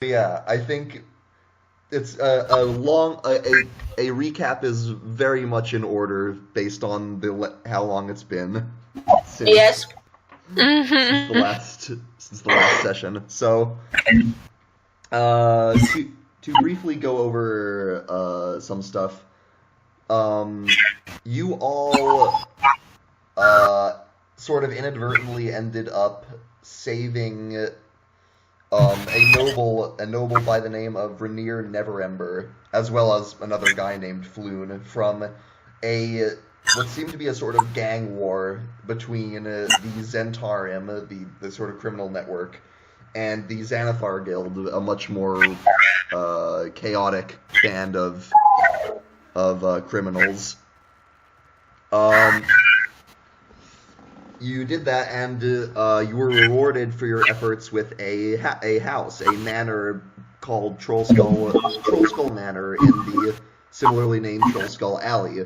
Yeah, I think it's a long a recap is very much in order based on how long it's been since Yes. since the Mm-hmm. last session. So, to briefly go over some stuff, you all uh, sort of inadvertently ended up saving a noble by the name of Rainier Neverember, as well as another guy named Floon, from a what seemed to be a sort of gang war between the Zentarim, the sort of criminal network, and the Xanathar Guild, a much more chaotic band of criminals. Um, you did that, and you were rewarded for your efforts with a house, a manor called Trollskull Manor in the similarly named Trollskull Alley,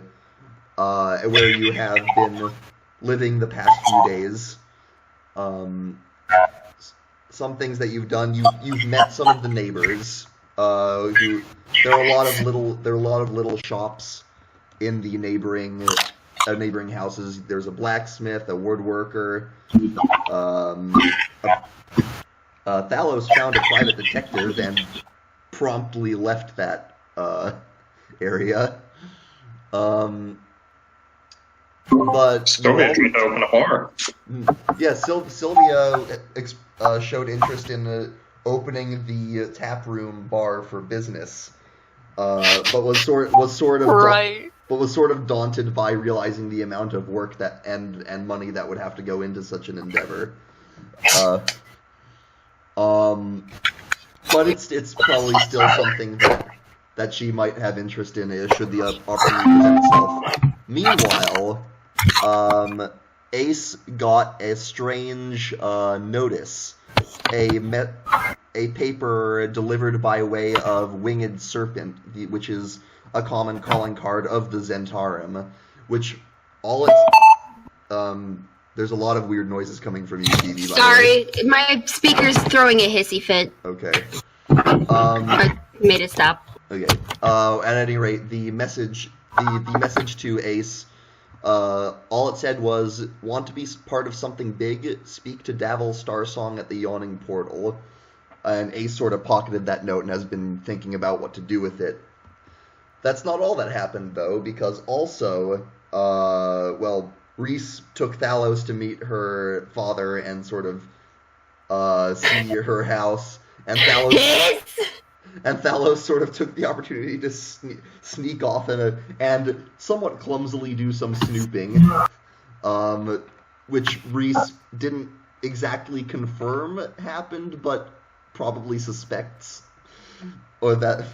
where you have been living the past few days. Um, some things that you've done, you've met some of the neighbors. Who there are a lot of little shops in the neighboring houses. There's a blacksmith, a woodworker. Um, Thalos found a private detective and promptly left that area. But Sylvia tried to open a bar. yeah, Sylvia showed interest in opening the tap room bar for business, but was sort of Right. but was sort of daunted by realizing the amount of work that and money that would have to go into such an endeavor. But it's probably still something that she might have interest in should the opportunity present itself. Meanwhile, Ace got a strange notice, a paper delivered by way of Winged Serpent, which is a common calling card of the Zentarim, which all its there's a lot of weird noises coming from you, Phoebe. Sorry, my speaker's throwing a hissy fit. Okay. I made it stop. Okay. At any rate, the message to Ace, all it said was, "Want to be part of something big? Speak to Davil Starsong at the Yawning Portal." And Ace sort of pocketed that note and has been thinking about what to do with it. That's not all that happened, though, because also, Reese took Thalos to meet her father and sort of see her house, and Thalos sort of took the opportunity to sneak off and somewhat clumsily do some snooping, which Reese didn't exactly confirm happened, but probably suspects, or that.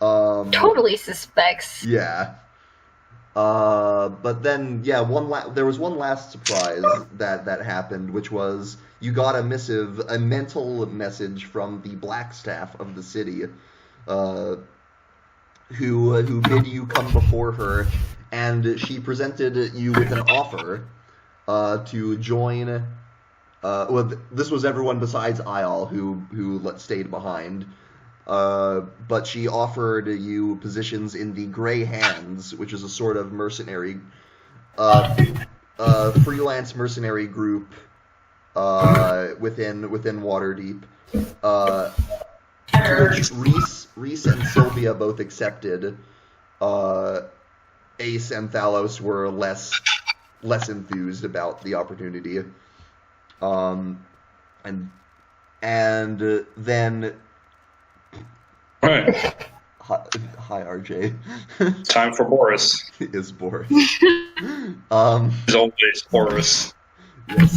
Totally suspects. Yeah. But then, yeah, there was one last surprise that happened, which was you got a mental message from the Blackstaff of the city, who bid you come before her, and she presented you with an offer to join. This was everyone besides Ayal who stayed behind. But she offered you positions in the Grey Hands, which is a sort of mercenary, freelance mercenary group within Waterdeep, to which Reese and Sylvia both accepted. Ace and Thalos were less enthused about the opportunity, and then. Right. Hi, RJ. Time for Boris. Is Boris. As always, Boris. Yes.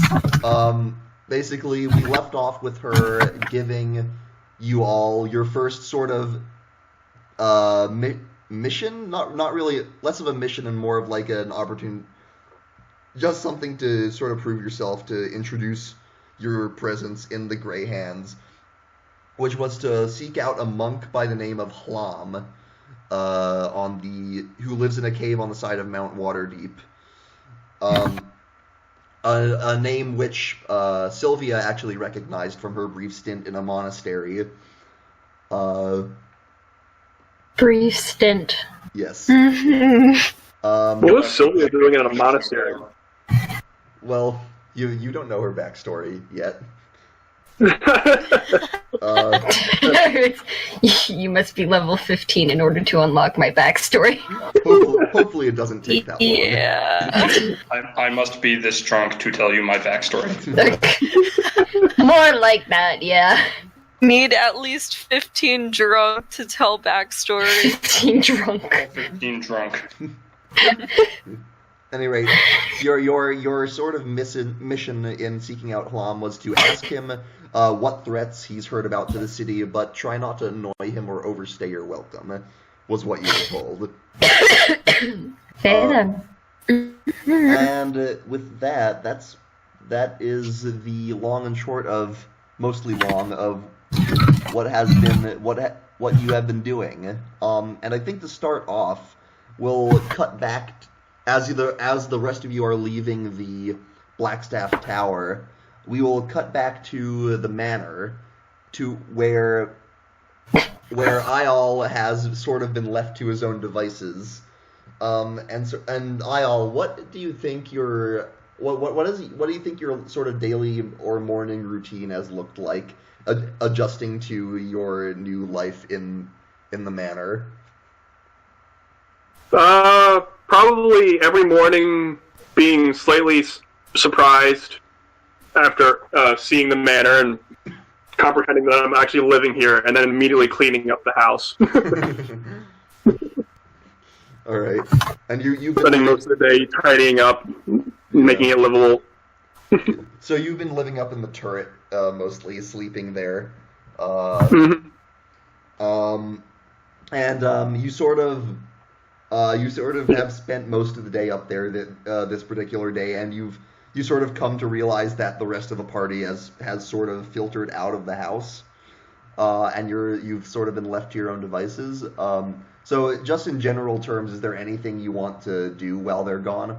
Basically, we left off with her giving you all your first sort of mission. Not really, less of a mission and more of like an opportunity, just something to sort of prove yourself, to introduce your presence in the Grey Hands, which was to seek out a monk by the name of Hlam, who lives in a cave on the side of Mount Waterdeep. a name which Sylvia actually recognized from her brief stint in a monastery. Brief stint. Yes. What was Sylvia doing in a monastery? Well, you don't know her backstory yet. You must be level 15 in order to unlock my backstory. Hopefully it doesn't take that long. Yeah. I must be this drunk to tell you my backstory. More like that, yeah. Need at least 15 drunk to tell backstory. 15 drunk. 15 drunk. At any rate, your sort of mission in seeking out Hlam was to ask him what threats he's heard about to the city, but try not to annoy him or overstay your welcome, was what you were told. Fair And with that is the long and short of, mostly long, of what has been, what you have been doing. And I think to start off, we'll cut back as the rest of you are leaving the Blackstaff Tower. We will cut back to the manor, to where Eyal has sort of been left to his own devices. And Eyal, what do you think your sort of daily or morning routine has looked like, adjusting to your new life in the manor? Probably every morning being slightly surprised after seeing the manor and comprehending that I'm actually living here, and then immediately cleaning up the house. All right, and you've been spending most of the day tidying up, making it livable. So you've been living up in the turret, mostly sleeping there, and you sort of have spent most of the day up there this particular day, and you sort of come to realize that the rest of the party has sort of filtered out of the house, and you've sort of been left to your own devices. So just in general terms, is there anything you want to do while they're gone?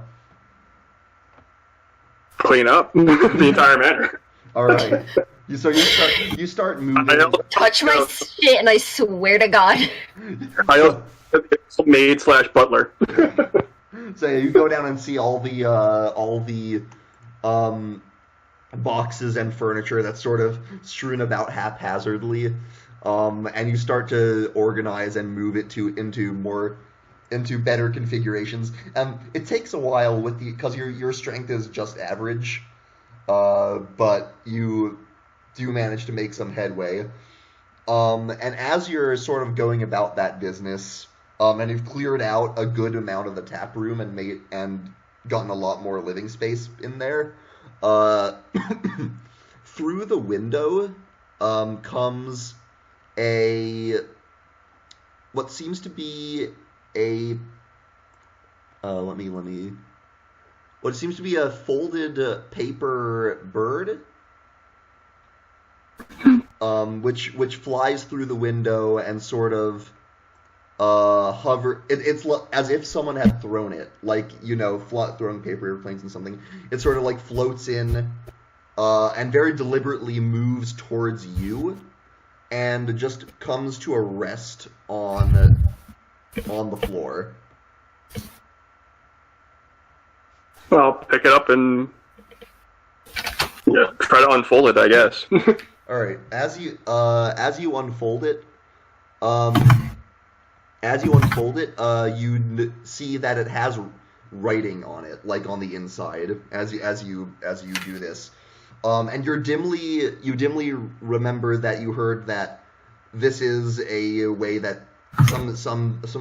Clean up the entire manor. All right. You start moving. Touch my shit, and I swear to God. It's maid/butler. So you go down and see all the boxes and furniture that's sort of strewn about haphazardly, and you start to organize and move it into better configurations. It takes a while because your strength is just average, but you do manage to make some headway. And as you're sort of going about that business, and you've cleared out a good amount of the tap room and gotten a lot more living space in there, through the window comes what seems to be what seems to be a folded paper bird, which flies through the window and sort of hover. It's as if someone had thrown it, like, throwing paper airplanes and something. It sort of like floats in and very deliberately moves towards you, and just comes to a rest on the floor. Well, pick it up and try to unfold it, I guess. All right. As you unfold it, you see that it has writing on it, like on the inside. As you do this, and you dimly remember that you heard that this is a way that some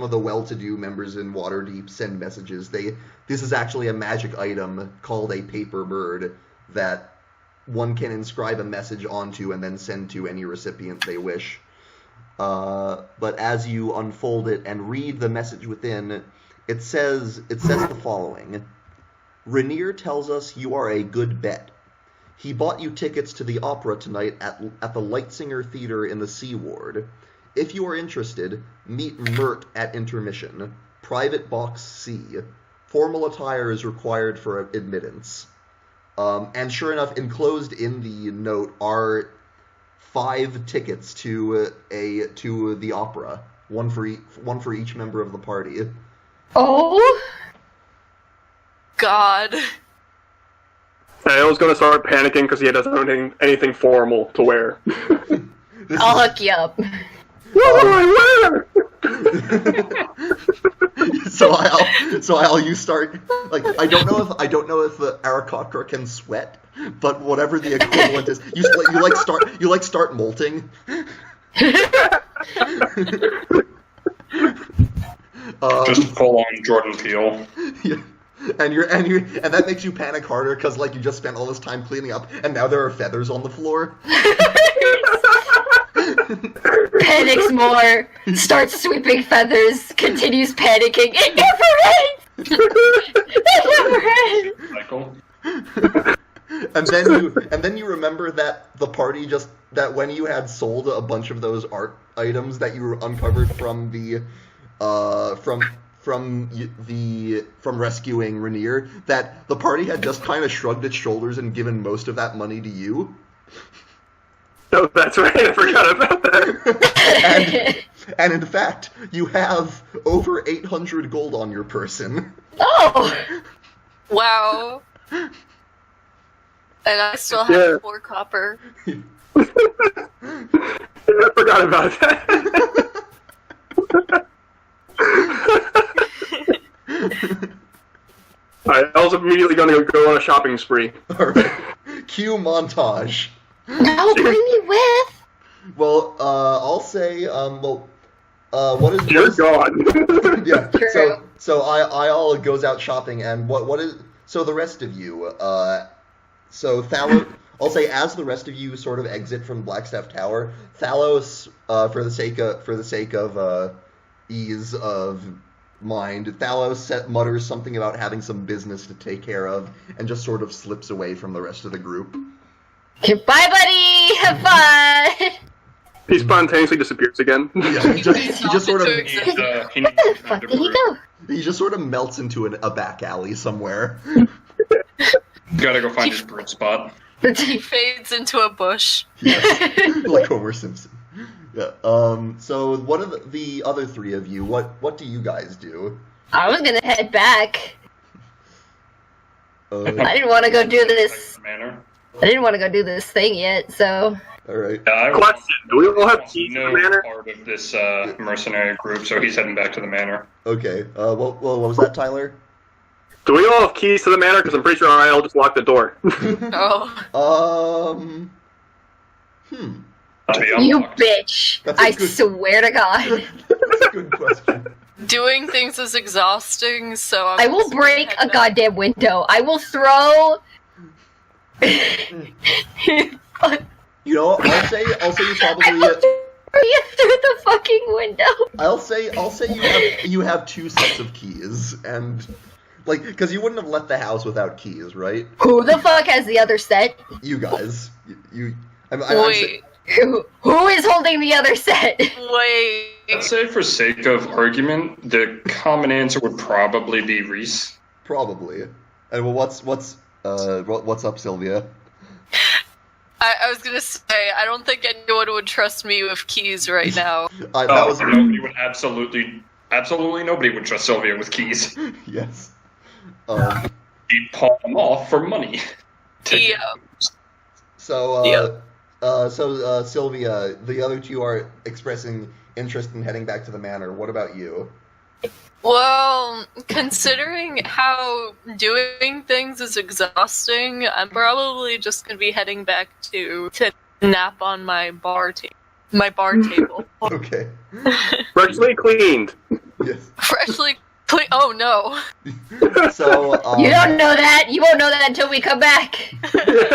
of the well-to-do members in Waterdeep send messages. This is actually a magic item called a paper bird that one can inscribe a message onto and then send to any recipient they wish. But as you unfold it and read the message within, it says the following: Rainier tells us you are a good bet. He bought you tickets to the opera tonight at the Lightsinger Theater in the Sea Ward. If you are interested, meet Mert at intermission. Private Box C. Formal attire is required for admittance. And sure enough, enclosed in the note are 5 tickets to the opera, one for each member of the party. Oh? God. I was going to start panicking because he doesn't have anything formal to wear. I'll hook you up. What do I wear? So you start, like, I don't know if Aarakocra can sweat, but whatever the equivalent is, you start molting. Just full on Jordan Peele. Yeah. And that makes you panic harder because, like, you just spent all this time cleaning up, and now there are feathers on the floor. Panics more, starts sweeping feathers, continues panicking. It never ends! It never ends! Michael? And then you remember that the party that when you had sold a bunch of those art items that you uncovered from the from rescuing Rainier, that the party had just kind of shrugged its shoulders and given most of that money to you. Oh, that's right. I forgot about that. and in fact, you have over 800 gold on your person. Oh! Wow. And I still have 4 copper. I forgot about that. Alright, I was immediately going to go on a shopping spree. Alright. Cue montage. No, bring me with! Well, I'll say, what is... Dear God. Yeah, True. so I goes out shopping, and what is... So the rest of you, so Thalos... I'll say, as the rest of you sort of exit from Blackstaff Tower, Thalos, for the sake of ease of mind, Thalos mutters something about having some business to take care of, and just sort of slips away from the rest of the group. Goodbye, buddy! Have fun! He spontaneously disappears again. Yeah, he just sort of... He needs Where to the fuck find a did he brew. go? He just sort of melts into a back alley somewhere. Gotta go find his brood spot. He fades into a bush. Yes, like Homer Simpson. Yeah. So what are the other 3 of you? What do you guys do? I was gonna head back. Uh, I didn't want to go do this. Manor. I didn't want to go do this thing yet, so... all right. Yeah, I Question, do we all have was keys to no the manor? part of this mercenary group, so he's heading back to the manor. Okay. What was that, Tyler? Do we all have keys to the manor? Because I'm pretty sure I'll just lock the door. Oh. To be You unlocked. bitch! That's a I good- swear to God. That's a good question. Doing things is exhausting, so I will break a goddamn window. I will throw... You know, I'll say you probably. I will throw you through the fucking window. I'll say you have 2 sets of keys, and like, because you wouldn't have left the house without keys, right? Who the fuck has the other set? You guys, Wait, Who is holding the other set? wait. I'd say for sake of argument, the common answer would probably be Reese. probably. And well, what's up, Sylvia? I was gonna say, I don't think anyone would trust me with keys right now. That was Nobody would absolutely nobody would trust Sylvia with keys. yes. He'd pawn them off for money. Yeah. So Sylvia, the other 2 are expressing interest in heading back to the manor. What about you? Well, considering how doing things is exhausting, I'm probably just gonna be heading back to nap on my bar table. Okay. Freshly cleaned. Yes. Freshly clean. Oh no. So You don't know that. You won't know that until we come back.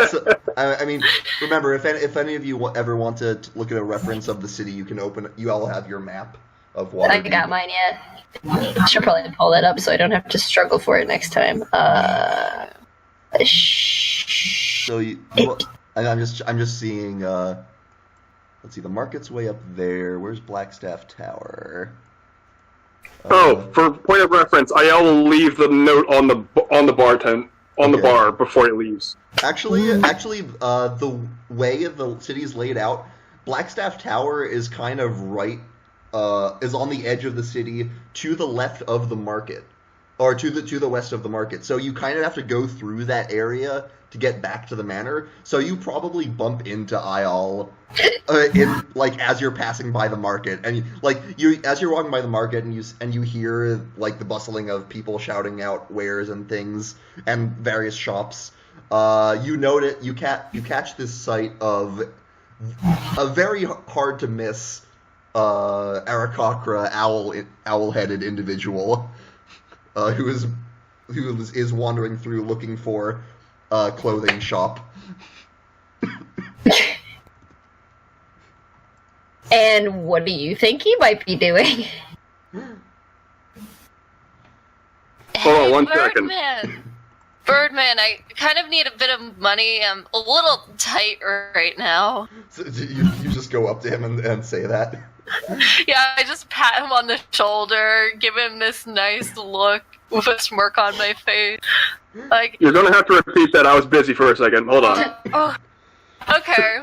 So, I mean, remember, if any of you ever want to look at a reference of the city, you can open. You all have your map of Waterdeep. I got mine yet. I should probably pull that up so I don't have to struggle for it next time. So I'm just seeing. Let's see, the market's way up there. Where's Blackstaff Tower? For point of reference, I will leave the note on the on the Okay. bar before he leaves. Actually, the way the city's laid out, Blackstaff Tower is kind of is on the edge of the city to the left of the market, or to the west of the market. So you kind of have to go through that area to get back to the manor. So you probably bump into Ayal as you're passing by the market, and as you're walking by the market, and you hear like the bustling of people shouting out wares and things and various shops. You catch this sight of a very hard to miss Aarakocra owl-headed individual who is wandering through looking for a clothing shop. And what do you think he might be doing? Hold on one second. Birdman, I kind of need a bit of money. I'm a little tight right now. So you just go up to him and say that? Yeah, I just pat him on the shoulder, give him this nice look with a smirk on my face. Like, You're gonna have to repeat that. I was busy for a second. Hold on. oh, okay.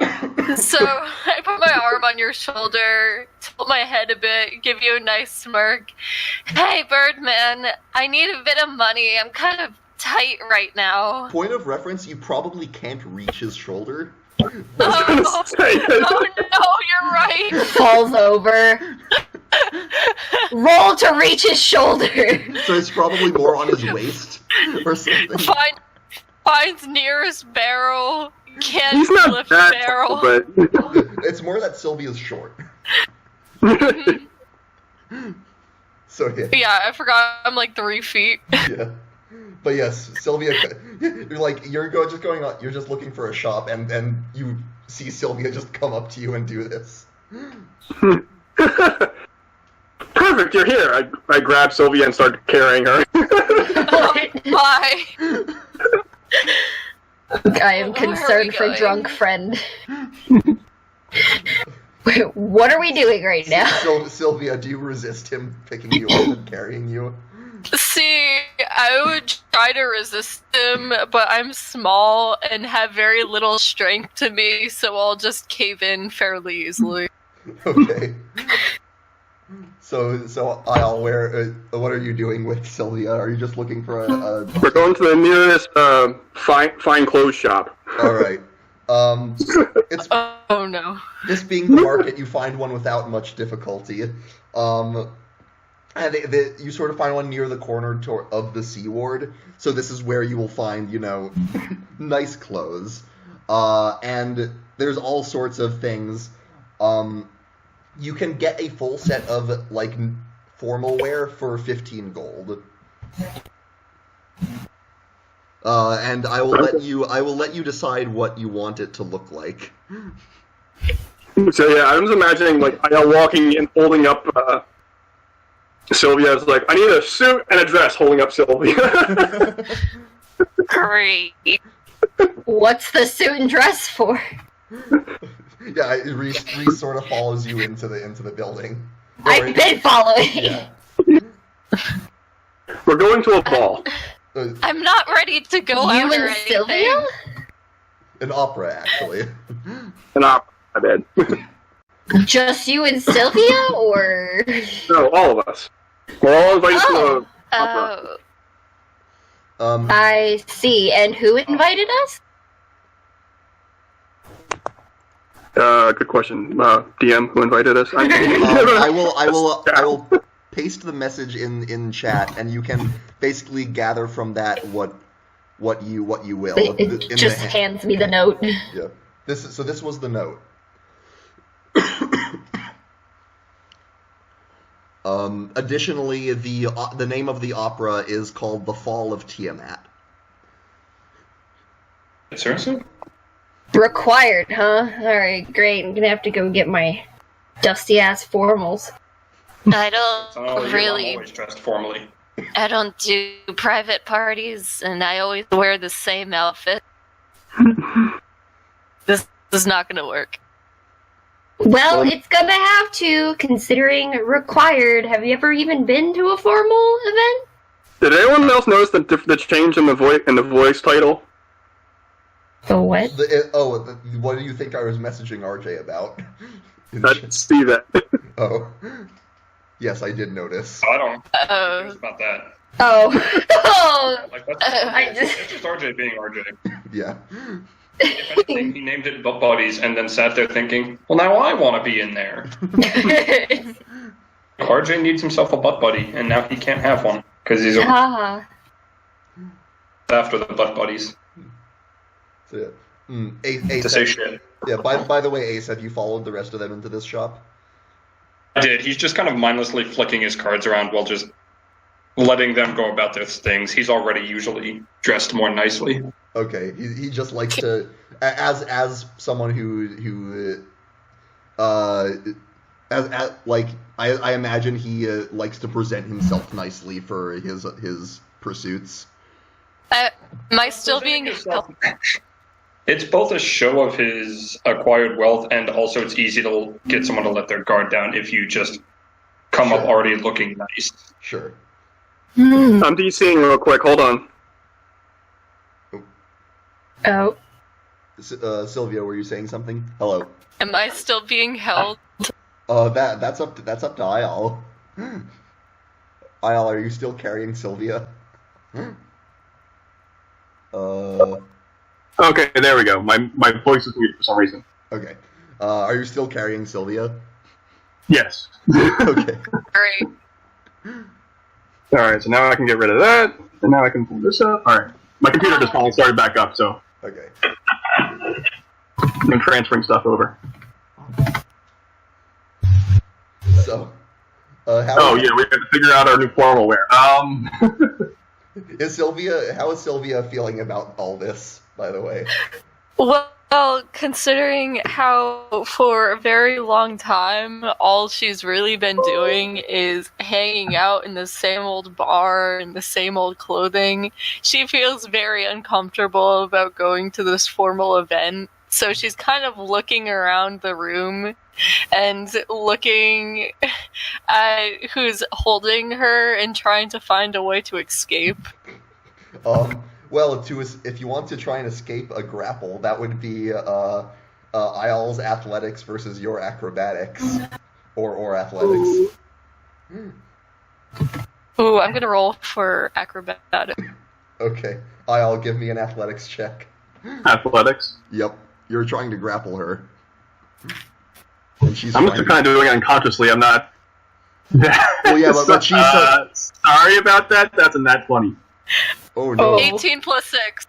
So I put my arm on your shoulder, tilt my head a bit, give you a nice smirk. Hey, Birdman, I need a bit of money. I'm kind of tight right now. Point of reference, you probably can't reach his shoulder. Oh, oh no, you're right. Falls over. Roll to reach his shoulder. So it's probably more on his waist or something. Finds nearest barrel. Can't He's not lift that barrel. tall, but It's more that Sylvia's short. So yeah. Yeah, I forgot I'm like 3 feet. Yeah. But yes, Sylvia, you're just looking for a shop, and you see Sylvia just come up to you and do this. perfect. You're here. I grab Sylvia and start carrying her. Bye. I am concerned for going? drunk friend. What are we doing right now? Sylvia, do you resist him picking you up and carrying you? See, I would try to resist him, but I'm small and have very little strength to me, so I'll just cave in fairly easily. Okay. So I'll what are you doing with Sylvia? Are you just looking for a We're going to the nearest fine clothes shop. All right. It's Oh no. this being the market, you find one without much difficulty. And you sort of find one near the corner of the Sea Ward. So this is where you will find, nice clothes. And there's all sorts of things. You can get a full set of, formal wear for 15 gold. And I will let you decide what you want it to look like. So yeah, I'm just imagining Ayal walking and holding up Sylvia's I need a suit and a dress, holding up Sylvia. Great. What's the suit and dress for? Yeah, Reese sort of follows you into the building. I've been following. Yeah. We're going to a ball. I'm not ready to go You out or and anything. Sylvia? An opera, actually. And I did. Just you and Sylvia, or? No, all of us. We're all invited to the opera. Oh, I see. And who invited us? Good question. DM, who invited us? I will paste the message in chat, and you can basically gather from that what you will. It just hands me the note. Yeah. This was the note. Additionally, the name of the opera is called The Fall of Tiamat. Seriously? Required, huh? Alright, great. I'm gonna have to go get my dusty ass formals. I Oh, don't I'm really. always dressed formally. I don't do private parties, and I always wear the same outfit. This is not gonna work. Well, it's gonna have to, considering required. Have you ever even been to a formal event? Did anyone else notice the change in the voice title? The what? What do you think I was messaging RJ about? Let's see that. Oh. Yes, I did notice. I don't know about that. Oh. Like, that's it's just RJ being RJ. Yeah. If anything, he named it Butt Buddies and then sat there thinking, well, now I want to be in there. RJ needs himself a butt buddy, and now he can't have one because he's after the butt buddies. So, Ace, To say shit. Yeah, by the way, Ace, have you followed the rest of them into this shop? I did. He's just kind of mindlessly flicking his cards around while just letting them go about their things. He's already usually dressed more nicely. Okay, he just likes to, as someone who I imagine he likes to present himself nicely for his pursuits. Am I still being held? It's both a show of his acquired wealth, and also it's easy to get someone to let their guard down if you just come up already looking nice. Sure. I'm DCing real quick. Hold on. Oh. Sylvia, were you saying something? Hello. Am I still being held? That's up to Ayal. Ayal, are you still carrying Sylvia? Okay, there we go. My voice is weird for some reason. Okay. Are you still carrying Sylvia? Yes. Okay. Great. Alright, so now I can get rid of that, and now I can pull this up. Alright. My computer just finally started back up, so Okay. I'm transferring stuff over. So, Oh yeah, we have to figure out our new formal wear. how is Sylvia feeling about all this, by the way? Well, considering how for a very long time all she's really been doing is hanging out in the same old bar in the same old clothing, she feels very uncomfortable about going to this formal event. So she's kind of looking around the room and looking at who's holding her and trying to find a way to escape. Well, if you want to try and escape a grapple, that would be Ayal's athletics versus your acrobatics, or athletics. Ooh, I'm gonna roll for acrobatics. Okay, Ayal, give me an athletics check. Athletics? Yep, you're trying to grapple her, and she's. I'm just kind of doing it unconsciously. I'm not. Well, yeah, but she's. Sorry about that. That's a nat 20. Oh no! 18 plus 6.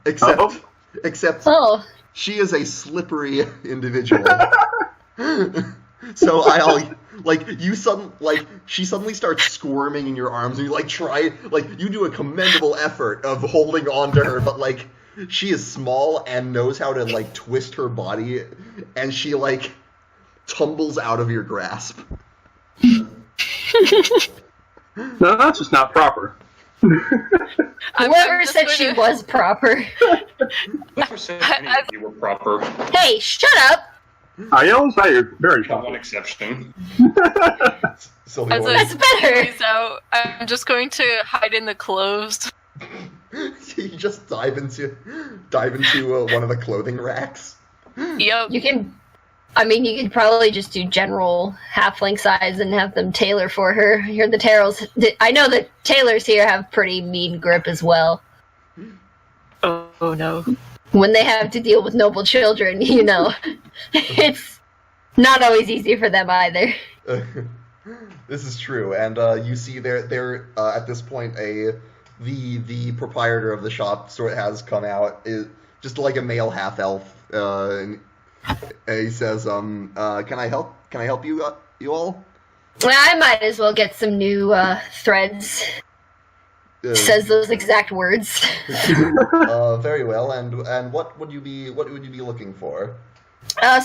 Except Oh. she is a slippery individual. So she suddenly starts squirming in your arms, and you you do a commendable effort of holding on to her, but she is small and knows how to twist her body, and she tumbles out of your grasp. No, that's just not proper. Whoever said she was proper. Never said any of you were proper. Hey, shut up! I always thought you're very Not proper. one exception. Sylvia, As That's better. squeeze out, I'm just going to hide in the clothes. you just dive into one of the clothing racks. Yep. You could probably just do general halfling size and have them tailor for her. Here, I know the tailors here have pretty mean grip as well. Oh no. When they have to deal with noble children, it's not always easy for them either. This is true, and you see there at this point the proprietor of the shop sort of has come out, just like a male half elf, and he says, "Can I help you all?" Well, I might as well get some new threads. Says those exact words. Very well, and what would you be looking for?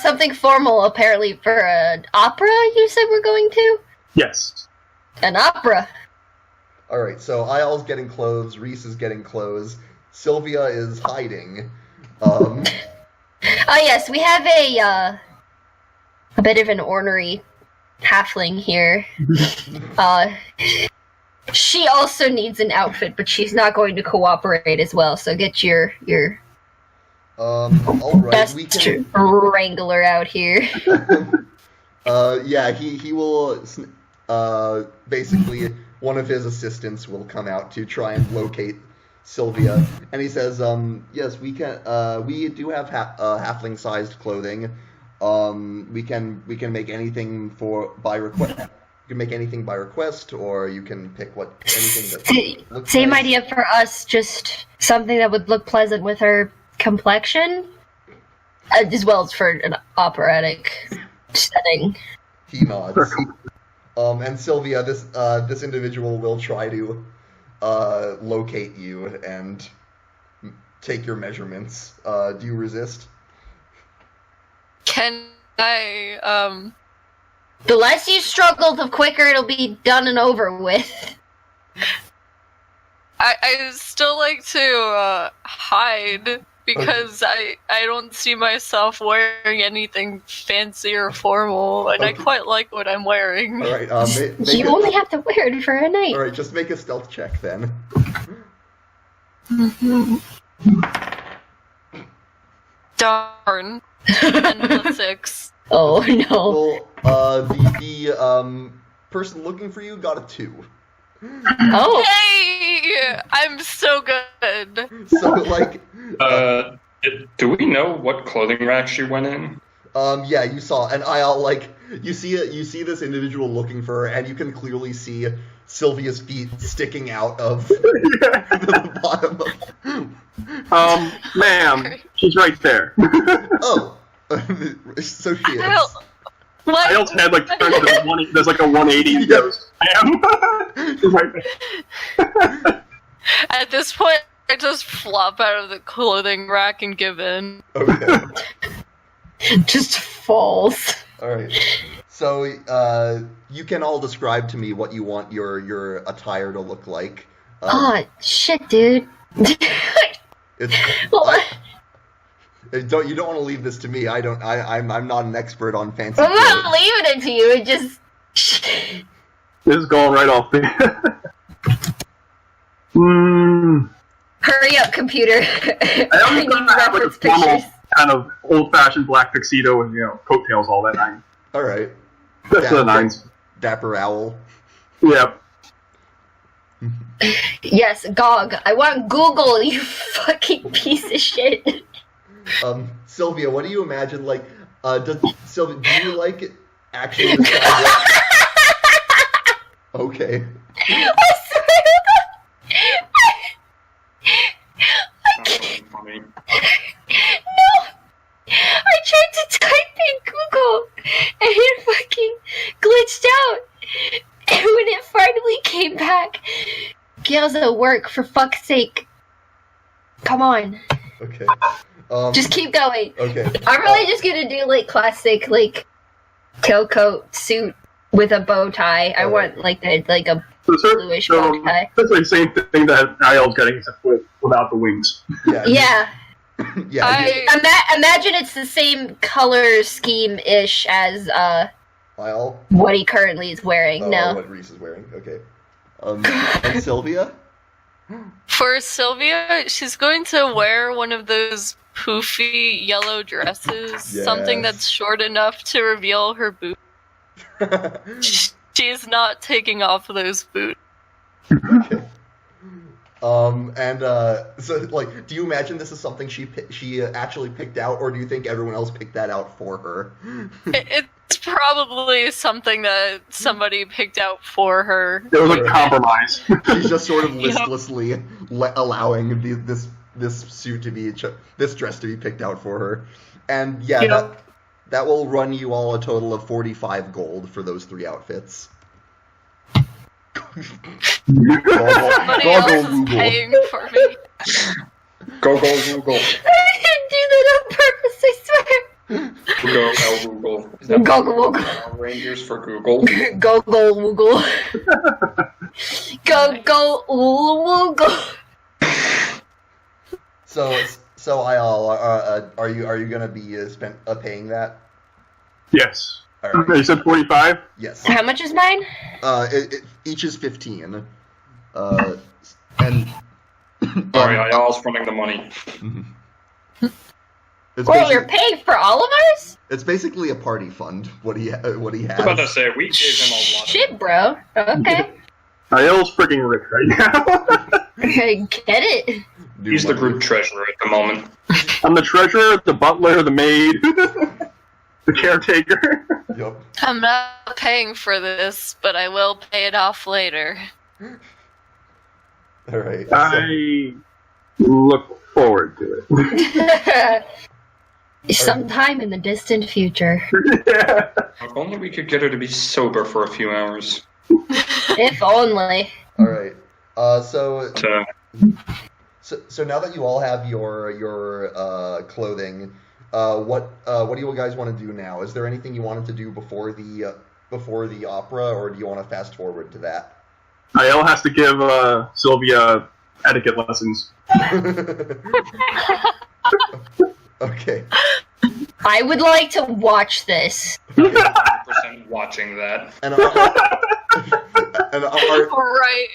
Something formal, apparently, for an opera. You said we're going to Yes. an opera. All right, so Ayal's getting clothes, Reese is getting clothes, Sylvia is hiding. Oh yes, we have a bit of an ornery halfling here. She also needs an outfit, but she's not going to cooperate as well. So get your All right, best we can. wrangler out here. Yeah, he will. Basically, one of his assistants will come out to try and locate Sylvia, and he says, "Yes, we can. We do have halfling-sized clothing. We can make anything by request. You can make anything by request, or you can pick anything that looks Same nice. idea for us. Just something that would look pleasant with her complexion, as well as for an operatic setting." He nods. And Sylvia, this individual will try to locate you and take your measurements. Do you resist? Can I, The less you struggle, the quicker it'll be done and over with. I still like to hide because I don't see myself wearing anything fancy or formal, and I quite like what I'm wearing. All right. You only have to wear it for a night. All right. Just make a stealth check then. Darn. 10+6. Oh no. Well, the person looking for you got a 2. Oh. Hey! I'm so good. So like, do we know what clothing rack she went in? yeah, you saw, and you see this individual looking for her, and you can clearly see Sylvia's feet sticking out of the bottom of. Ma'am, she's right there. Oh, so she is. What? Ayel's head like turns to there's like a 180 and goes, ma'am. She's right there. At this point, I just flop out of the clothing rack and give in. Okay. Just falls. All right. So, you can all describe to me what you want your attire to look like. Oh shit, dude. It's you don't want to leave this to me. I'm not an expert on fancy I'm not clothes. leaving it to you. It just. This is going right off the. Hurry up, computer. I need don't have like a reference formal pictures. kind of old-fashioned black tuxedo and coattails, all that nine. All right. That's the nines. Dapper owl. Yep. Yes, GOG. I want Google, you fucking piece of shit. Sylvia, what do you imagine? Like, Sylvia, do you like it actually describe what? Okay. I swear to God. Funny. No! I tried to type in Google and it fucking glitched out. And when it finally came back, Gail's at work, for fuck's sake. Come on. Okay. Just keep going. Okay. I'm really just gonna do like classic like tailcoat suit with a bow tie. I want like a bluish bow tie. That's like the same thing that Ayel's getting, except without the wings. Yeah. Yeah. Yeah. Imagine it's the same color scheme ish as Lyle? what he currently is wearing. Oh, No. what Reese is wearing. Okay. And Sylvia? For Sylvia, she's going to wear one of those poofy yellow dresses, something Yes. that's short enough to reveal her boot. She's not taking off those boots. Okay. So, like, do you imagine this is something she actually picked out, or do you think everyone else picked that out for her? It's probably something that somebody picked out for her. It was a compromise. She's just sort of listlessly allowing this suit to be this dress to be picked out for her, and that will run you all a total of 45 gold for those 3 outfits. Somebody else is paying for me. Go Google. I didn't do that on purpose, I swear. Google. Is that Google. Power Rangers for Google? Go, Google. Go, Google. So are you gonna be paying that? Yes. All right. You said 45? Yes. How much is mine? Each is 15. And Sorry, Ayal's running the money. it's Well, you're basically, paying for all of ours? it's basically a party fund. What he I was about to has. say, we gave him a lot. Shit, bro. Okay. Ayel's freaking rich right now. I get it. New He's the money. group treasurer at the moment. I'm the treasurer, the butler, the maid, the caretaker. Yep. I'm not paying for this, but I will pay it off later. All right. I look forward to it. Sometime in the distant future. Yeah. If only we could get her to be sober for a few hours. If only. All right. So So, now that you all have your clothing, what do you guys want to do now? Is there anything you wanted to do before the opera, or do you want to fast forward to that? Ayel has to give Sylvia etiquette lessons. Okay. I would like to watch this. 100% watching that. And are Right.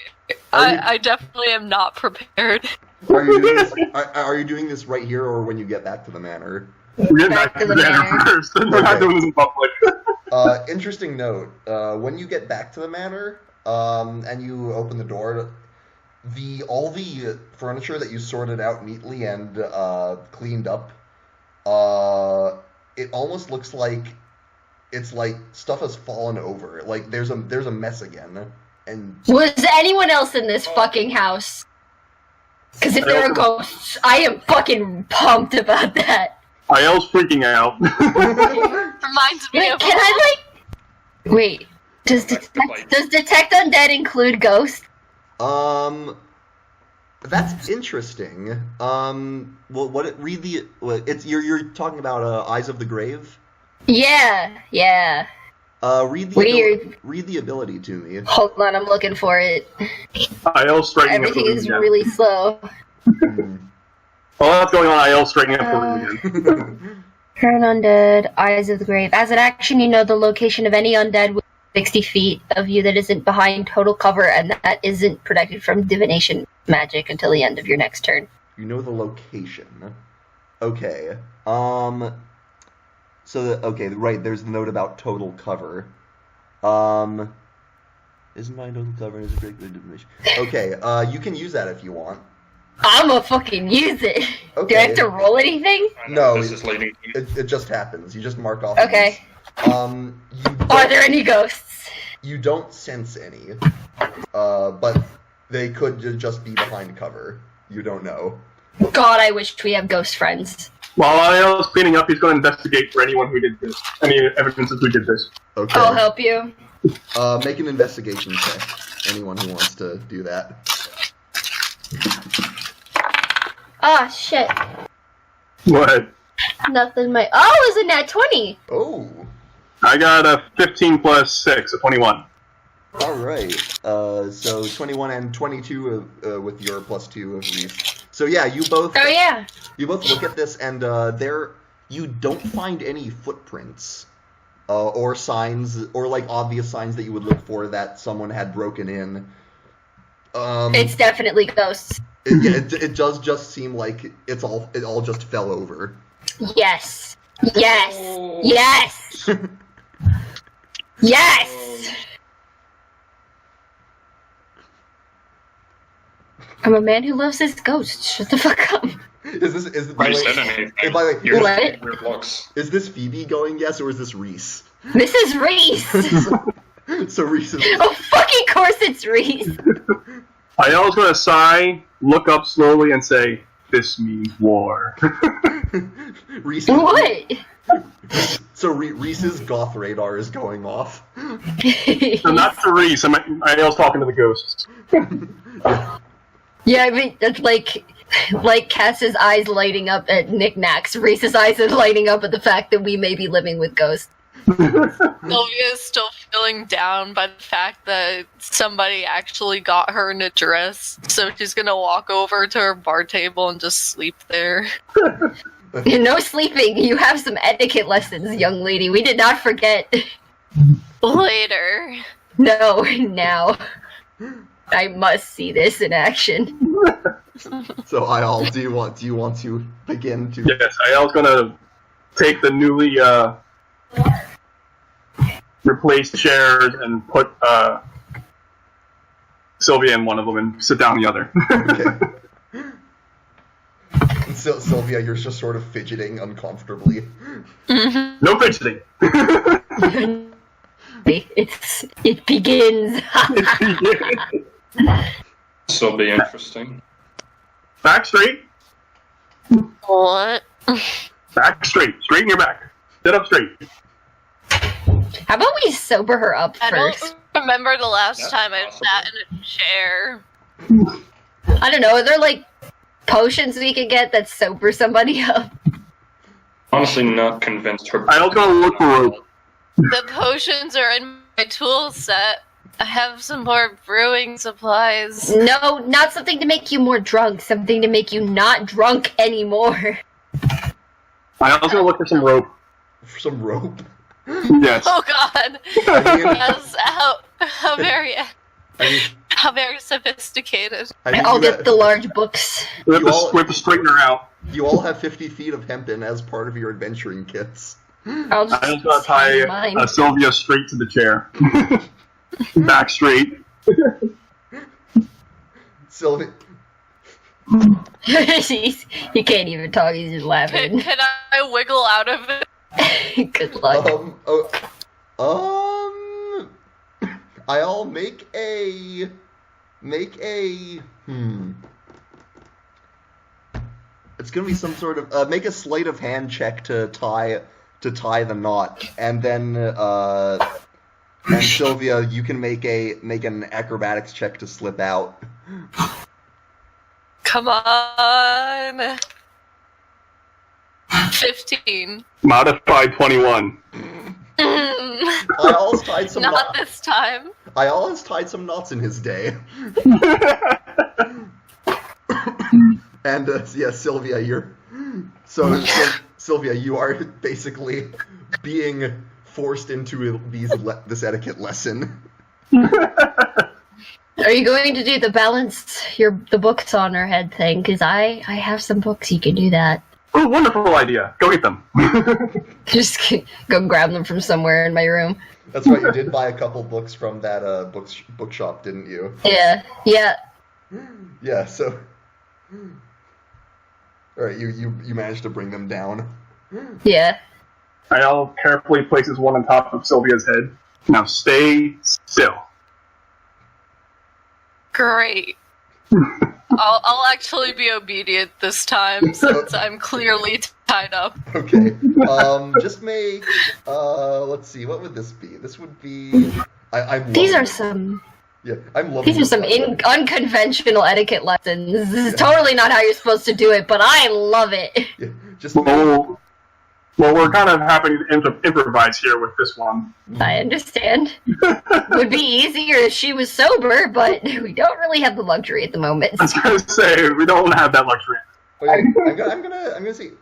Are you- I definitely am not prepared. you doing this? Are you doing this right here, or when you get back to the manor? We're getting Back back to to the the manor. manor first. We're not Okay. doing this in public. Interesting note. When you get back to the manor, and you open the door, all the furniture that you sorted out neatly and cleaned up, it almost looks like it's like stuff has fallen over. Like there's a mess again. And Was anyone else in this fucking house? Because if there are ghosts, I am fucking pumped about that. Ayel's freaking out. Reminds me Wait, of can I like... Wait, does detect undead include ghosts? That's interesting. Well, read the? It's you're talking about Eyes of the Grave. Yeah. Read the Weird. read the ability to me. Hold on, I'm looking for it. Ayel's straightening up Everything the room is again. really slow. While that's going on, Ayel's straightening up the room again. Turn undead, Eyes of the Grave. As an action, you know the location of any undead within 60 feet of you that isn't behind total cover and that isn't protected from divination magic until the end of your next turn. You know the location. Okay. Okay, right. There's the note about total cover. Isn't my total cover is a great divination? Okay. You can use that if you want. I'ma fucking use it. Do I have to roll anything? I know No, this is leading. It just happens. You just mark off. Okay. You Are there any ghosts? You don't sense any, but they could just be behind cover. You don't know. God, I wish we have ghost friends. While Ayel's cleaning up, he's going to investigate for anyone who did this. Any evidence that we did this. Okay. I'll help you. Make an investigation check. Anyone who wants to do that. Ah, shit. What? Nothing. Oh, is it nat 20? Oh. I got a 15 plus 6, a 21. All right. So 21 and 22 with your +2 of Reese. So yeah, you both. Oh, yeah. You both look at this, and you don't find any footprints, or signs, or like obvious signs that you would look for that someone had broken in. It's definitely ghosts. It does just seem like it all just fell over. Yes. Yes. Oh. Yes. Yes. I'm a man who loves his ghosts. Shut the fuck up. I said anything. by the way, You're What? just weird looks. is this Phoebe going yes, or is this Reese? This is Reese. So Reese is. Oh, fucking course it's Reese. Ayel's going to sigh, look up slowly, and say, "This means war." Reese. What? So Reese's goth radar is going off. So not to Reese, Ayel's talking to the ghosts. Yeah, I mean, that's like Cass's eyes lighting up at knickknacks. Reese's eyes are lighting up at the fact that we may be living with ghosts. Sylvia is still feeling down by the fact that somebody actually got her in a dress, so she's gonna walk over to her bar table and just sleep there. No sleeping. You have some etiquette lessons, young lady. We did not forget. Later. No, now. I must see this in action. So Ayal, do you want to begin to? Yes, Ayal's gonna take the newly replaced chairs and put Sylvia in one of them and sit down in the other. Okay. So, Sylvia, you're just sort of fidgeting uncomfortably. No fidgeting. It begins. This will be interesting. Back straight. What? Back straight. Straighten your back. Sit up straight. How about we sober her up I first? don't remember the last That's time I possible. sat in a chair. I don't know. Are there like potions we could get that sober somebody up? Honestly, not convinced her. Ayal's gonna look for rope. The potions are in my tool set. I have some more brewing supplies. No, not something to make you more drunk. Something to make you not drunk anymore. Ayal's gonna look for some rope. For some rope. Yes. Oh God! I mean, Yes, how very I mean, sophisticated. I'll get the large books. We have, You all- we have to straighten her out. You all have 50 feet of hempen as part of your adventuring kits. I'll just Ayal's gonna tie mine. Sylvia straight to the chair. Back straight. Sylvia, He can't even talk. He's just laughing. Can I wiggle out of it? Good luck. I'll make a, it's gonna be some sort of, make a sleight of hand check to tie the knot, and then, and Sylvia, you can make an acrobatics check to slip out. Come on. 15. Modified 21. I always tied some Not this time. I always tied some knots in his day. And yeah, Sylvia, Sylvia, you are basically being forced into this etiquette lesson. Are you going to do the balance the books on her head thing? Because I have some books you can do that. Oh, wonderful idea. Go get them. Just go grab them from somewhere in my room. That's right, you did buy a couple books from that bookshop, didn't you? Yeah. Yeah, so... Alright, you managed to bring them down. Yeah. Ayal carefully places one on top of Sylvia's head. Now stay still. Great. I'll actually be obedient this time since I'm clearly tied up. Okay, just make, let's see, what would this be? This would be... These are some unconventional etiquette lessons. This is totally not how you're supposed to do it, but I love it. Yeah, just Well, we're kind of having to improvise here with this one. I understand. Would be easier if she was sober, but we don't really have the luxury at the moment. I was going to say, we don't have that luxury. Wait, I'm gonna say,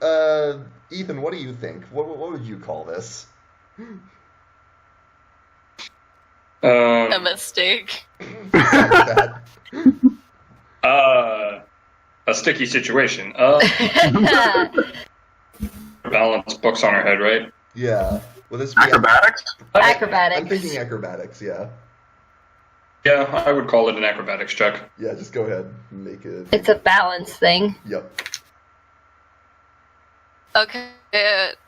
Ethan, what do you think? What would you call this? A mistake. That. A sticky situation. Balance books on her head, right? Yeah. Well, this be Acrobatics? Acrobatics. I'm thinking acrobatics. Yeah. Yeah, I would call it an acrobatics check. Yeah. Just go ahead and make it. It's a balance thing. Yep. Okay,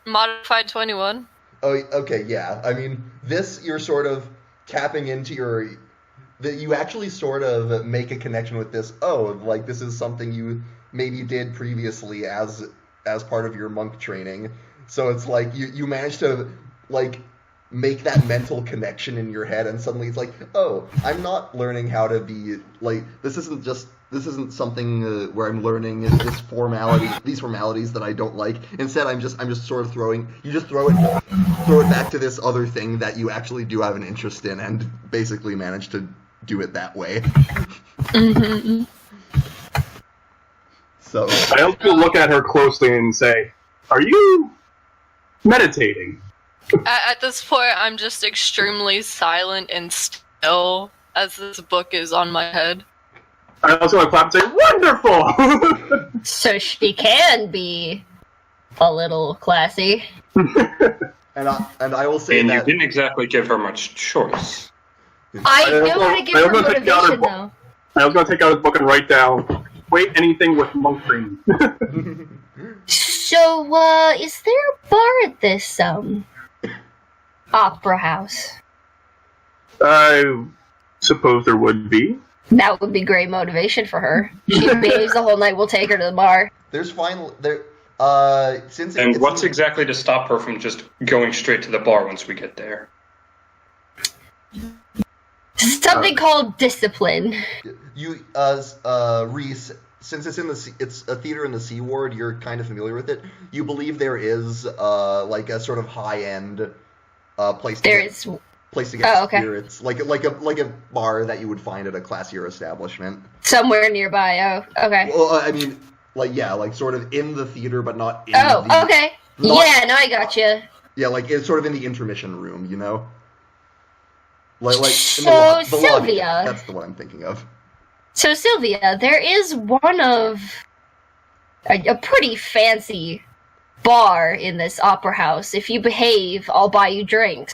modified 21. Oh, okay. Yeah. I mean, this you're sort of tapping into that you actually sort of make a connection with this. Oh, like this is something you maybe did previously as part of your monk training. So it's like you managed to like make that mental connection in your head, and suddenly it's like, oh, I'm not learning how to be like this isn't something where I'm learning these formalities that I don't like. Instead, I'm just sort of throw it back to this other thing that you actually do have an interest in, and basically manage to do it that way. Mm-hmm. So I also look at her closely and say, "Are you meditating?" At this point, I'm just extremely silent and still, as this book is on my head. I was going to clap and say, "Wonderful!" So she can be a little classy. And I will say And you that didn't exactly give her much choice. I I was know how to give I her was gonna take out her motivation, book. though. I was going to take out his book and write down, "Wait, anything with monk training." So, is there a bar at this, opera house? I suppose there would be. That would be great motivation for her. She behaves the whole night, we'll take her to the bar. there's finally there. Since And it's what's exactly to stop her from just going straight to the bar once we get there? Something called discipline. you Reese, since it's a theater in the Sea Ward, you're kind of familiar with it. You believe there is like a sort of high end place to get Oh, okay. spirits, like a bar that you would find at a classier establishment. Somewhere nearby, oh, okay. Well, I mean, like sort of in the theater, but not in Oh, the okay. not- Yeah, no, I gotcha. yeah, like it's sort of in the intermission room, you know. Like in So, the lobby. Sylvia. That's the one I'm thinking of. So, Sylvia, there is one of a pretty fancy bar in this opera house. If you behave, I'll buy you drinks.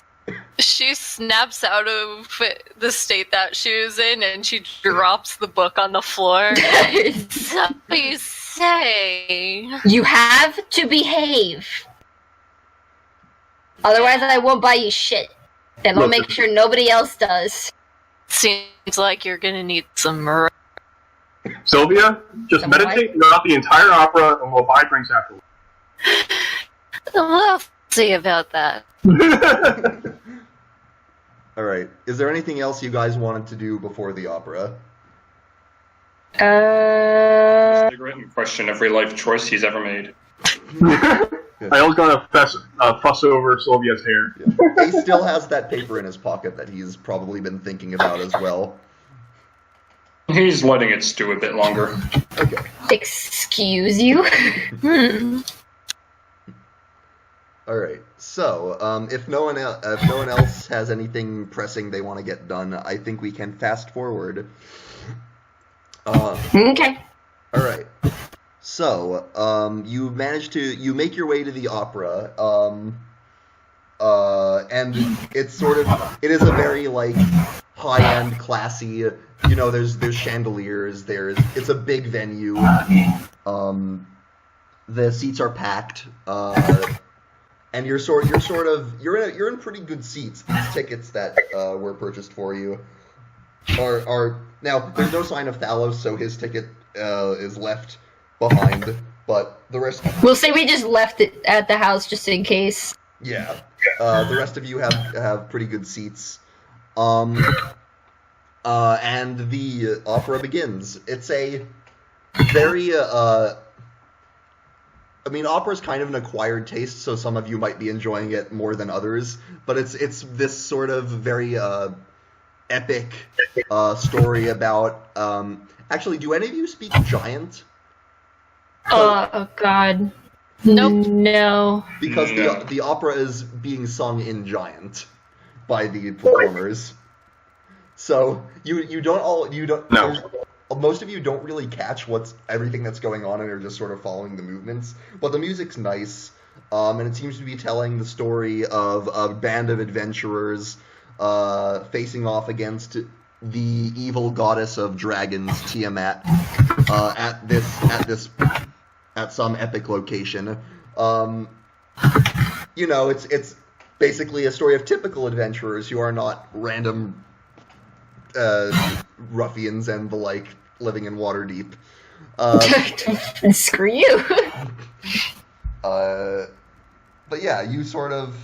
She snaps out of the state that she was in and she drops the book on the floor. So you say. You have to behave. Otherwise, I won't buy you shit. And I'll make sure nobody else does. Seems like you're gonna need some murder. Sylvia, just Some meditate throughout the entire opera, and we'll buy drinks afterwards. We'll see about that. All right. Is there anything else you guys wanted to do before the opera? Cigarette and question every life choice he's ever made. I was going to fuss over Sylvia's hair. Yeah. He still has that paper in his pocket that he's probably been thinking about as well. He's letting it stew a bit longer. Okay. Excuse you? All right. So, if no one else has anything pressing they want to get done, I think we can fast forward. Okay. All right. So, you make your way to the opera, and it is a very like high-end, classy. You know, there's chandeliers. It's a big venue. The seats are packed. And you're in pretty good seats. These tickets that were purchased for you are now. There's no sign of Thalos, so his ticket is left behind. But the rest, We'll say we just left it at the house just in case. yeah, the rest of you have pretty good seats. And the opera begins. It's a very I mean, opera's kind of an acquired taste, so some of you might be enjoying it more than others. But it's this sort of very epic story about. Actually, do any of you speak Giant? Oh God. Nope. No. Because No. the opera is being sung in Giant by the performers. So you don't. No. Most of you don't really catch everything that's going on and are just sort of following the movements. But the music's nice, and it seems to be telling the story of a band of adventurers facing off against the evil goddess of dragons, Tiamat, at some epic location. You know, it's basically a story of typical adventurers who are not random ruffians and the like living in Waterdeep. Screw you. But yeah, you sort of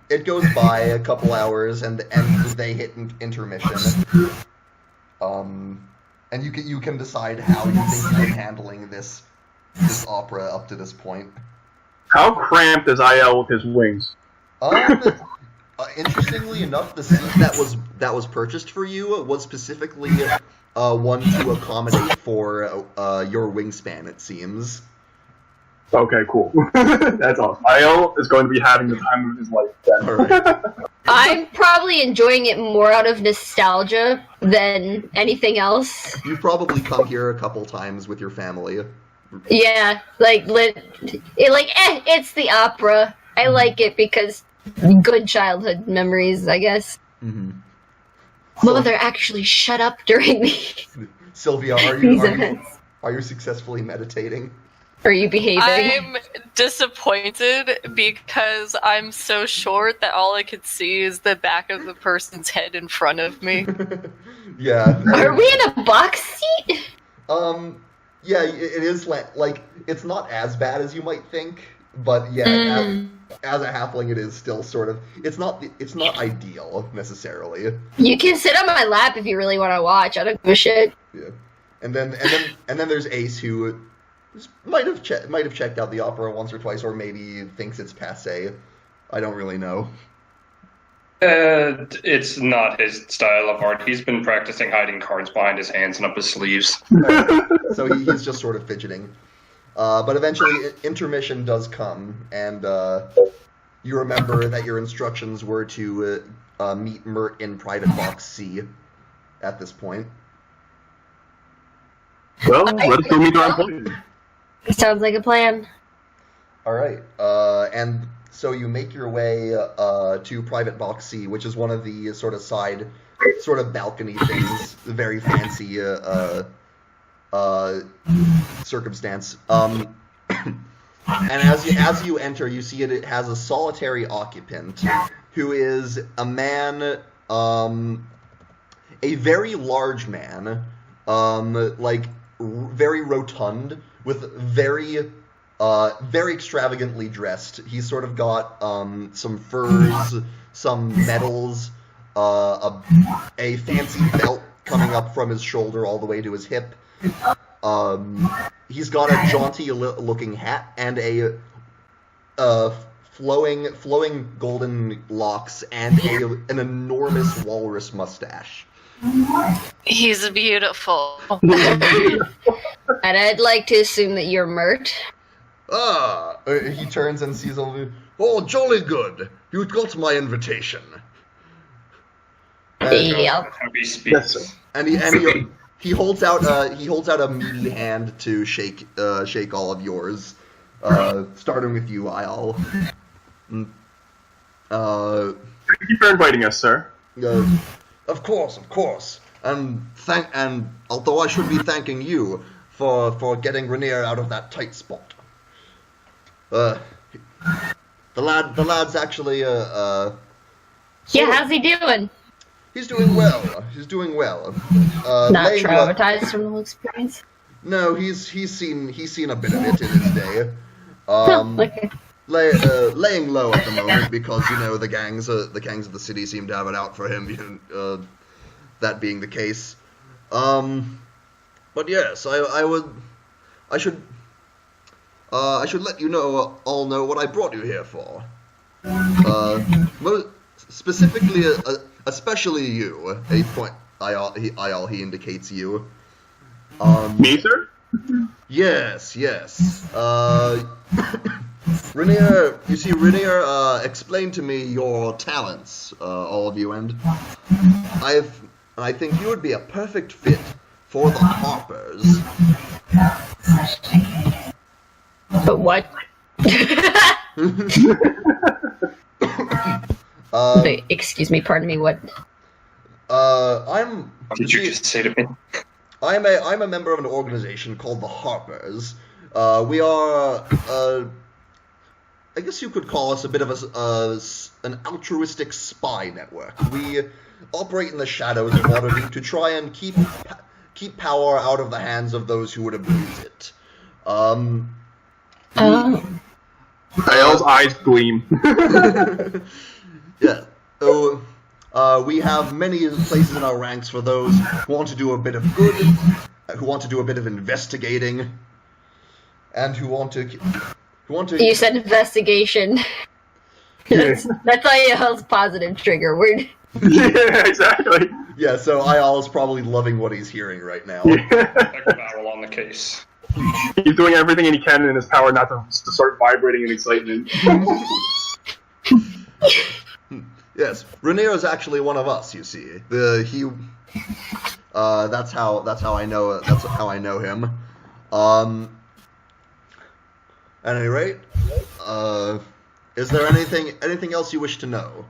it goes by a couple hours and they hit intermission. And you can decide how you think you've been handling this opera up to this point. How cramped is IL with his wings? Interestingly enough, the seat that was purchased for you was specifically one to accommodate for your wingspan. It seems. Okay, cool. That's awesome. IL is going to be having the time of his life then. All right. I'm probably enjoying it more out of nostalgia than anything else. You've probably come here a couple times with your family. Yeah, it's the opera. I like it because good childhood memories, I guess. Mm-hmm. Mother actually shut up during the Sylvia, these events. are you successfully meditating? Are you behaving? I'm disappointed because I'm so short that all I could see is the back of the person's head in front of me. Yeah. Are we in a box seat? Yeah, it is like it's not as bad as you might think, but yeah, as a halfling, it is still sort of it's not ideal necessarily. You can sit on my lap if you really want to watch. I don't give a shit. Yeah, and then there's Ace, who might have checked out the opera once or twice, or maybe thinks it's passé. I don't really know. It's not his style of art. He's been practicing hiding cards behind his hands and up his sleeves. So he's just sort of fidgeting. But eventually, intermission does come, and you remember that your instructions were to meet Mert in Private Box C at this point. Well, let's go meet our employee. Sounds like a plan. All right, and so you make your way to Private Box C, which is one of the sort of balcony things, very fancy circumstance. And as you enter, you see it has a solitary occupant, who is a man, a very large man, very rotund, with very extravagantly dressed. He's sort of got some furs, some medals, a fancy belt coming up from his shoulder all the way to his hip. He's got a jaunty-looking hat and a flowing golden locks and an enormous walrus mustache. He's beautiful. And I'd like to assume that you're Mert. He turns and sees all the... Oh, jolly good. You got my invitation. Yep. Happy speaks. Yes, And he holds out a meaty hand to shake all of yours, starting with you, Ayal. Thank you for inviting us, sir. Of course. And although I should be thanking you for getting Rainier out of that tight spot. The lad's actually Yeah, how's he doing? he's doing well. Not laying traumatized from the whole experience. No, he's seen a bit of it in his day. Okay. Laying low at the moment because the gangs of the city seem to have it out for him. That being the case, but yes, I should let you all know what I brought you here for. Specifically, especially you. A point. Ayal, he indicates you. Me, sir? Yes. Rainier, explain to me your talents, all of you, and I think you would be a perfect fit for the Harpers. But what? Wait, excuse me, pardon me, what? What did you just say to me? I'm a member of an organization called the Harpers. We are, I guess you could call us a bit of an altruistic spy network. We operate in the shadows of Waterdeep to try and keep power out of the hands of those who would abuse it. Ayal's eyes gleam. Yeah. We have many places in our ranks for those who want to do a bit of good, who want to do a bit of investigating, and who want to. You said investigation. That's Ayal's positive trigger word. Yeah, exactly. Yeah, so Ayal is probably loving what he's hearing right now. Equivowel on the case. He's doing everything he can in his power not to start vibrating in excitement. Yes, Rainier is actually one of us. You see, that's how I know. That's how I know him. At any rate, is there anything else you wish to know?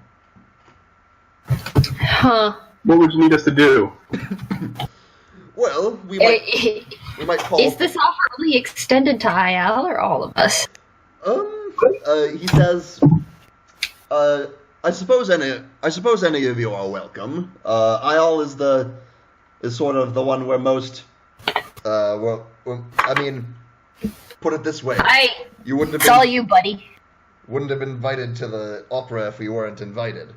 Huh. What would you need us to do? Well, we might call. Is this offer only extended to IL or all of us? He says, I suppose any of you are welcome. Ayal is sort of the one we're most, I mean, put it this way. You wouldn't have It's all you, buddy. wouldn't have been invited to the opera if we weren't invited.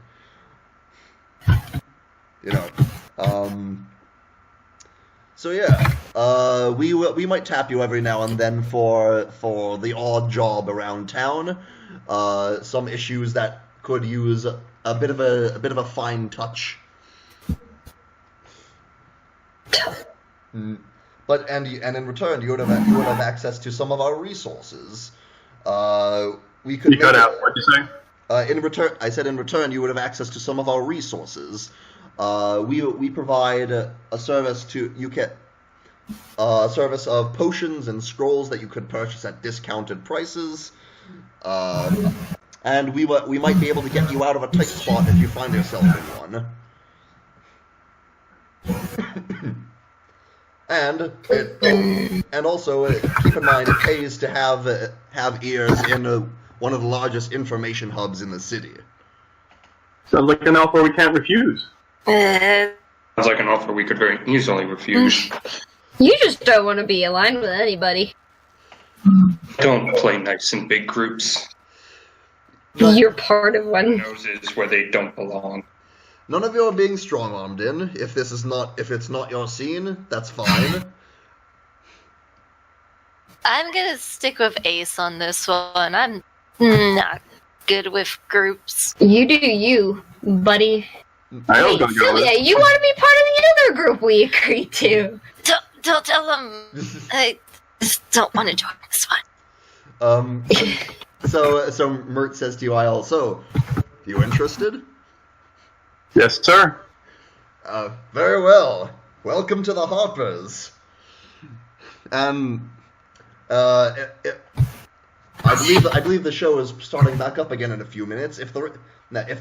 You know, so yeah, we might tap you every now and then for the odd job around town. Some issues that could use a bit of a fine touch. But in return, you would have access to some of our resources. We could. You cut out. What'd you say? In return, you would have access to some of our resources. We provide a service a service of potions and scrolls that you could purchase at discounted prices. And we might be able to get you out of a tight spot if you find yourself in one. And also keep in mind it pays to have ears in one of the largest information hubs in the city. Sounds like an offer we can't refuse. Sounds like an offer we could very easily refuse. You just don't want to be aligned with anybody. Don't play nice in big groups. You're part of one. Noses where they don't belong. None of you are being strong-armed in. If it's not your scene, that's fine. I'm gonna stick with Ace on this one. I'm not good with groups. You do you, buddy. I Wait, don't go with Celia, it. you want to be part of the other group we agreed to. Don't tell them. I just don't want to join this one. So Mert says to you, "I'll so, you interested?" Yes, sir. Very well. Welcome to the Harpers. And I believe the show is starting back up again in a few minutes. If the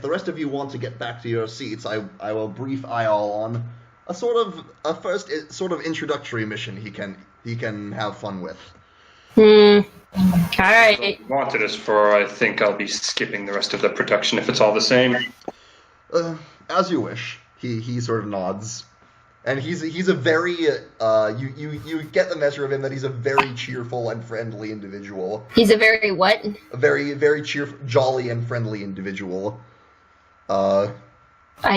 rest of you want to get back to your seats, I will brief Ayal on a first introductory mission he can have fun with. Alright. If you wanted us for, I think I'll be skipping the rest of the production if it's all the same. As you wish. He sort of nods, and he's a very you get the measure of him that he's a very cheerful and friendly individual. He's a very what? A very very cheerful, jolly and friendly individual. I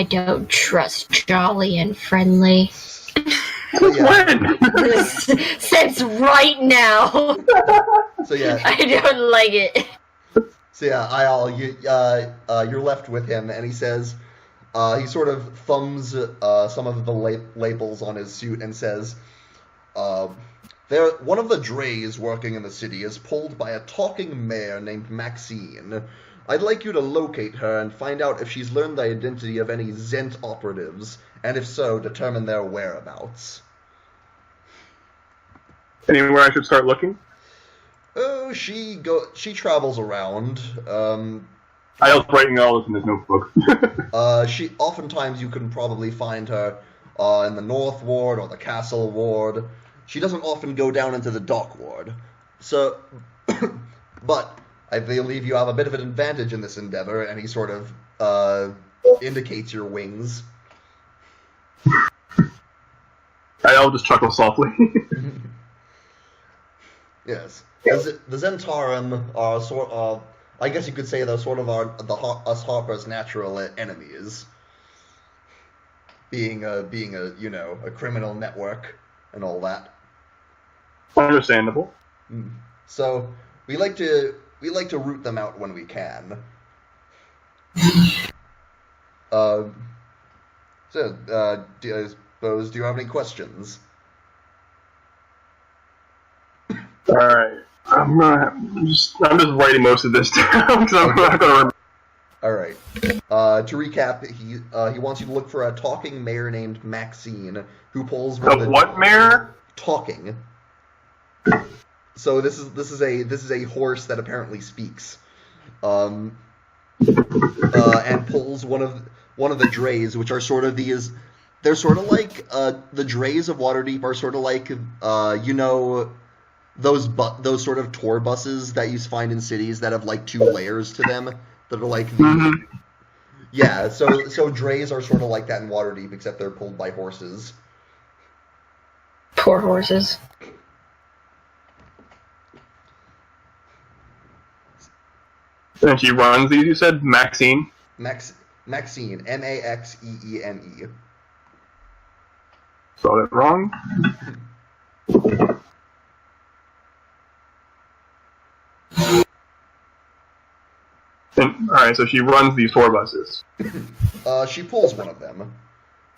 don't trust jolly and friendly. Yeah. Since right now. So yeah. I don't like it. So yeah, Ayal, you're left with him, and he says, he sort of thumbs some of the labels on his suit and says, one of the drays working in the city is pulled by a talking mare named Maxine. I'd like you to locate her and find out if she's learned the identity of any Zent operatives, and if so, determine their whereabouts. Anywhere I should start looking? Oh, she travels around. I was writing all this in his notebook. She oftentimes you can probably find her in the North Ward or the Castle Ward. She doesn't often go down into the Dock Ward. So, but I believe you have a bit of an advantage in this endeavor, and he sort of indicates your wings. I'll just chuckle softly. Yes. The Zentarum are sort of, I guess you could say they're sort of us Harper's natural enemies. Being a criminal network and all that. Understandable. So we like to root them out when we can. Do you have any questions? Alright. I'm just writing most of this down because I'm not going to remember. All right. To recap, he wants you to look for a talking mare named Maxine who pulls one of The what mare? talking. So this is a horse that apparently speaks, and pulls one of the drays, which are sort of these. They're sort of like the drays of Waterdeep are sort of like those sort of tour buses that you find in cities that have like 2 layers to them that are like yeah. So drays are sort of like that in Waterdeep, except they're pulled by horses. Poor horses. And she runs these, you said? Maxine? Maxine, Maxeene. Spelled it wrong? Alright, so she runs these tour buses. She pulls one of them.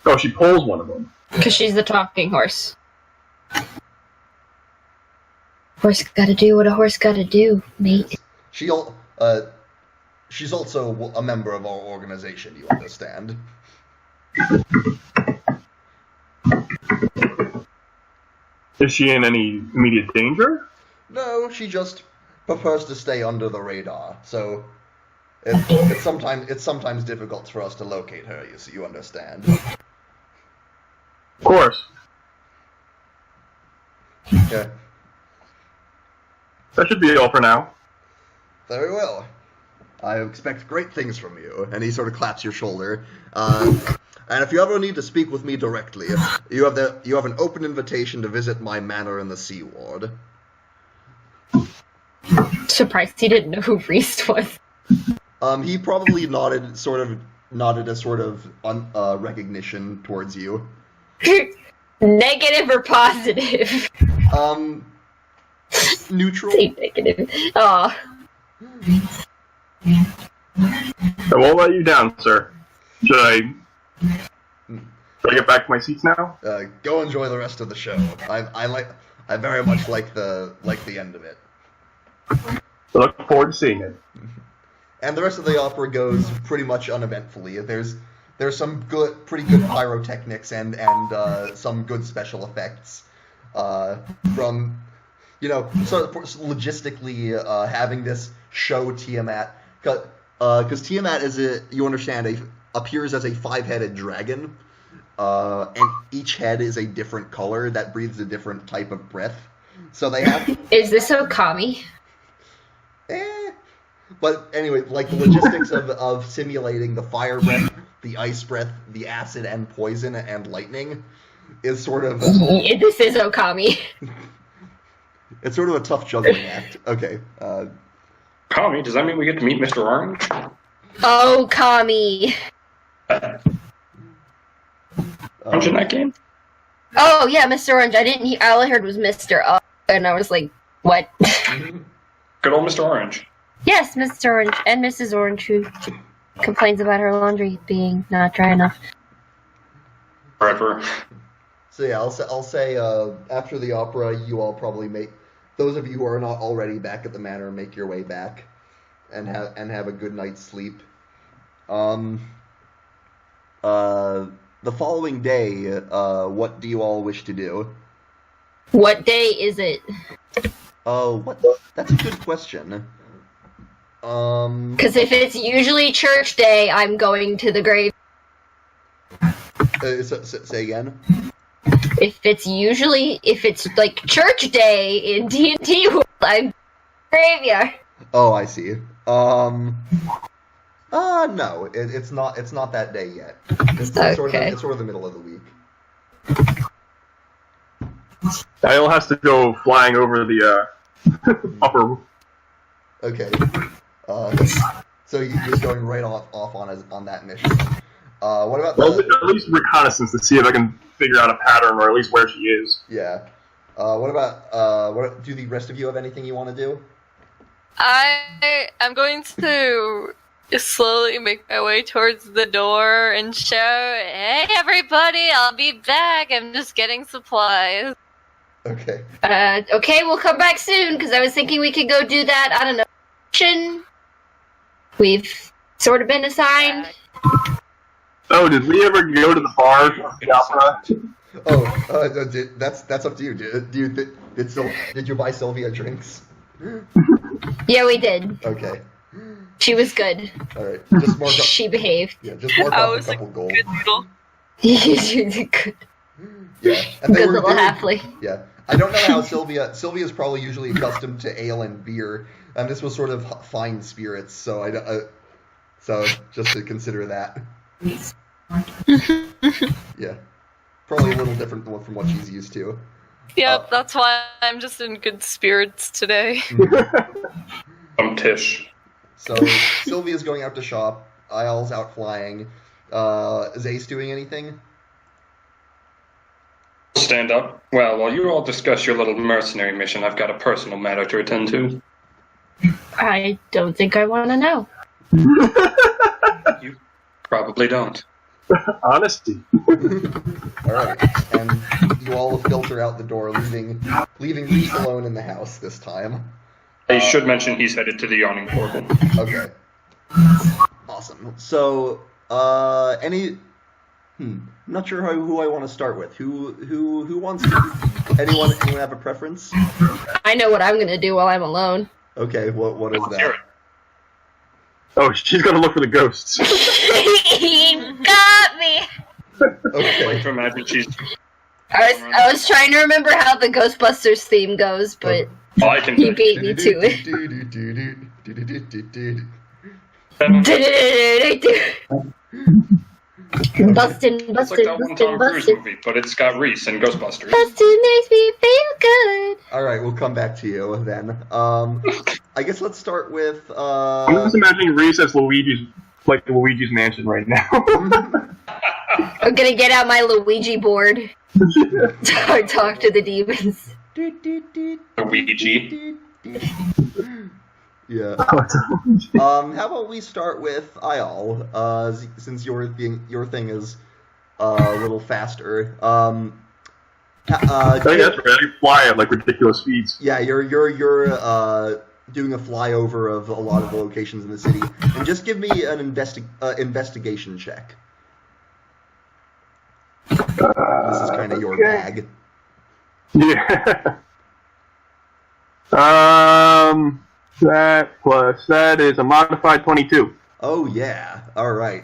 Oh, she pulls one of them. Because she's the talking horse. Horse gotta do what a horse gotta do, mate. She's also a member of our organization, you understand. Is she in any immediate danger? No, she just prefers to stay under the radar, so it's sometimes difficult for us to locate her, you understand. Of course. Yeah. That should be all for now. Very well. I expect great things from you. And he sort of claps your shoulder. And if you ever need to speak with me directly, you have an open invitation to visit my manor in the Sea Ward. Surprised he didn't know who Reese was. He probably nodded a sort of recognition towards you. Negative or positive? Neutral. Say negative. Aw. I won't let you down, sir. Should I get back to my seats now? Go enjoy the rest of the show. I very much like the end of it. I look forward to seeing it. And the rest of the opera goes pretty much uneventfully. There's some pretty good pyrotechnics and some good special effects from, logistically having this show Tiamat, because Tiamat appears as a 5-headed dragon, and each head is a different color that breathes a different type of breath. So they have. Is this Okami? But anyway, like the logistics of simulating the fire breath, the ice breath, the acid and poison and lightning is sort of. This is Okami. It's sort of a tough juggling act. Okay. Kami, does that mean we get to meet Mr. Orange? Okami. Orange in that game? Oh yeah, Mr. Orange. All I heard was Mr. And I was like, what? Good old Mr. Orange. Yes, Mr. Orange and Mrs. Orange, who complains about her laundry being not dry enough. Forever. So yeah, I'll say after the opera, you all probably those of you who are not already back at the manor make your way back, and have a good night's sleep. The following day, what do you all wish to do? What day is it? Oh, that's a good question. Because if it's usually church day, I'm going to the grave. Say again. If it's like church day in D&D world, I'm graveyard. Oh, I see. No, it's not that day yet. It's sort of the middle of the week. Dial has to go flying over the upper. Okay. So he's going right off on that mission. What about at least reconnaissance to see if I can figure out a pattern or at least where she is. Yeah. What about do the rest of you have anything you want to do? I'm going to slowly make my way towards the door and shout, "Hey everybody, I'll be back. I'm just getting supplies." Okay. Okay, we'll come back soon, because I was thinking we could go do that, I don't know, mission we've sort of been assigned. Oh, did we ever go to the bar of the opera? That's up to you. Did you buy Sylvia drinks? Yeah, we did. Okay. She was good. All right. Just mark up. She behaved. Yeah, just mark I off a was a couple gold. good noodle. She did good. Yeah. And Good little halfly. Yeah. I don't know how Sylvia's probably usually accustomed to ale and beer, and this was sort of fine spirits, so so just to consider that. Yeah. Probably a little different from what she's used to. Yep, that's why I'm just in good spirits today. Tish. So Sylvia's going out to shop. Isle's out flying. Is Ace doing anything? Stand up. Well, while you all discuss your little mercenary mission, I've got a personal matter to attend to. I don't think I want to know. You probably don't. Honesty. All right, and you all filter out the door, leaving Reese alone in the house this time. I should mention he's headed to the yawning portal. Okay. Awesome. So, I'm not sure who I want to start with. Who wants to? Anyone have a preference? I know what I'm gonna do while I'm alone. Okay. What is that? Oh, she's gonna look for the ghosts. He got me. Okay. Like to imagine she's. I was trying to remember how the Ghostbusters theme goes, but I can. he beat me to it. Bustin', It's like that one Tom Cruise movie, but it's got Reese and Ghostbusters. Bustin' makes me feel good. All right, we'll come back to you then. I guess let's start with. I'm just imagining Reese as Luigi's mansion right now. I'm gonna get out my Luigi board. Talk to the demons. Luigi. Yeah. How about we start with Ayal, since your thing is a little faster. I think that's right. I fly at like ridiculous speeds. Yeah, you're doing a flyover of a lot of the locations in the city, and just give me an investigation check. This is kind of your bag. Yeah. That is a modified 22. Oh yeah. All right.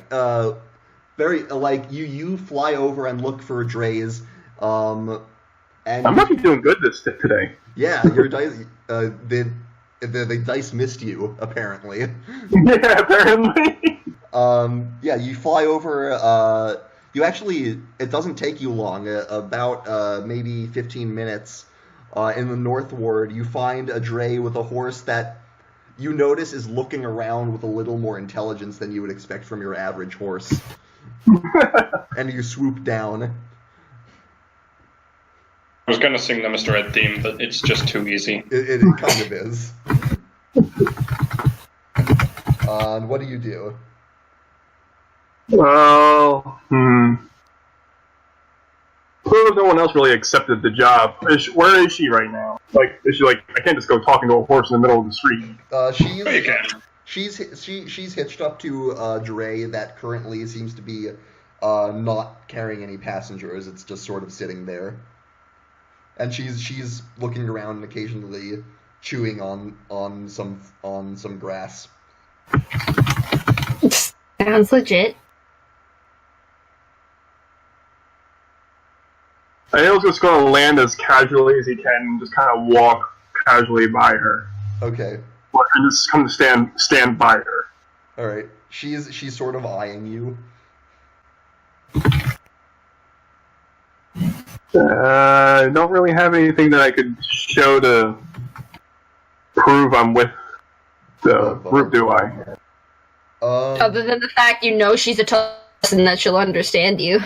Very like you fly over and look for Dre's. And I might be doing good today. Yeah, your dice. The dice missed you apparently. Yeah, apparently. Yeah, you fly over. You actually, it doesn't take you long. About maybe 15 minutes. In the North Ward, you find a Dre with a horse that you notice is looking around with a little more intelligence than you would expect from your average horse. And you swoop down. I was gonna sing the Mr. Ed theme, but it's just too easy. It kind of is. And what do you do? Well, no one else really accepted the job. Where is she right now? Like, is she like, I can't just go talking to a horse in the middle of the street. She's hitched up to Dre that currently seems to be not carrying any passengers. It's just sort of sitting there, and she's looking around and occasionally chewing on some grass. Sounds legit. Aiel's just going to land as casually as he can and just kind of walk casually by her. Okay. And just come to stand by her. All right. She's sort of eyeing you. I don't really have anything that I could show to prove I'm with the group, do I? Other than the fact you know she's a person that she'll understand you.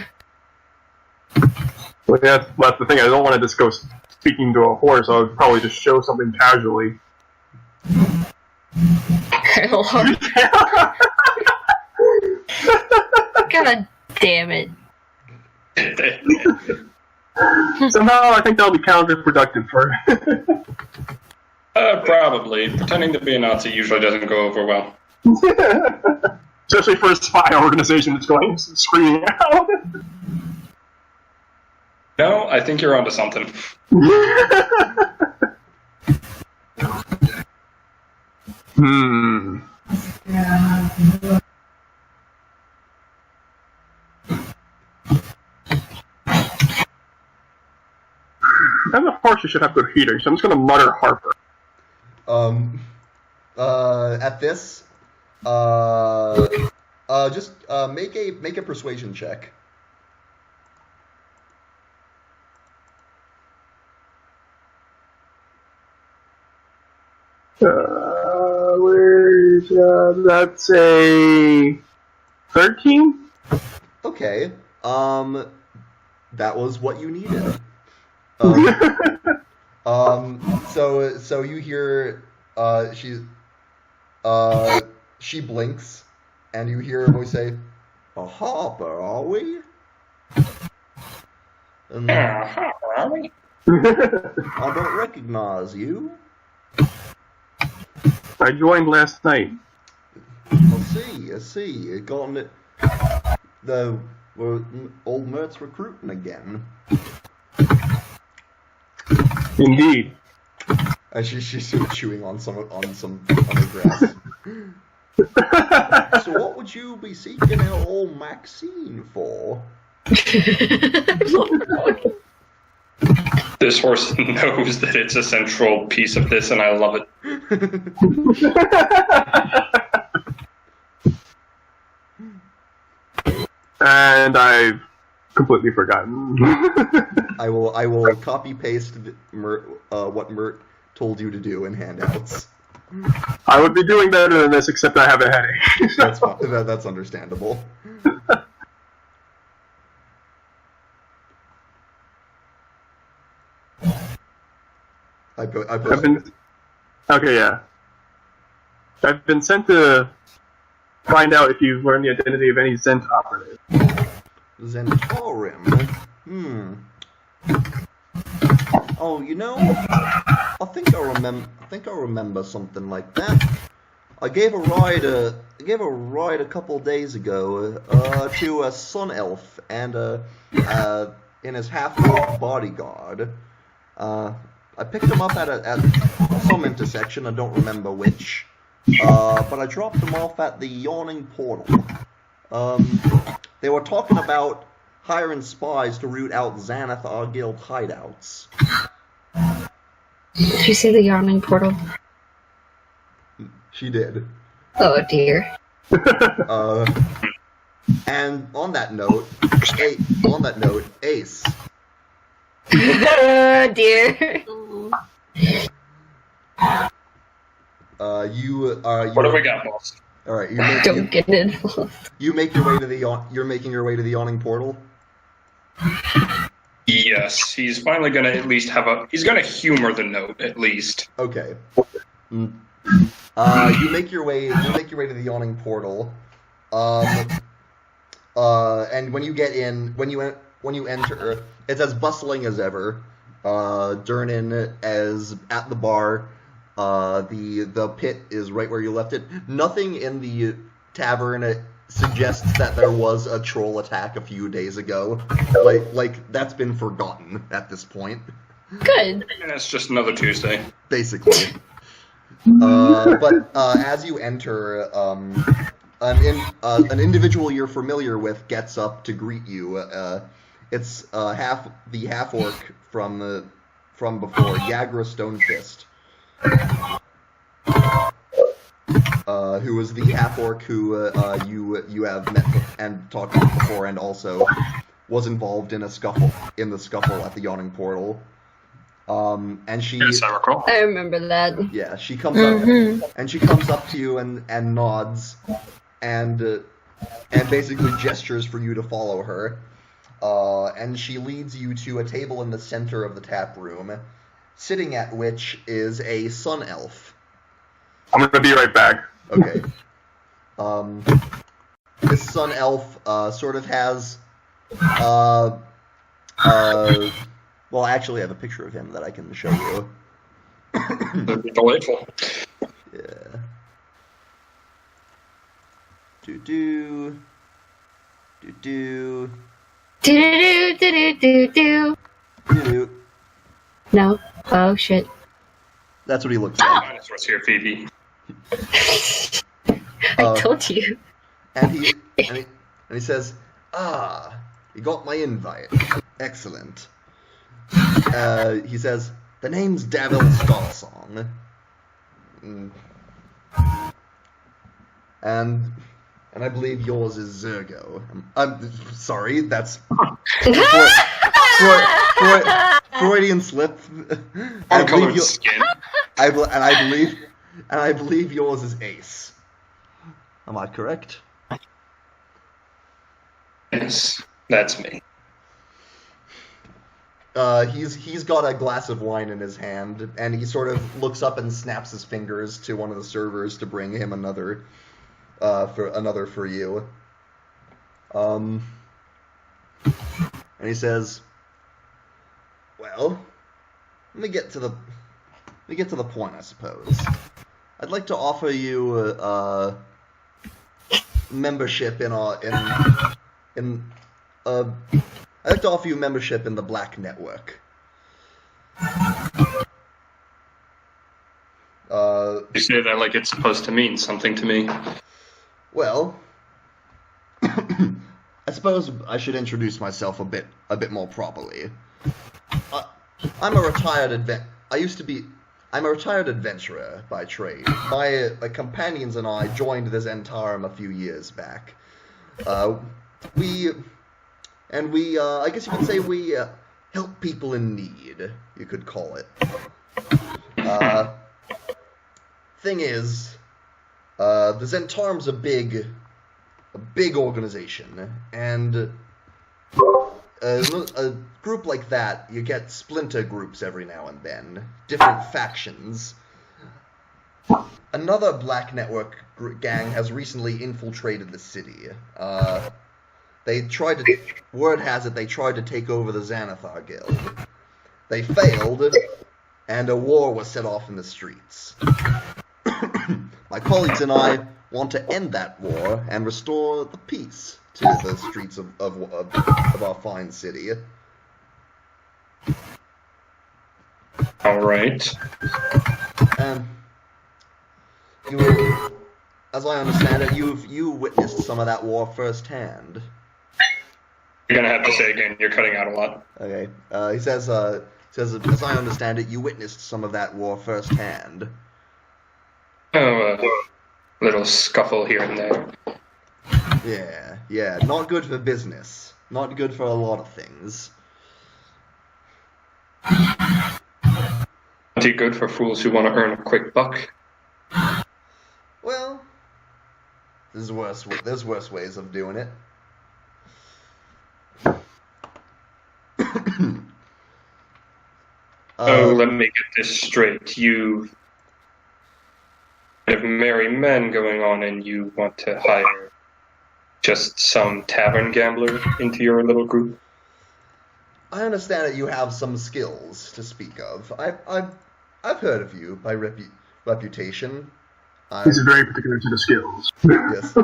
Well, that's the thing. I don't want to just go speaking to a horse. I would probably just show something casually. God damn it. Somehow I think that'll be counterproductive for Probably. Pretending to be a Nazi usually doesn't go over well. Especially for a spy organization that's going screaming out. No, I think you're onto something. And of course you should have good heating, so I'm just gonna mutter Harper. At this, just make a persuasion check. Where's that's a 13? Okay. That was what you needed. So you hear, she blinks, and you hear her voice say, "A Harper, are we?" Are we? I don't recognize you. I joined last night. I see. Gotten it. Old Mert's recruiting again. Indeed. She's sort of chewing on some grass. So what would you be seeking out old Maxine for? This horse knows that it's a central piece of this, and I love it. And I've completely forgotten. I will copy paste what Mert told you to do in handouts. I would be doing better than this, except I have a headache. That's understandable. Okay, yeah. I've been sent to find out if you've learned the identity of any Zent operative. Zentaurum? Oh, I think I remember something like that. I gave a ride a couple days ago to a sun elf and in his half-orc bodyguard. I picked him up at some intersection, I don't remember which. But I dropped him off at the Yawning Portal. They were talking about hiring spies to root out Xanath Argyll hideouts. Did you say the Yawning Portal? She did. Oh dear. And on that note, Ace. Oh dear. What have we got, boss? All right, Don't get involved. You're making your way to the Yawning Portal. Yes, he's finally gonna at least he's gonna humor the note at least. Okay. You make your way to the Yawning Portal. And when you get in, when you enter, it's as bustling as ever. Durnan is at the bar. The pit is right where you left it. Nothing in the tavern suggests that there was a troll attack a few days ago. Like that's been forgotten at this point. Good. And it's just another Tuesday. Basically. But as you enter, an individual you're familiar with gets up to greet you. It's the half orc from before, Yagra Stonefist, who was the half orc who you have met and talked with before, and also was involved in the scuffle at the Yawning Portal. And she, Yes, I recall. I remember that. yeah, she comes up to you and nods and basically gestures for you to follow her. And she leads you to a table in the center of the tap room, sitting at which is a sun elf. I'm gonna be right back. Okay. This sun elf sort of has well, I actually have a picture of him that I can show you. That'd be delightful. Yeah. Do. Do do do do do. Do. No. Oh shit. That's what he looks like. Dinosaurs here, Phoebe. I told you. And he says, you got my invite. Excellent. He says, the name's Davil Starsong. And I believe yours is Zergo. I'm sorry, that's Freudian slip. Uncolored skin. I believe yours is Ace. Am I correct? Yes, that's me. He's got a glass of wine in his hand, and he sort of looks up and snaps his fingers to one of the servers to bring him another for you. And he says, "Well, let me get to the point, I suppose. I'd like to offer you membership I'd like to offer you membership in the Black Network." You say that like it's supposed to mean something to me. Well, I suppose I should introduce myself a bit more properly. I'm a retired adventurer by trade. My companions and I joined the Zentarum a few years back. I guess you could say we help people in need, you could call it. Thing is, the Zentarum's a big organization, and a group like that, you get splinter groups every now and then, different factions. Another Black Network gang has recently infiltrated the city. Word has it they tried to take over the Xanathar Guild. They failed, and a war was set off in the streets. My colleagues and I want to end that war and restore the peace to the streets of our fine city. All right. And as I understand it, you witnessed some of that war firsthand. You're gonna have to say again. You're cutting out a lot. Okay. He says, as I understand it, you witnessed some of that war firsthand. Oh, a little scuffle here and there. Yeah. Not good for business. Not good for a lot of things. Plenty good for fools who want to earn a quick buck. Well, there's worse ways of doing it. Let me get this straight. You have merry men going on, and you want to hire just some tavern gambler into your little group? I understand that you have some skills to speak of. I've heard of you by reputation. He's very particular to the skills. Yes.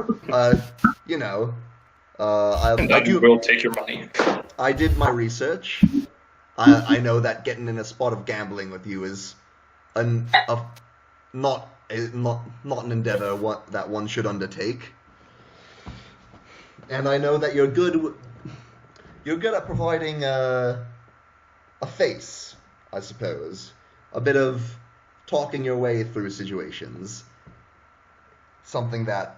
I will take your money. I did my research. I know that getting in a spot of gambling with you is not an endeavor that one should undertake. And I know that you're good at providing a face, I suppose. A bit of talking your way through situations. Something that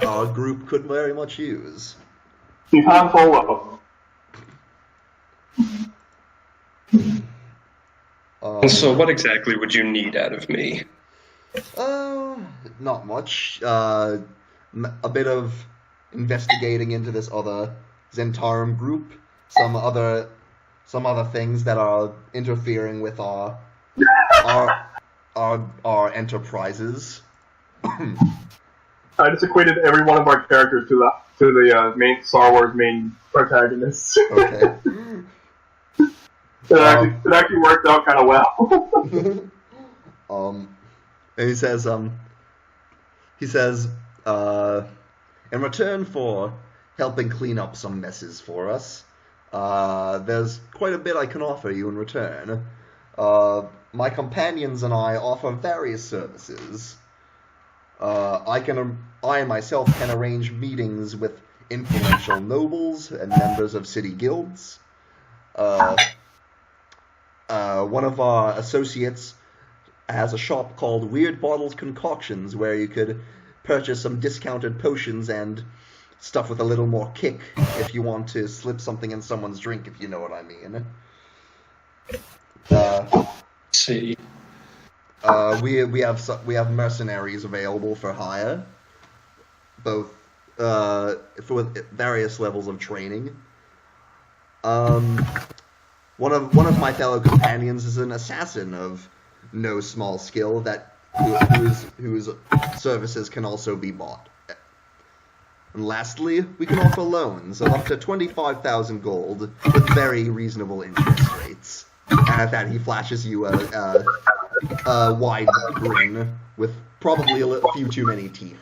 our group could very much use. Keep Han Solo. So what exactly would you need out of me? Not much. A bit of investigating into this other Zentarum group. Some other things that are interfering with our enterprises. I just equated every one of our characters to the main Star Wars main protagonists. Okay. It actually worked out kind of well. And he says, in return for helping clean up some messes for us, there's quite a bit I can offer you in return. My companions and I offer various services. I myself can arrange meetings with influential nobles and members of city guilds. One of our associates has a shop called Weird Bottles Concoctions, where you could purchase some discounted potions and stuff with a little more kick if you want to slip something in someone's drink, if you know what I mean. See. We have mercenaries available for hire, both for various levels of training. One of my fellow companions is an assassin of no small skill whose services can also be bought. And lastly, we can offer loans of up to 25,000 gold with very reasonable interest rates. And at that, he flashes you a wide grin with probably a few too many teeth.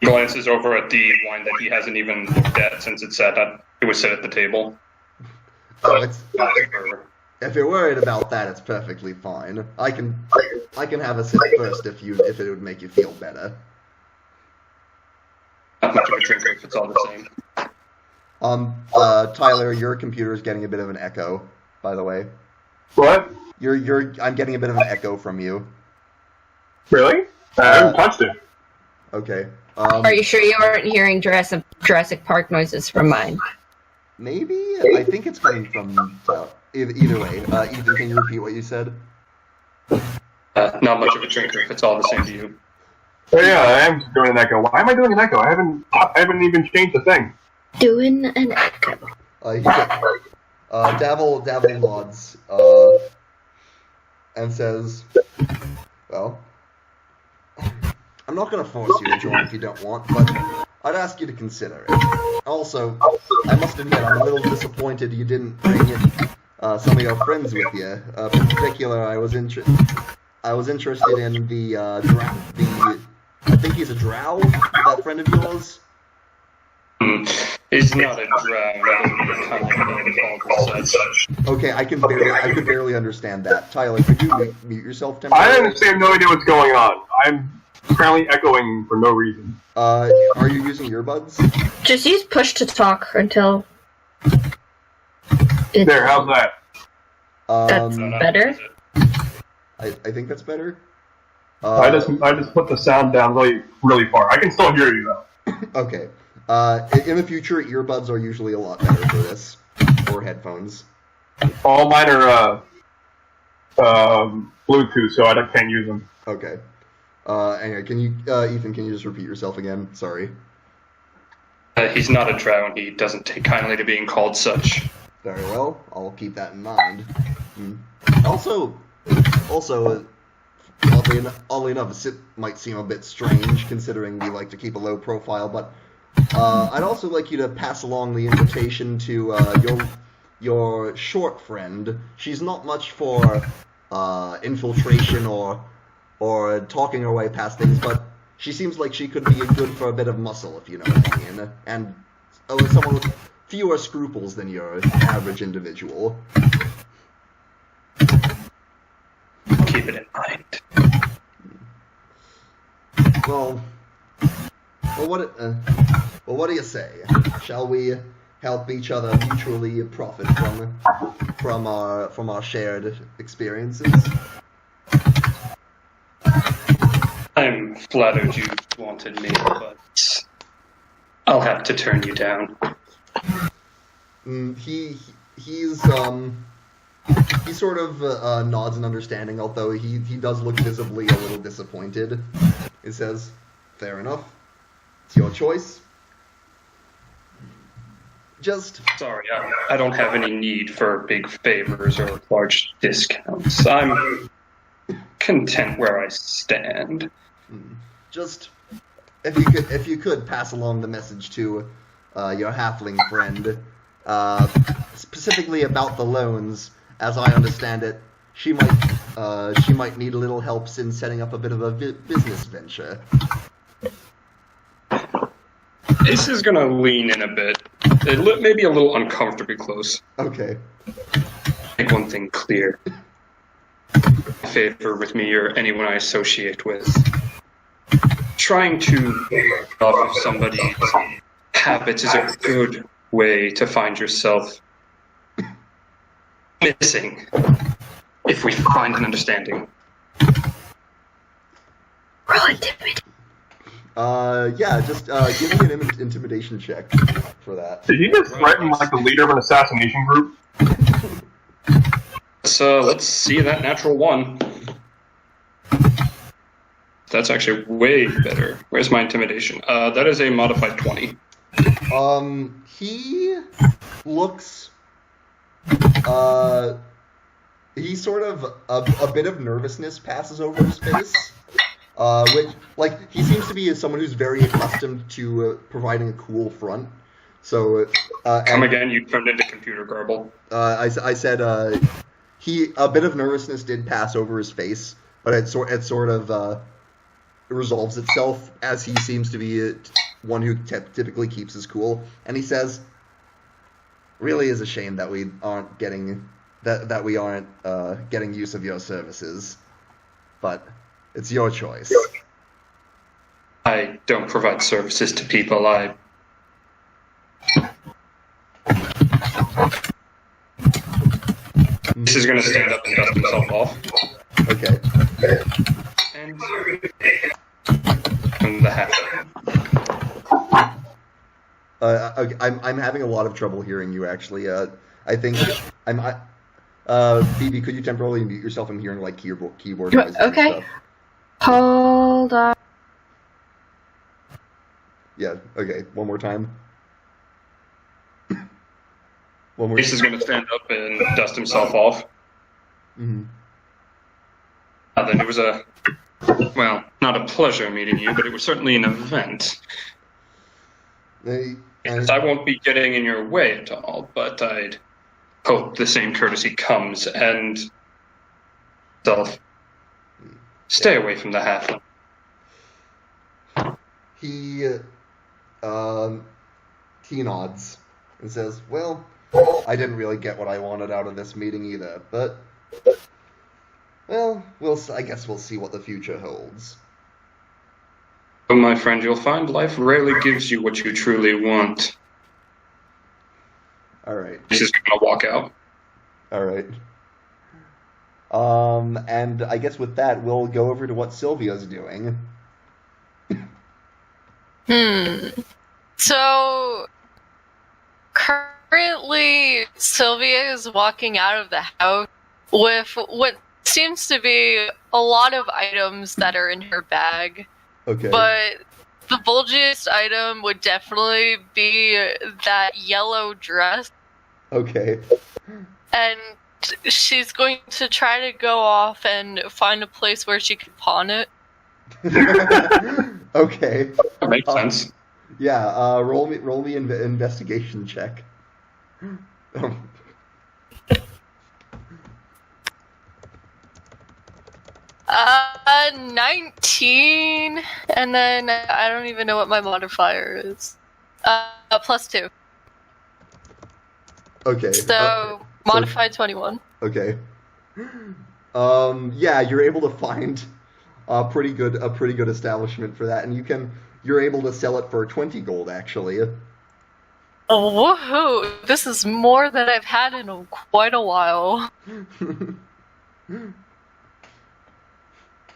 Glances over at the wine that he hasn't even looked at since it was set at the table. If you're worried about that, it's perfectly fine. I can have a sip first if it would make you feel better. Not much of a drinker if it's all the same. Tyler, your computer is getting a bit of an echo, by the way. What? I'm getting a bit of an echo from you. Really? I haven't touched it. Okay. Are you sure you aren't hearing Jurassic Park noises from mine? Maybe? I think it's coming from... either way. Ethan, can you repeat what you said? Not much of a drinker if it's all the same to you. Oh yeah, I am doing an echo. Why am I doing an echo? I haven't even changed the thing. Doing an echo. Davil nods, and says, well, I'm not going to force you to join if you don't want, but I'd ask you to consider it. Also, I must admit, I'm a little disappointed you didn't bring some of your friends with you. In particular, I was interested in the I think he's a drow, that friend of yours? He's not a drow. Okay, I could barely understand that. Tyler, could you mute yourself temporarily? I honestly have no idea what's going on. I'm apparently echoing for no reason. Are you using earbuds? Just use push to talk until... There, how's that? That's better. I think that's better. I just put the sound down really far. I can still hear you though. Okay. In the future, earbuds are usually a lot better for this, or headphones. All mine are Bluetooth, so I can't use them. Okay. Anyway, Ethan, can you just repeat yourself again? Sorry. He's not a drow, and he doesn't take kindly to being called such. Very well. I'll keep that in mind. Also, oddly enough, it might seem a bit strange considering we like to keep a low profile, but I'd also like you to pass along the invitation to your short friend. She's not much for infiltration or talking her way past things, but she seems like she could be good for a bit of muscle, if you know what I mean, and someone with fewer scruples than your average individual. Keep it in mind. Well, what do you say? Shall we help each other mutually profit from our shared experiences? I'm flattered you wanted me, but I'll have to turn you down. He sort of nods in understanding, although he does look visibly a little disappointed. He says, "Fair enough. It's your choice. Just..." Sorry, I don't have any need for big favors or large discounts. I'm content where I stand. Just, if you could pass along the message to your halfling friend, specifically about the loans. As I understand it, she might need a little help in setting up a bit of a business venture. Ace is gonna lean in a bit, maybe a little uncomfortably close. Okay. Make one thing clear. Favor with me or anyone I associate with. Trying to get off of somebody's habits is a good way to find yourself missing if we find an understanding. Roll intimidate. Yeah, just give me an intimidation check for that. Did you just threaten like the leader of an assassination group? Let's see that natural 1. That's actually way better. Where's my intimidation? That is a modified 20. He looks, he sort of, a bit of nervousness passes over his face. Which, like, he seems to be someone who's very accustomed to providing a cool front. So, Come again, you turned into computer garble. I said, a bit of nervousness did pass over his face, but it sort of resolves itself as he seems to be one who typically keeps his cool. And he says, "Really is a shame that we aren't getting getting use of your services, but it's your choice." I don't provide services to people. This is going to stand up and dust himself off. Okay. And the hat. I'm having a lot of trouble hearing you, actually. I think Phoebe, could you temporarily mute yourself? I'm hearing, like, keyboard noises Okay. and stuff. Hold on. Yeah, okay. One more time. One more Ace is going to stand up and dust himself off. Mm-hmm. Then it was not a pleasure meeting you, but it was certainly an event. I won't be getting in your way at all, but I'd hope the same courtesy comes and stay away from the halfling. He nods and says, "Well, I didn't really get what I wanted out of this meeting either, but well, I guess we'll see what the future holds." Oh, my friend, you'll find life rarely gives you what you truly want. All right. He's just gonna walk out. All right. And I guess with that, we'll go over to what Sylvia's doing. So, currently, Sylvia is walking out of the house with what seems to be a lot of items that are in her bag. Okay. But the bulgiest item would definitely be that yellow dress. Okay. And she's going to try to go off and find a place where she could pawn it. Okay. That makes sense. Yeah, roll me an investigation check. 19, and then I don't even know what my modifier is. +2. Okay. So, modified 21. Okay. Yeah, you're able to find a pretty good establishment for that, and you're able to sell it for 20 gold, actually. Woohoo! This is more than I've had in quite a while.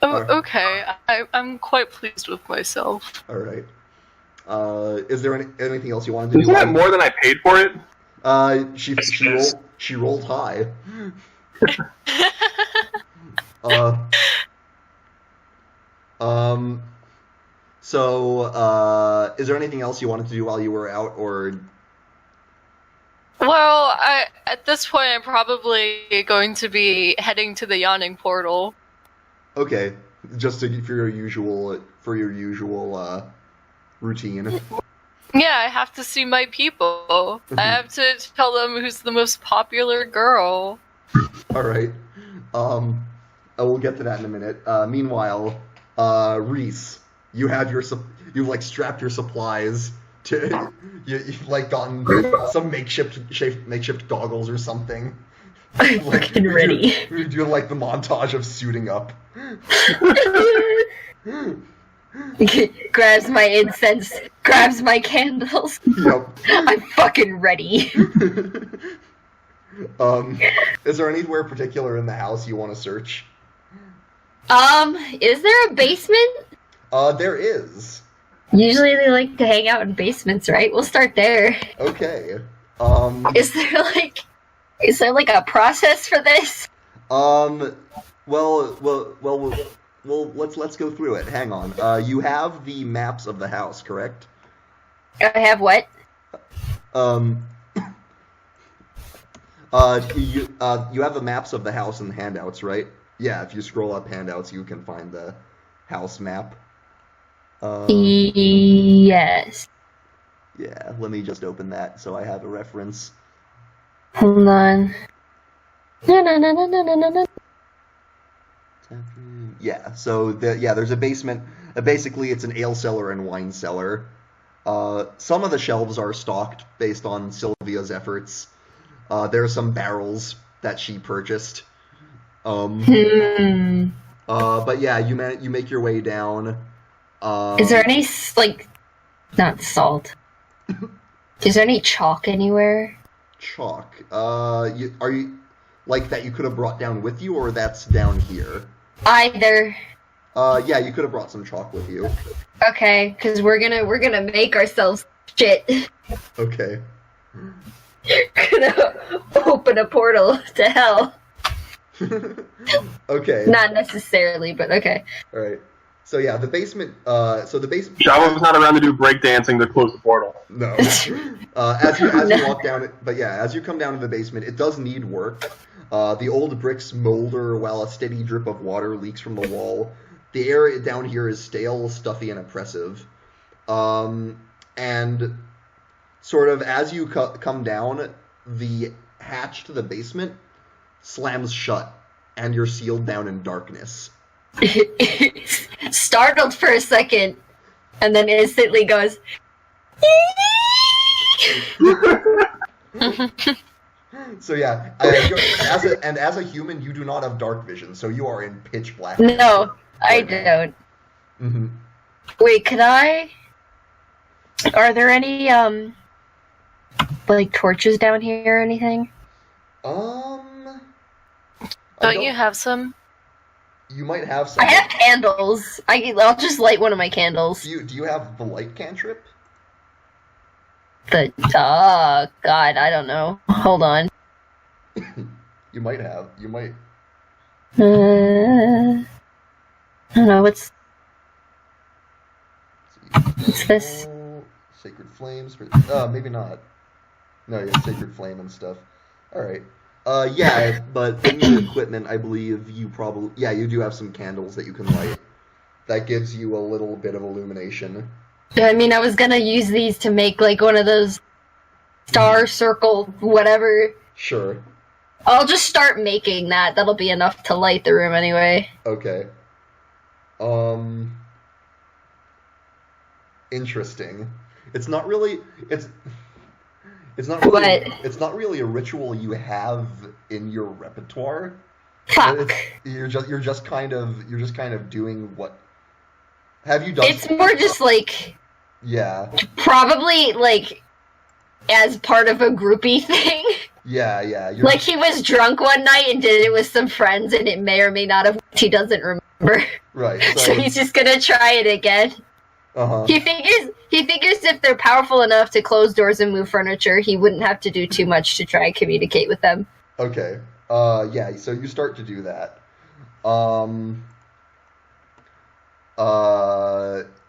Okay, I'm quite pleased with myself. All right. Is there anything else you wanted to do? Isn't that more than I paid for it? She rolled high. So, is there anything else you wanted to do while you were out, or? Well, at this point, I'm probably going to be heading to the yawning portal. Okay, just for your usual routine. Yeah, I have to see my people. I have to tell them who's the most popular girl. All right. I will get to that in a minute. Meanwhile, Reese, you've like strapped your supplies to you've like gotten some makeshift goggles or something. I'm Like, fucking ready. You do like the montage of suiting up. Grabs my incense, grabs my candles. Yep. I'm fucking ready. Is there anywhere particular in the house you want to search? Is there a basement? There is. Usually they like to hang out in basements, right? We'll start there. Okay. Is there like a process for this? Well, let's go through it. Hang on. You have the maps of the house, correct? I have what? You have the maps of the house in the handouts, right? Yeah, if you scroll up handouts, you can find the house map. Yes. Yeah, let me just open that so I have a reference. Hold on. No. Yeah, so there's a basement. Basically, it's an ale cellar and wine cellar. Some of the shelves are stocked based on Sylvia's efforts. There are some barrels that she purchased. But yeah, you make your way down. Is there any not salt? Is there any chalk anywhere? Chalk? Are you like that you could have brought down with you, or that's down here? Either. Yeah, you could have brought some chalk with you. Okay, because we're gonna make ourselves shit. Okay. Gonna open a portal to hell. Okay. Not necessarily, but okay. All right. So yeah, the basement. The basement. Java's not around to do breakdancing to close the portal. No. As you walk down it, but yeah, as you come down to the basement, it does need work. The old bricks molder while a steady drip of water leaks from the wall. The air down here is stale, stuffy, and oppressive. And sort of as you come down, the hatch to the basement slams shut, and you're sealed down in darkness. Startled for a second, and then instantly goes. So yeah, as a human, you do not have dark vision, so you are in pitch black. No, I don't. Mm-hmm. Wait, could I? Are there any like torches down here or anything? Don't you have some? You might have some. I have candles. I'll just light one of my candles. Do you have the light cantrip? Oh God, I don't know. Hold on. You might have. You might. I don't know. What's this? Sacred flames. Maybe not. No, yeah, sacred flame and stuff. All right. Yeah, but in your equipment, I believe you do have some candles that you can light. That gives you a little bit of illumination. I mean, I was gonna use these to make like one of those star circle whatever. Sure. I'll just start making that. That'll be enough to light the room anyway. Okay. Interesting. It's not really a ritual you have in your repertoire. Fuck. You're just kind of doing what. Have you done? It's more just like. Yeah. Probably like as part of a groupie thing. Yeah. Like he was drunk one night and did it with some friends, and it may or may not have. He doesn't remember. Right. So he's just gonna try it again. Uh-huh. He figures if they're powerful enough to close doors and move furniture, he wouldn't have to do too much to try and communicate with them. Okay. Yeah, so you start to do that.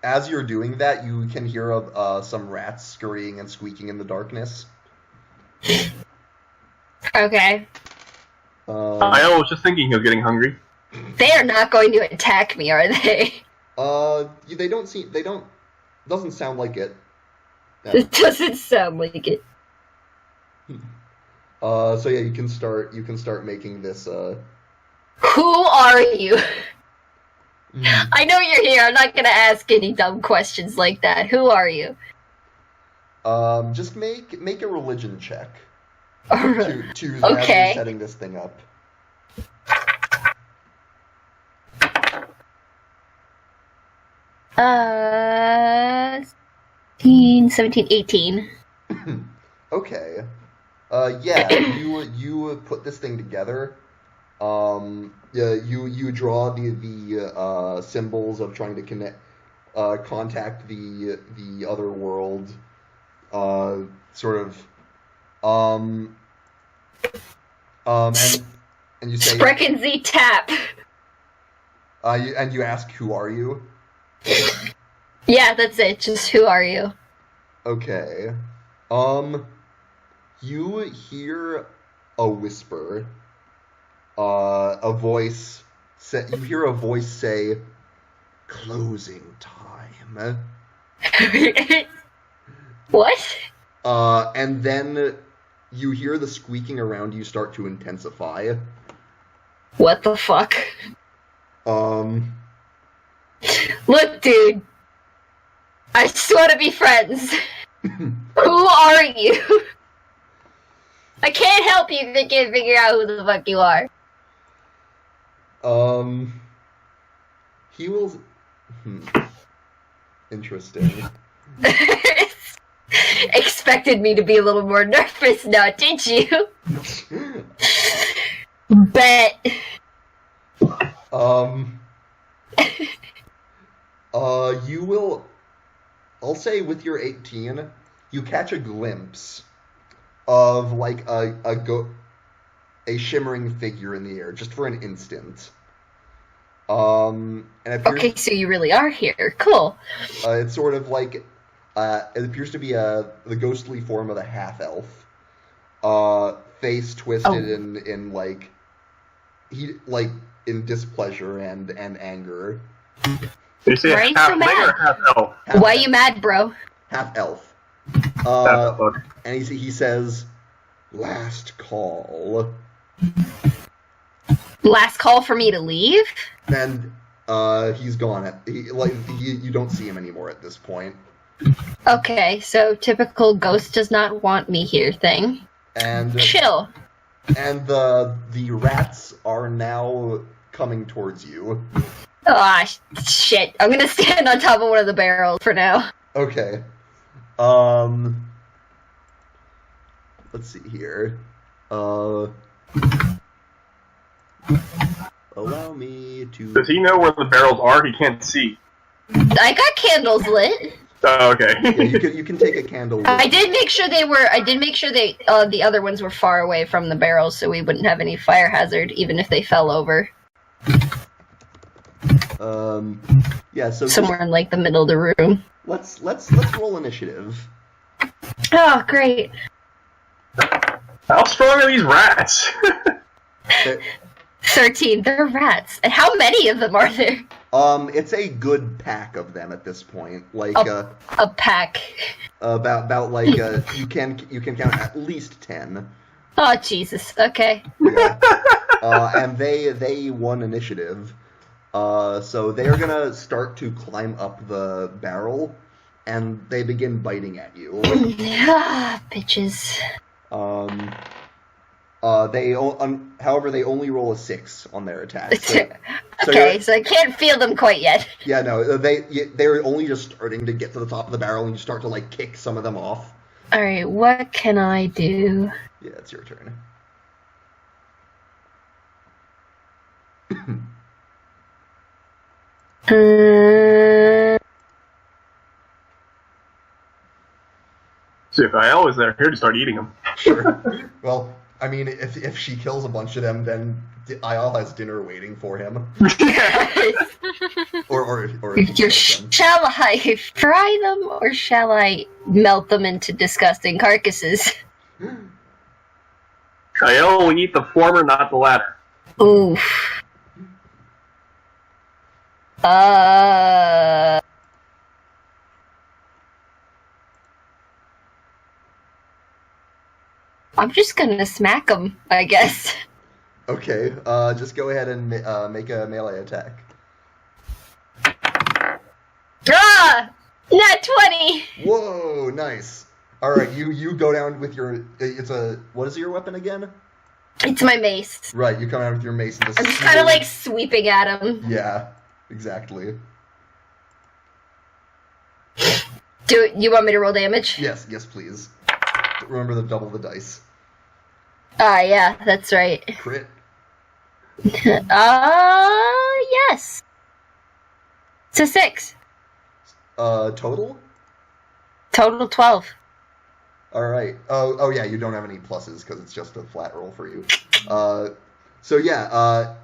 As you're doing that, you can hear some rats scurrying and squeaking in the darkness. Okay. I was just thinking he was getting hungry. They are not going to attack me, are they? Doesn't sound like it. It doesn't sound like it. So yeah, you can start making this. Who are you? Mm. I know you're here. I'm not gonna ask any dumb questions like that. Who are you? Just make a religion check Okay. to as you're setting this thing up. 17, 18. Okay. Yeah, you put this thing together. Yeah, you draw the symbols of trying to contact the other world. Sort of. And you say. Sprechen Sie tap. You ask, who are you? Yeah, that's it. Just who are you? Okay. You hear a whisper. You hear a voice say, "Closing time." What? And then you hear the squeaking around you start to intensify. What the fuck? Look, dude. I just want to be friends. Who are you? I can't help you if I can't figure out who the fuck you are. He will. Interesting. Expected me to be a little more nervous now, did you? Bet. You will. I'll say with your 18, you catch a glimpse of like a shimmering figure in the air, just for an instant. And it appears, Okay, so you really are here. Cool. it's sort of like it appears to be the ghostly form of a half elf, face twisted in like in displeasure and anger. You say Why are you half so man mad? or half elf? Why you mad, bro? Half elf. Half elf. And he says, "Last call." Last call for me to leave? And he's gone. You don't see him anymore at this point. Okay, so typical ghost does not want me here thing. And Chill. and the rats are now coming towards you. Ah, shit. I'm gonna stand on top of one of the barrels for now. Okay. Let's see here. Allow me to. Does he know where the barrels are? He can't see. I got candles lit. Oh, okay. Yeah, you can take a candle. With I did make sure the other ones were far away from the barrels, so we wouldn't have any fire hazard, even if they fell over Yeah. So somewhere in like the middle of the room. let's roll initiative. Oh, great. How strong are these rats? There- 13. They're rats. And how many of them are there? It's a good pack of them at this point. Like A pack. about like you can count at least 10. Oh, Jesus. Okay. Yeah. And they won initiative. So they are gonna start to climb up the barrel, and they begin biting at you. Ah, bitches. However, they only roll a 6 on their attack. So Okay, so I can't feel them quite yet. yeah, no, they're only just starting to get to the top of the barrel, and you start to like kick some of them off. Alright, what can I do? Yeah, it's your turn. See, if I was there, here to start eating them. Sure. Well, I mean, if she kills a bunch of them, then Ayal has dinner waiting for him. or if he kills them. Shall I fry them or shall I melt them into disgusting carcasses? I only eat the former, not the latter. Oof. I'm just gonna smack him, I guess. Okay, just go ahead and make a melee attack. Ah! Nat 20! Whoa, nice. Alright, you go down with your... What is your weapon again? It's my mace. Right, you come out with your mace and I'm just kind of like sweeping at him. Yeah, exactly. Do you want me to roll damage? Yes, please. Remember to double the dice. Yeah, that's right. Crit. Yes. It's a 6. Total? Total 12. Alright. Oh yeah, you don't have any pluses because it's just a flat roll for you. So yeah,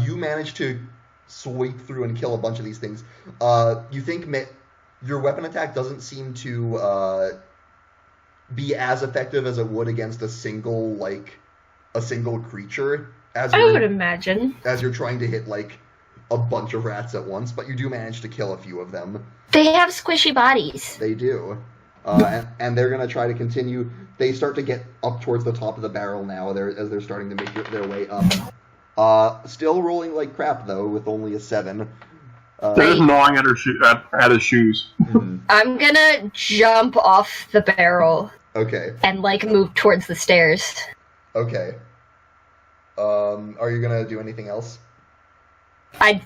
you managed to sweep through and kill a bunch of these things. You think your weapon attack doesn't seem to be as effective as it would against a single creature. I would imagine. As you're trying to hit like a bunch of rats at once, but you do manage to kill a few of them. They have squishy bodies. They do. And they're going to try to continue. They start to get up towards the top of the barrel now as they're starting to make their way up. Still rolling like crap, though, with only a 7. They're just gnawing at his shoes. I'm gonna jump off the barrel. Okay. And, move towards the stairs. Okay. Are you going to do anything else?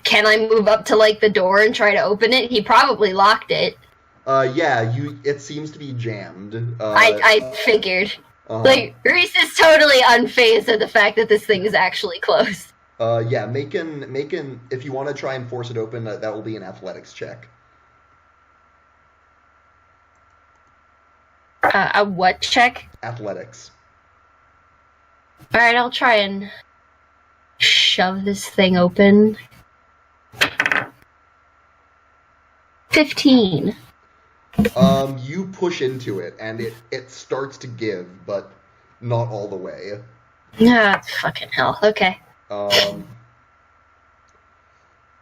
Can I move up to, the door and try to open it? He probably locked it. Yeah, it seems to be jammed. I figured. Uh-huh. Reese is totally unfazed at the fact that this thing is actually closed. Yeah, if you want to try and force it open, that will be an athletics check. A what check? Athletics. Alright, I'll try and shove this thing open. 15. You push into it, and it starts to give, but not all the way. Ah, fucking hell. Okay.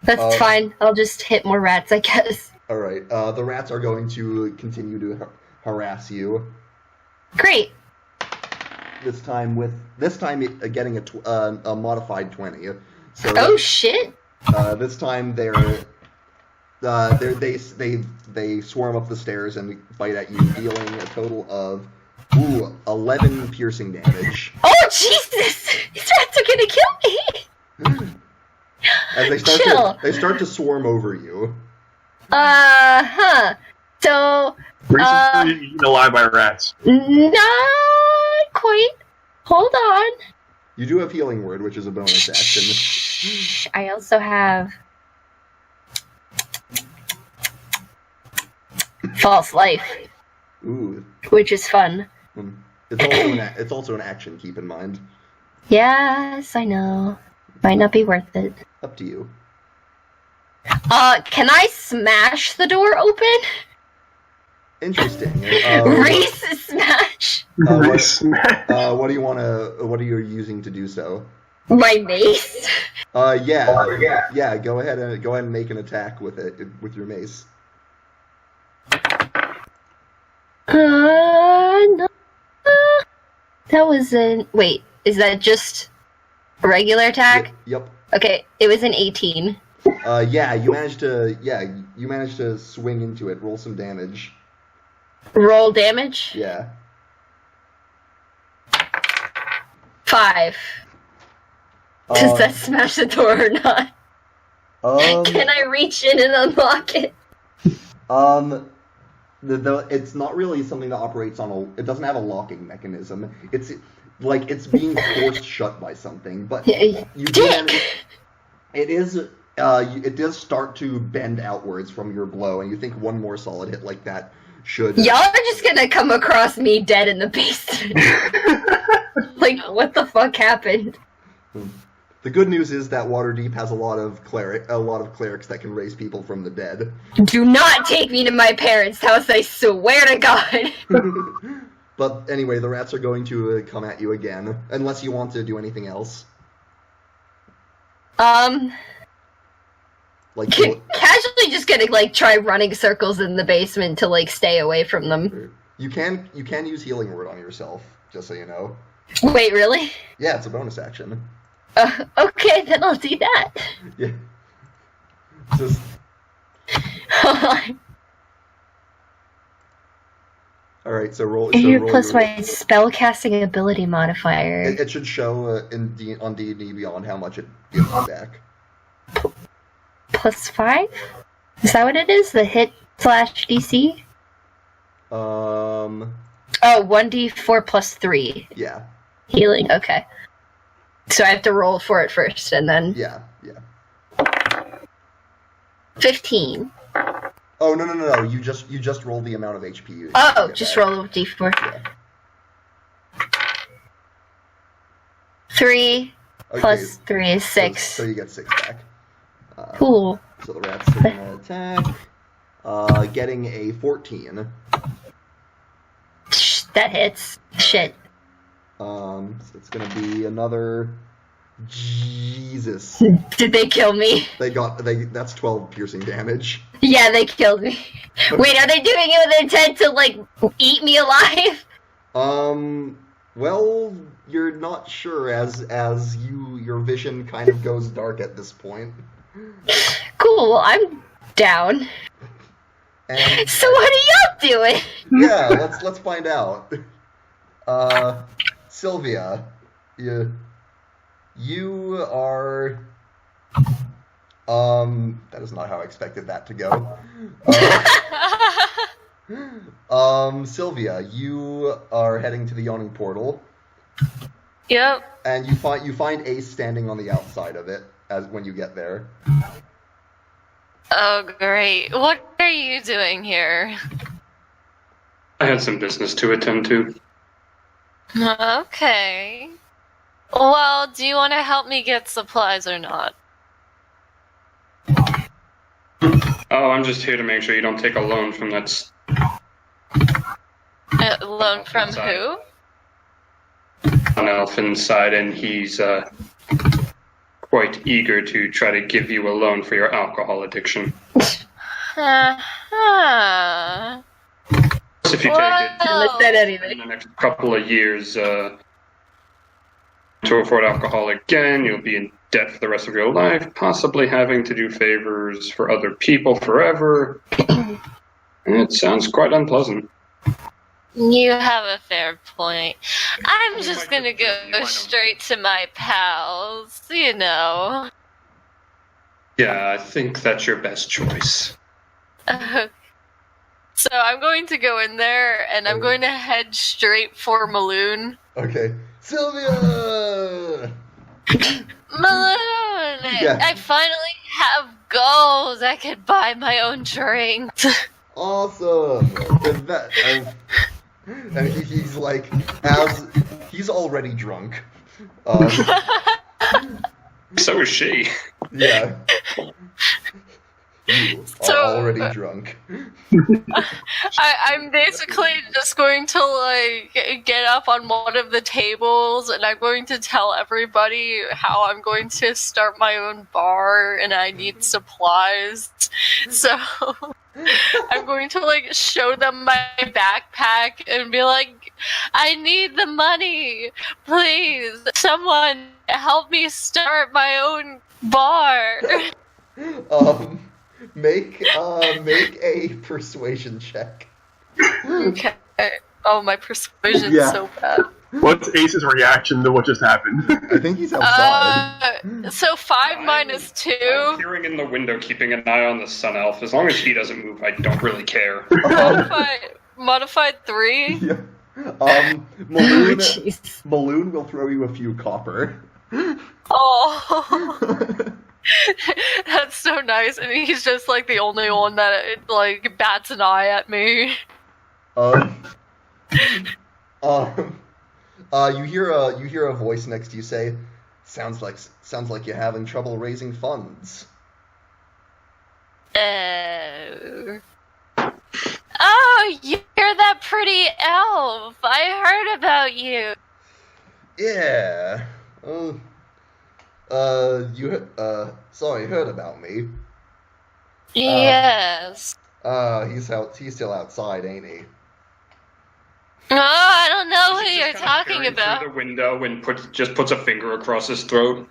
That's fine. I'll just hit more rats, I guess. Alright, the rats are going to continue to harass you. Great. This time getting a modified 20. So oh shit! This time they swarm up the stairs and bite at you, dealing a total of 11 piercing damage. Oh Jesus! These rats are gonna kill me. As they start to swarm over you. So. Recently eaten alive by rats. Not quite. Hold on. You do have Healing Word, which is a bonus action. I also have False Life. Ooh. Which is fun. It's also an action, keep in mind. Yes, I know. Might not be worth it. Up to you. Can I smash the door open? Interesting. Reese smash. What are you using to do so? My mace. Yeah. Go ahead and make an attack with it with your mace. No. That was wait. Is that just a regular attack? Yep. Okay, it was an 18. You managed to swing into it. Roll some damage. Roll damage? Yeah. 5. Does that smash the door or not? Can I reach in and unlock it? It's not really something that operates on it doesn't have a locking mechanism. It's being forced shut by something, but it does start to bend outwards from your blow, and you think one more solid hit like that should... Y'all are just gonna come across me dead in the basement. What the fuck happened? The good news is that Waterdeep has a lot of clerics that can raise people from the dead. Do not take me to my parents' house, I swear to God! But anyway, the rats are going to come at you again, unless you want to do anything else. Casually just gonna, try running circles in the basement to, stay away from them. You can use Healing Word on yourself. just so you know. Wait, really? Yeah, it's a bonus action. Okay, then I'll do that. Yeah. Just Hold on. all right. So roll. Here roll plus your- my spellcasting ability modifier. It should show on D&D Beyond how much it gives you back. Plus 5? Is that what it is? The hit slash DC? Um. Oh, 1d4 plus 3. Yeah. Healing, okay. So I have to roll for it first, and then... Yeah. 15. Oh no! You just roll the amount of HP. You Oh, get just back. roll a d4. Yeah. 3 Okay, plus 3 is 6. So you get 6 back. Cool. So the rat's gonna attack. Getting a 14. That hits. Shit. So it's gonna be another. Jesus. Did they kill me? That's 12 piercing damage. Yeah, they killed me. Wait, are they doing it with intent to, like, eat me alive? Well, you're not sure as your vision kind of goes dark at this point. Cool, I'm down. And So what are y'all doing? yeah, let's find out. Sylvia, you are that is not how I expected that to go. Sylvia, you are heading to the yawning portal, Yep. and you find Ace standing on the outside of it as when you get there. Oh, great. What are you doing here? I had some business to attend to. Okay. Well, do you want to help me get supplies or not? Oh, I'm just here to make sure you don't take a loan from that. Loan from who? An elf inside, and he's quite eager to try to give you a loan for your alcohol addiction. Uh-huh. If you take it Unless said in anything. the next couple of years to afford alcohol again, you'll be in debt for the rest of your life, possibly having to do favors for other people forever. It sounds quite unpleasant. You have a fair point. I'm You just might gonna just tell me why go don't straight to my pals, you know. Yeah, I think that's your best choice. So I'm going to go in there, and I'm going to head straight for Maloon. Okay, Sylvia. Maloon! Yeah. I finally have gold. I could buy my own drinks. Awesome. And he's like, he's already drunk. So is she. Yeah. You are So- already drunk. I'm basically just going to like get up on one of the tables, and I'm going to tell everybody how I'm going to start my own bar, and I need supplies. So I'm going to like show them my backpack and be like, I need the money, please, someone help me start my own bar. Make a persuasion check. Okay. Oh, my persuasion's Yeah. so bad. What's Ace's reaction to what just happened? I think he's outside. So 5 minus 2. I'm peering in the window, keeping an eye on the sun elf. As long as he doesn't move, I don't really care. Modified 3. Yeah. Oh, Maloon, jeez. Maloon will throw you a few copper. Oh, that's so nice. And he's just like the only one that like bats an eye at me. You hear a voice next to you say, sounds like you're having trouble raising funds. Oh, you're that pretty elf. I heard about you. Yeah. You heard about me. Yes. He's still outside, ain't he? Oh, I don't know what He's you're just kinda talking peering about. through the window and puts a finger across his throat.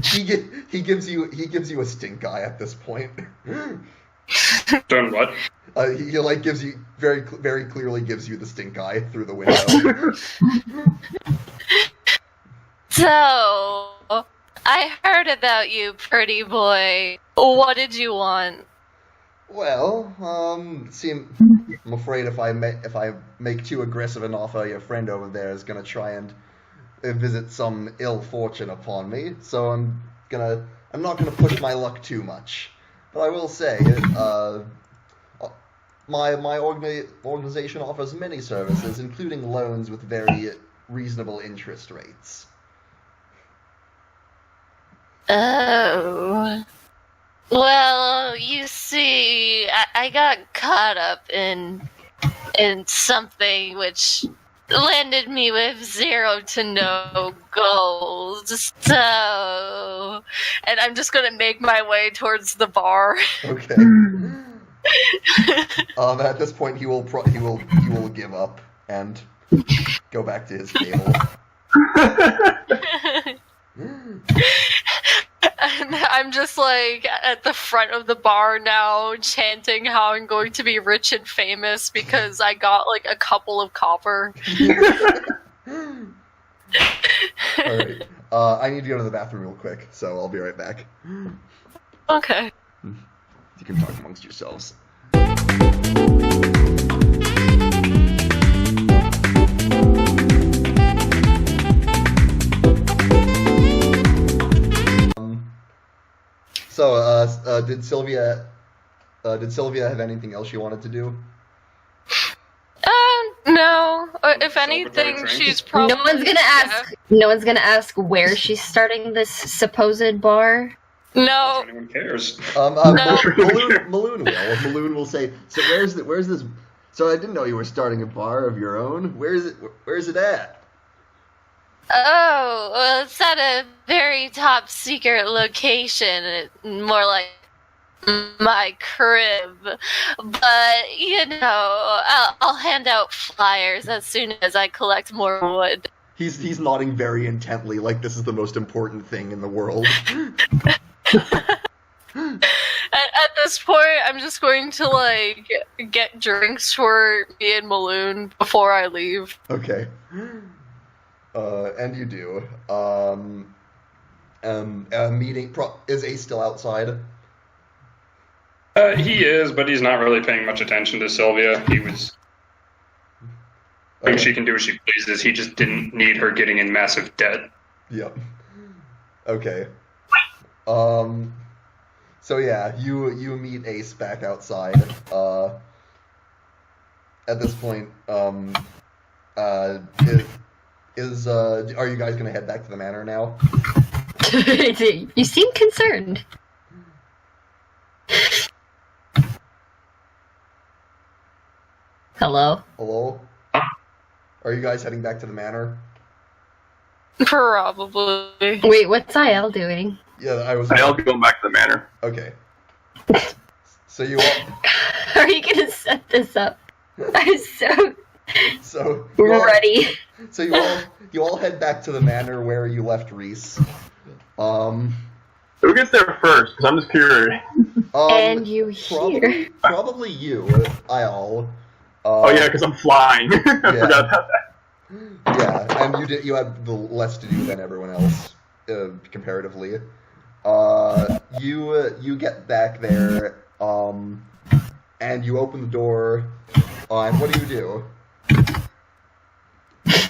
He gives you a stink eye at this point. Done what? He like gives you very clearly gives you the stink eye through the window. So, I heard about you, pretty boy. What did you want? Well, I'm afraid if I make too aggressive an offer, your friend over there is gonna try and visit some ill fortune upon me. So I'm not gonna push my luck too much. But I will say, my organization offers many services, including loans with very reasonable interest rates. Oh. Well, you see, I got caught up in something which landed me with 0 to no goals. So, and I'm just gonna make my way towards the bar. Okay. At this point, he will give up and go back to his table. And I'm just like at the front of the bar now, chanting how I'm going to be rich and famous because I got like a couple of copper. Alright. I need to go to the bathroom real quick, so I'll be right back. Okay. You can talk amongst yourselves. So, did Sylvia have anything else she wanted to do? No. If anything, she's probably. No one's gonna ask. No one's gonna ask where she's starting this supposed bar. No. If anyone cares. Maloon will. Maloon will say, so where's this? So I didn't know you were starting a bar of your own. Where's it at? Oh, well, it's at a very top secret location. More like my crib. But, you know, I'll hand out flyers as soon as I collect more wood. He's nodding very intently, like this is the most important thing in the world. At this point, I'm just going to, like, get drinks for me and Maloon before I leave. Okay. And you do. Meeting. Is Ace still outside? He is, but he's not really paying much attention to Sylvia. He was. I think she can do what she pleases. He just didn't need her getting in massive debt. Yep. Okay. So yeah, you meet Ace back outside. At this point, are you guys gonna head back to the manor now? You seem concerned. Hello? Hello? Are you guys heading back to the manor? Probably. Wait, what's IL doing? Yeah, I'll be going back to the manor. Okay. So you all. How are you gonna set this up? I'm So ready. So you all head back to the manor where you left Reese. Who gets there first? Because I'm just curious. And you here. Probably you, Ayal. Oh yeah, because I'm flying. I forgot about that. Yeah, and you had the less to do than everyone else, comparatively. You get back there, and you open the door. And what do?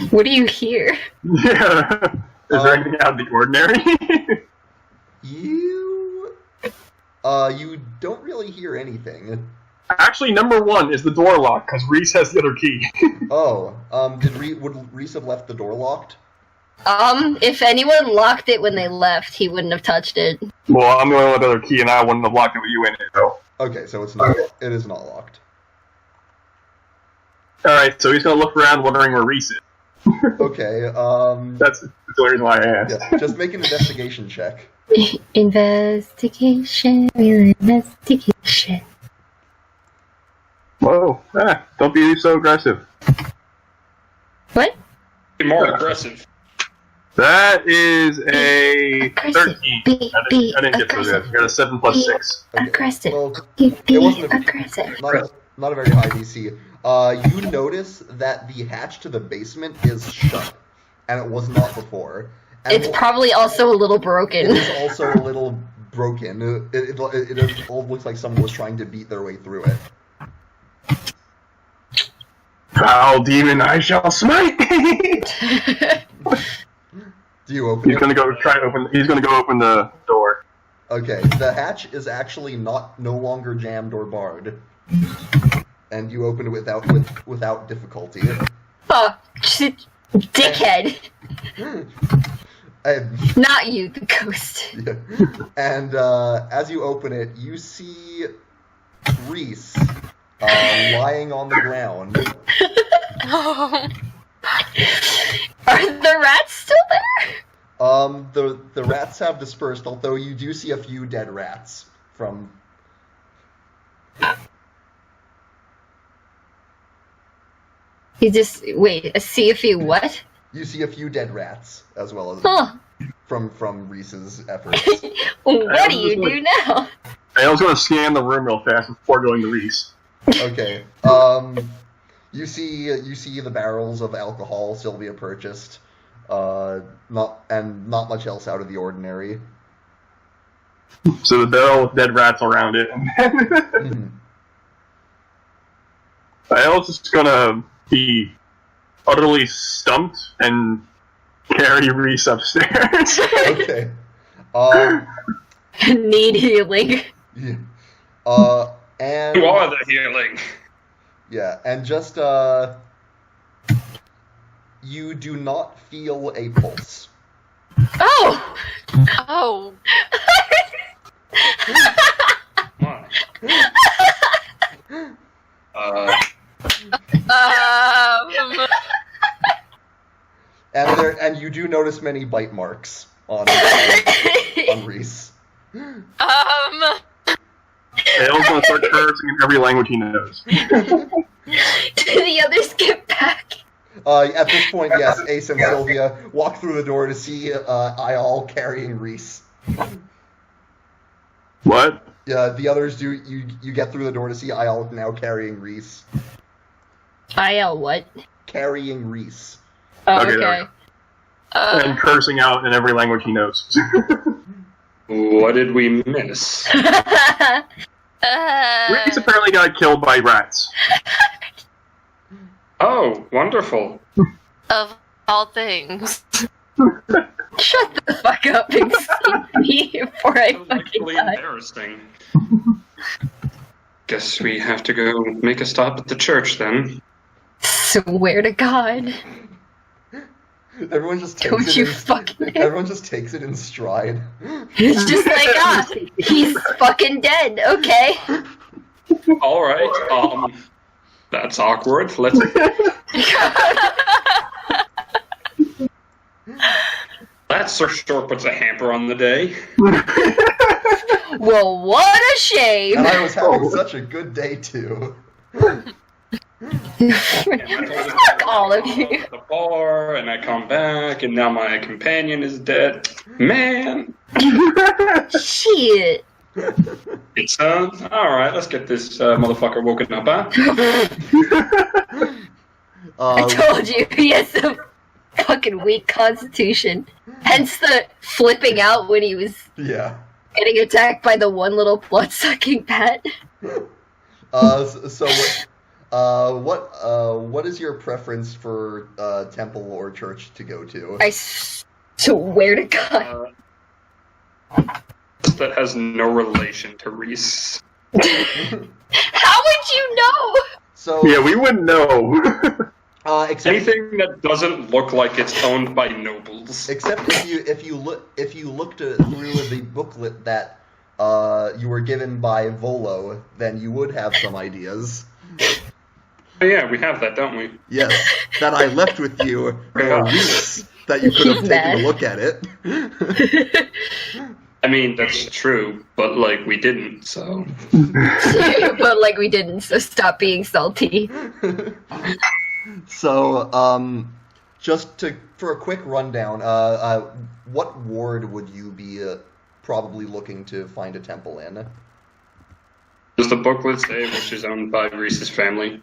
What do you hear? Yeah. Is there anything out of the ordinary? You don't really hear anything. Actually, number one is the door locked, because Reese has the other key. Oh, would Reese have left the door locked? If anyone locked it when they left, he wouldn't have touched it. Well, I'm the only one with the other key, and I wouldn't have locked it with you in it, though. Okay, so it's not. It is not locked. Alright, so he's gonna look around wondering where Reese is. Okay, That's the only reason why I asked. yeah, just make an investigation check. Investigation, real investigation. Whoa. Don't be so aggressive. What? Be more aggressive. That is a Aggressive. 13. Be I didn't get through that. I got a 7 plus 6. aggressive. Well, Be it wasn't aggressive. not a very high DC. You notice that the hatch to the basement is shut, and it was not before. And It's probably also a little it broken. is also a little broken. It all looks like someone was trying to beat their way through it. Foul demon, I shall smite thee! Do you open He's it? gonna go open the door. Okay, the hatch is actually no longer jammed or barred, and you open it without difficulty. Oh, dickhead. And, Not you, the ghost. yeah. And as you open it, you see Reese lying on the ground. Are the rats still there? The rats have dispersed, although you do see a few dead rats from. You just wait. See if you what? You see a few dead rats as well as Huh? from Reese's efforts. What do you do now? I was gonna scan the room real fast before going to Reese. Okay. You see the barrels of alcohol Sylvia purchased. Not much else out of the ordinary. So the barrel with dead rats around it. Mhm. I was just gonna be utterly stumped and carry Reese upstairs. Okay. Need healing. Yeah. And You are the healing. yeah, and just you do not feel a pulse. Oh. Oh. Come on. And you do notice many bite marks on Reese. Dale's gonna start cursing in every language he knows. Do the others get back? At this point, yes, Ace and Sylvia walk through the door to see Ayal carrying Reese. What? The others do. You get through the door to see Ayal now carrying Reese. IL what? Carrying Reese. Oh, Okay, there we okay. And cursing out in every language he knows. What did we miss? Reese apparently got killed by rats. Oh, wonderful. Of all things. Shut the fuck up and save me before I That was fucking actually die. embarrassing. Guess we have to go make a stop at the church then. Swear to God. Everyone just takes Don't it. you fucking... Everyone just takes it in stride. It's just like, he's fucking dead, okay? All right. That's awkward. Let's. That sure puts a hamper on the day. Well, what a shame! And I was having such a good day too. Fuck all of you. At the bar, and I come back, and now my companion is dead. Man, Shit. it's all right. Let's get this motherfucker woken up, huh? I told you, he has a fucking weak constitution. Hence the flipping out when he was Yeah. getting attacked by the one little blood-sucking bat. What is your preference for temple or church to go to? I swear to God. That has no relation to Reese. How would you know? So Yeah, we wouldn't know. except Anything that doesn't look like it's owned by nobles. except if you looked through the booklet that you were given by Volo, then you would have some ideas. Oh, yeah, we have that, don't we? Yes, that I left with you for weeks, that you could have He's taken mad. a look at it. I mean, that's true, but, like, we didn't, so... But, like, we didn't, so stop being salty. So, for a quick rundown, what ward would you be probably looking to find a temple in? Does the booklet say which is owned by Reese's family?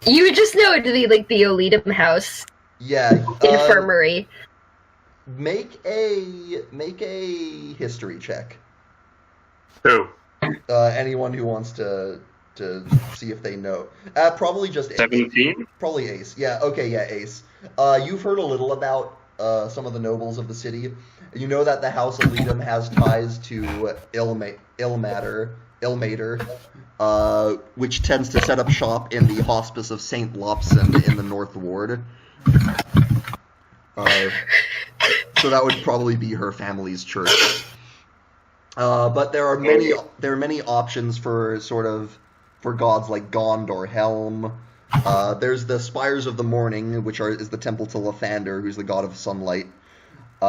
You would just know it to be, like, the Oletum house. Yeah. Infirmary. Make a history check. Who? Anyone who wants to see if they know. Probably just Ace. 17? Probably Ace. Yeah, okay, yeah, Ace. You've heard a little about some of the nobles of the city. You know that the House of Leadham has ties to Ilmater, which tends to set up shop in the Hospice of St. Lupson in the North Ward. So that would probably be her family's church. But there are many options for gods like Gond or Helm. There's the Spires of the Morning, which is the temple to Lathander, who's the god of sunlight. There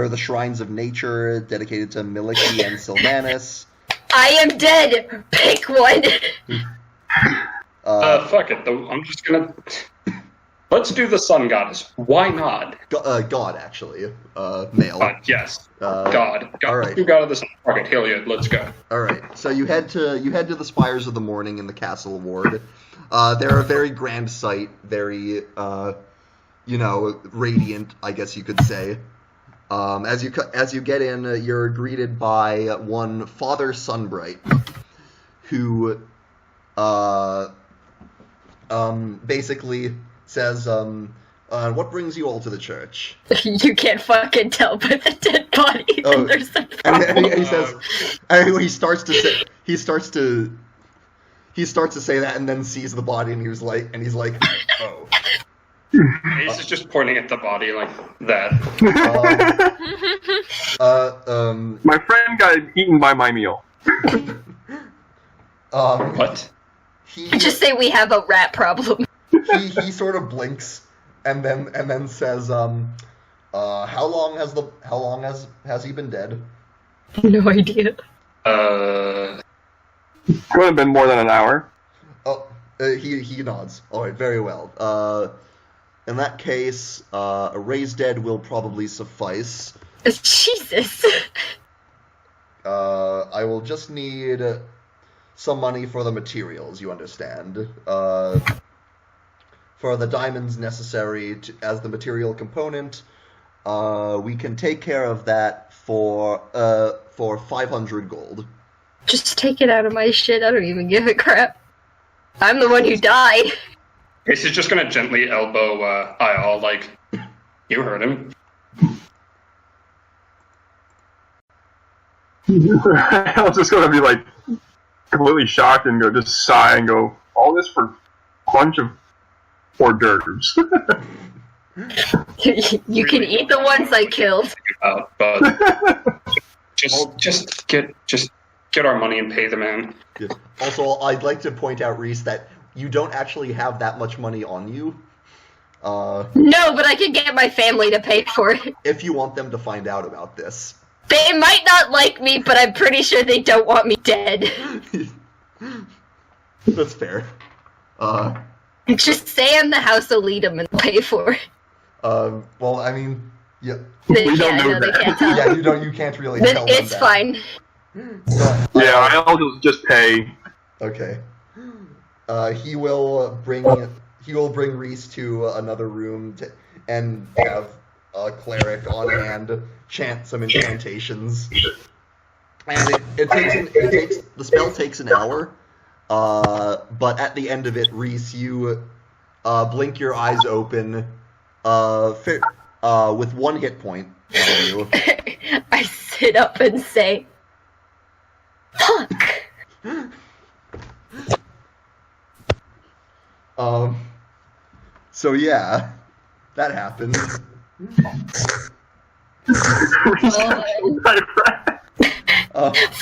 are the Shrines of Nature, dedicated to Miliki and Sylvanas. I am dead! Pick one! Fuck it, though. I'm just gonna... Let's do the Sun Goddess. Why not? God, actually. Male. Yes. God. All right. You God of the Sun. Fuck it, hell yeah, let's go. Alright, so you head to the Spires of the Morning in the Castle Ward. They're a very grand sight, very, radiant, I guess you could say. As you get in, you're greeted by one Father Sunbright, who basically says, what brings you all to the church? You can't fucking tell by the dead body that there's some and he says, he starts to say that, and then sees the body, and he's like, oh. Ace is just pointing at the body like that. My friend got eaten by my meal. What? Just say we have a rat problem. He sort of blinks and then says, how long has he been dead? No idea. It would have been more than an hour. Oh, he nods. All right, very well. In that case, a raised dead will probably suffice. Jesus. I will just need some money for the materials, you understand. For the diamonds necessary as the material component, we can take care of that for 500 gold. Just take it out of my shit. I don't even give a crap. I'm the one who died. Ace is just gonna gently elbow Ayal, like, you heard him. I was just gonna be like completely shocked and just sigh and go, all this for a bunch of hors d'oeuvres. You can eat the ones I killed. But just get our money and pay the man. Yeah. Also, I'd like to point out, Reese, that you don't actually have that much money on you. No, but I can get my family to pay for it. If you want them to find out about this. They might not like me, but I'm pretty sure they don't want me dead. That's fair. Just say I'm the House of Leadham and pay for it. Well, I mean, yeah. They We don't can't, know no, they that. can't tell. Yeah, you can't really tell them It's that. fine. Yeah, I'll just pay. Okay. He will bring Reese to another room and have a cleric on hand chant some incantations. And the spell takes an hour. But at the end of it, Reese, you blink your eyes open with 1 hit point on you. I sit up and say, fuck. So yeah, that happened.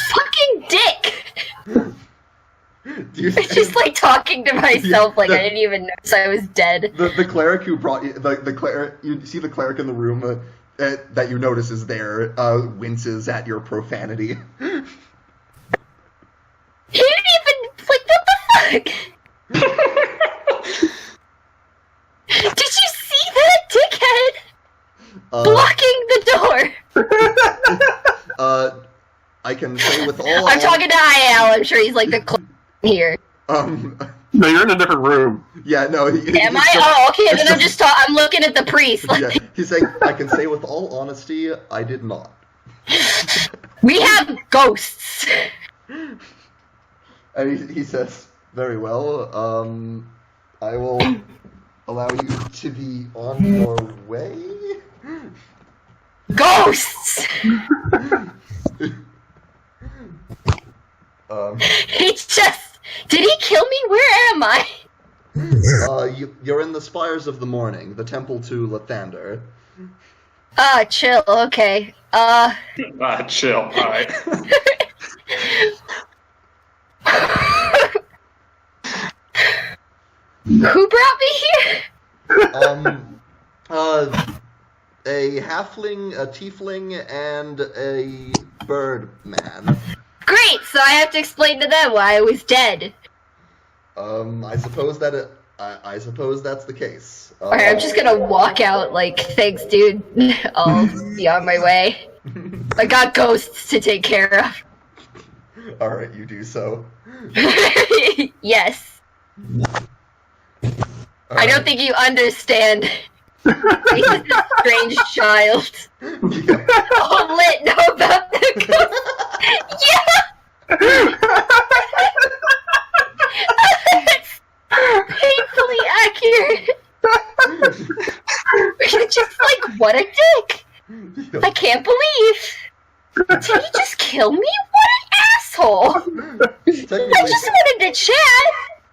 Fucking dick! Do you I just like talking to myself like I didn't even notice I was dead. the cleric who brought you the cleric, you see the cleric in the room that you notice is there winces at your profanity. He didn't even, like, what the fuck? Did you see that dickhead blocking the door? I can say with all... I'm talking to IL, I'm sure he's like the here. No, you're in a different room. Yeah, no. Am I? Oh, okay, then I'm looking at the priest. Like, Yeah, he's saying, I can say with all honesty, I did not. we have ghosts. And he says, very well, I will allow you to be on your way. Ghosts! He just... Did he kill me? Where am I? You're in the spires of the morning, the temple to Lathander. Chill, okay. Chill, alright. Who brought me here? A halfling, a tiefling, and a bird man. Great, so I have to explain to them why I was dead. I suppose that's the case. Alright, I'm just gonna walk out like, thanks, dude. I'll be on my way. I got ghosts to take care of. Alright, you do so. Yes. I don't think you understand. He's a strange child. Yeah. All lit know about the ghost. Yeah! Painfully accurate. Just like, what a dick. I can't believe. Did he just kill me? What an asshole. I just wanted to chat.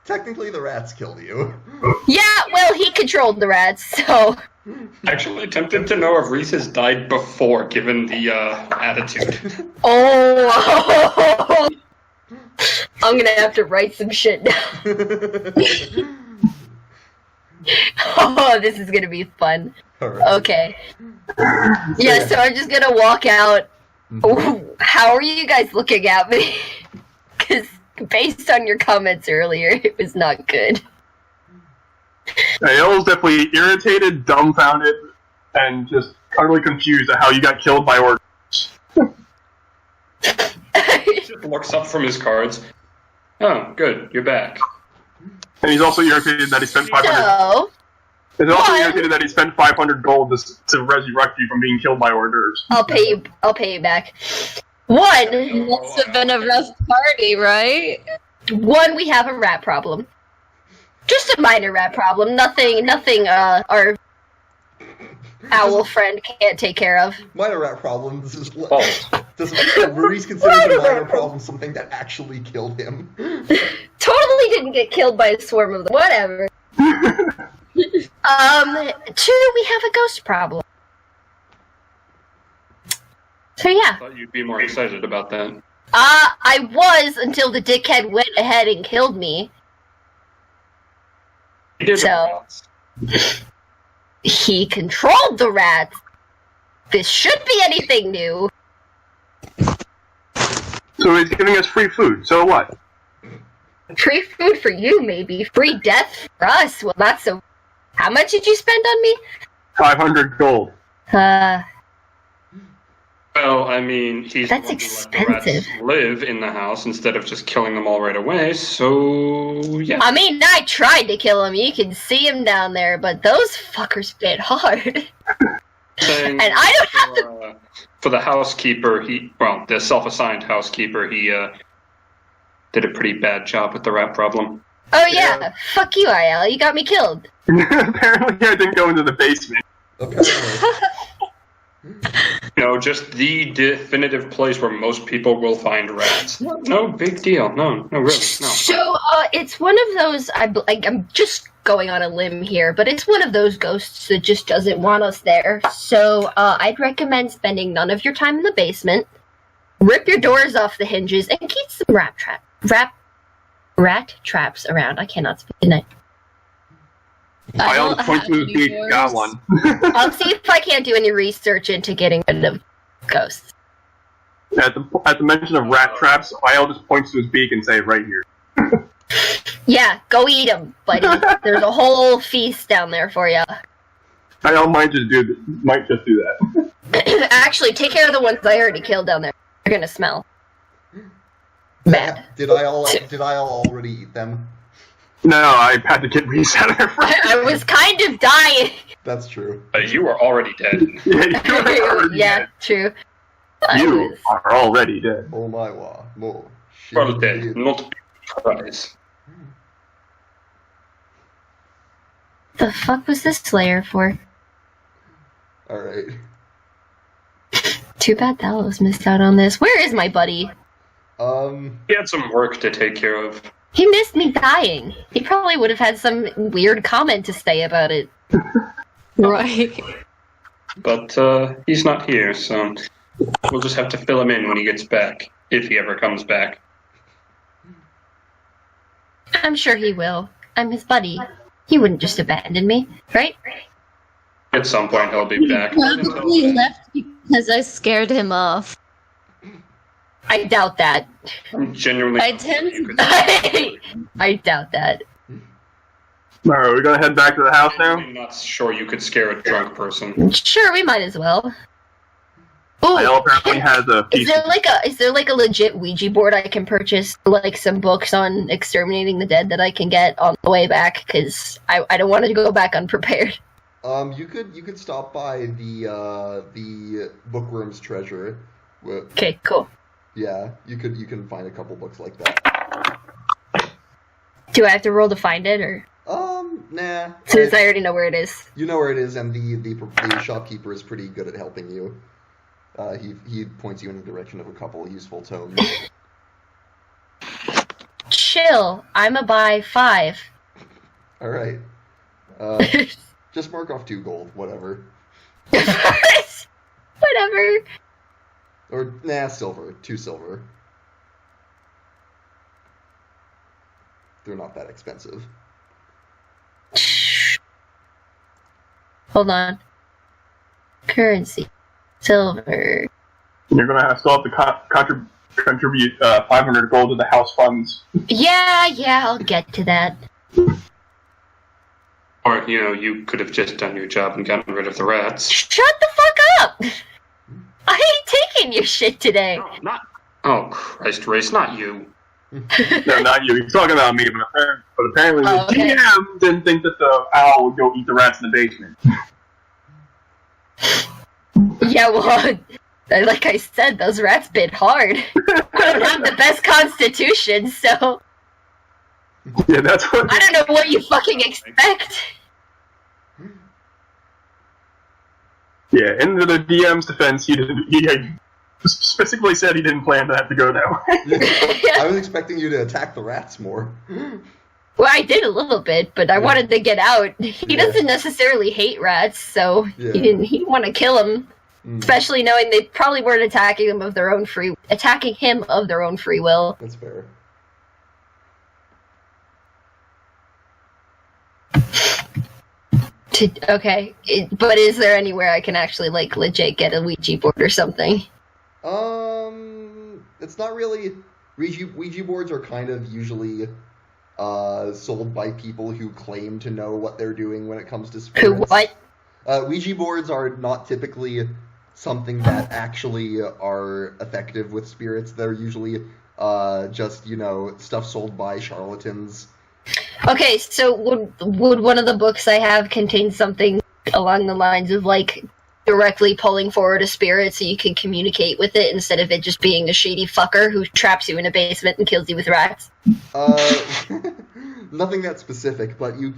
Technically, the rats killed you. Yeah, well, he controlled the rats, so... Actually tempted to know if Reese has died before, given the attitude. Oh! I'm gonna have to write some shit down. Oh, this is gonna be fun. Right. Okay. Yeah, so I'm just gonna walk out. Ooh, how are you guys looking at me? Because based on your comments earlier, it was not good. Ayel's definitely irritated, dumbfounded, and just utterly confused at how you got killed by orders. He just looks up from his cards. Oh, good, you're back. And he's also irritated that he spent 500. So, He's also What? irritated that he spent 500 gold to resurrect you from being killed by hors d'oeuvres. I'll pay you back. One, Must have been a rough party, right? we have a rat problem. Just a minor rat problem. Nothing, our owl friend can't take care of. Minor rat problems is False. Maurice considers a minor problem something that actually killed him. Totally didn't get killed by a swarm of them. Whatever. 2, we have a ghost problem. So yeah. I thought you'd be more excited about that. I was until the dickhead went ahead and killed me. He did So- He controlled the rats. This should be anything new. So he's giving us free food, so what? Free food for you, maybe. Free death for us. Well, not so. How much did you spend on me? 500 gold. Well, I mean, he's That's the one who let the rats expensive. live in the house instead of just killing them all right away, so yeah. I mean, I tried to kill him. You can see him down there, but those fuckers bit hard. Saying And I don't have to... for the housekeeper, the self-assigned housekeeper, he did a pretty bad job with the rat problem. Oh yeah, fuck you, IL. You got me killed. Apparently I didn't go into the basement. Apparently. Just the definitive place where most people will find rats. No big deal. No, really, no. So, it's one of those. I'm just going on a limb here, but it's one of those ghosts that just doesn't want us there. So, I'd recommend spending none of your time in the basement. Rip your doors off the hinges and keep some rat traps around. I cannot speak tonight. I don't always point have to his any beak. Got wars. one. I'll see if I can't do any research into getting rid of ghosts. At the mention of rat traps, I'll just point to his beak and say, right here. Yeah, go eat them, buddy. There's a whole feast down there for you. I might just do that. Actually, take care of the ones I already killed down there. They're gonna smell bad. Did I already eat them? No, I had to get reset. I was kind of dying. That's true. You were already dead. Yeah, you are already Yeah, dead. true. I You was- are already dead. Oh my wa. More. Well dead, not surprise. The fuck was this Slayer for? Alright. Too bad Dallas missed out on this. Where is my buddy? He had some work to take care of. He missed me dying. He probably would have had some weird comment to say about it. Right. But he's not here, so we'll just have to fill him in when he gets back, if he ever comes back. I'm sure he will. I'm his buddy. He wouldn't just abandon me, right? At some point he'll be back. Probably left because I scared him off. I doubt that. I'm genuinely. I tend you to- could- I doubt that. Alright, we're gonna head back to the house now? I'm not sure you could scare a drunk person. Sure, we might as well. Idle Ooh, apparently has a is piece there like a legit Ouija board I can purchase? Like some books on exterminating the dead that I can get on the way back? Because I don't want to go back unprepared. You could stop by the bookworm's treasure. Okay, cool. Yeah, you can find a couple books like that. Do I have to roll to find it, or Nah. since I already know where it is? You know where it is, and the shopkeeper is pretty good at helping you. He points you in the direction of a couple of useful tomes. Chill. I'm a buy 5. All right. Just mark off 2 gold, whatever. Whatever. Or nah, silver. 2 silver. They're not that expensive. Hold on. Currency. Silver. You're gonna still have to contribute 500 gold to the house funds. Yeah, I'll get to that. Or, you could have just done your job and gotten rid of the rats. Shut the fuck up! I ain't taking your shit today. No, not. Oh, Christ, Race, not you. No, not you. He's talking about me, but apparently the okay. GM didn't think that the owl would go eat the rats in the basement. Yeah, well, like I said, those rats bit hard. I don't have the best constitution, so Yeah, that's what. I don't know what you fucking expect. Yeah, in the DM's defense, he specifically said he didn't plan to have to go that way. I was expecting you to attack the rats more. Well, I did a little bit, but I wanted to get out. He Yeah. doesn't necessarily hate rats, so Yeah. he didn't want to kill them. Especially knowing they probably weren't attacking him of their own free will. That's fair. Okay, but is there anywhere I can actually legit get a Ouija board or something? It's not really. Ouija boards are kind of usually sold by people who claim to know what they're doing when it comes to spirits. Who what? Ouija boards are not typically something that actually are effective with spirits. They're usually just stuff sold by charlatans. Okay, so would one of the books I have contain something along the lines of directly pulling forward a spirit so you can communicate with it instead of it just being a shady fucker who traps you in a basement and kills you with rats? Nothing that specific, but you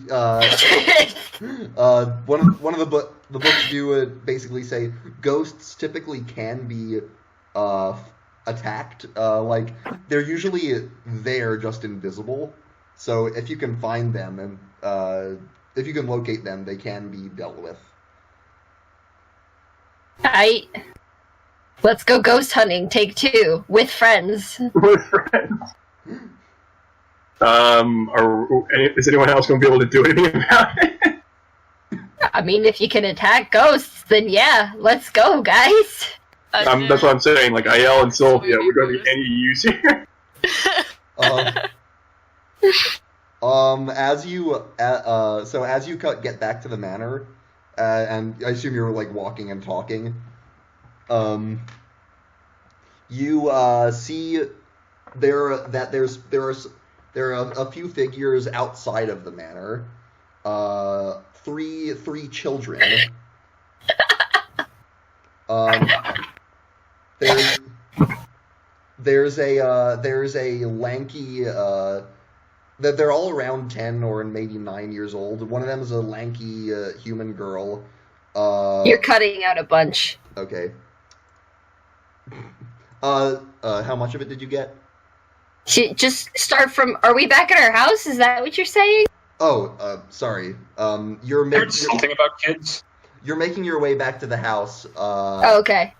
one of the books do basically say ghosts typically can be attacked. They're usually there, just invisible. So if you can find them and if you can locate them, they can be dealt with. Let's go ghost hunting, take 2, with friends. With friends. Is anyone else going to be able to do anything about it? I mean, if you can attack ghosts, then yeah, let's go, guys. That's what I'm saying. Like Ayel and Sylvia, we're going to be any use here. As you get back to the manor, and I assume you're like walking and talking. You see there are a few figures outside of the manor. Three children. There's a lanky they're all around 10 or maybe 9 years old. One of them is a lanky human girl. You're cutting out a bunch. Okay. How much of it did you get? Just start from. Are we back at our house? Is that what you're saying? Oh, sorry. Heard something about kids. You're making your way back to the house. Okay.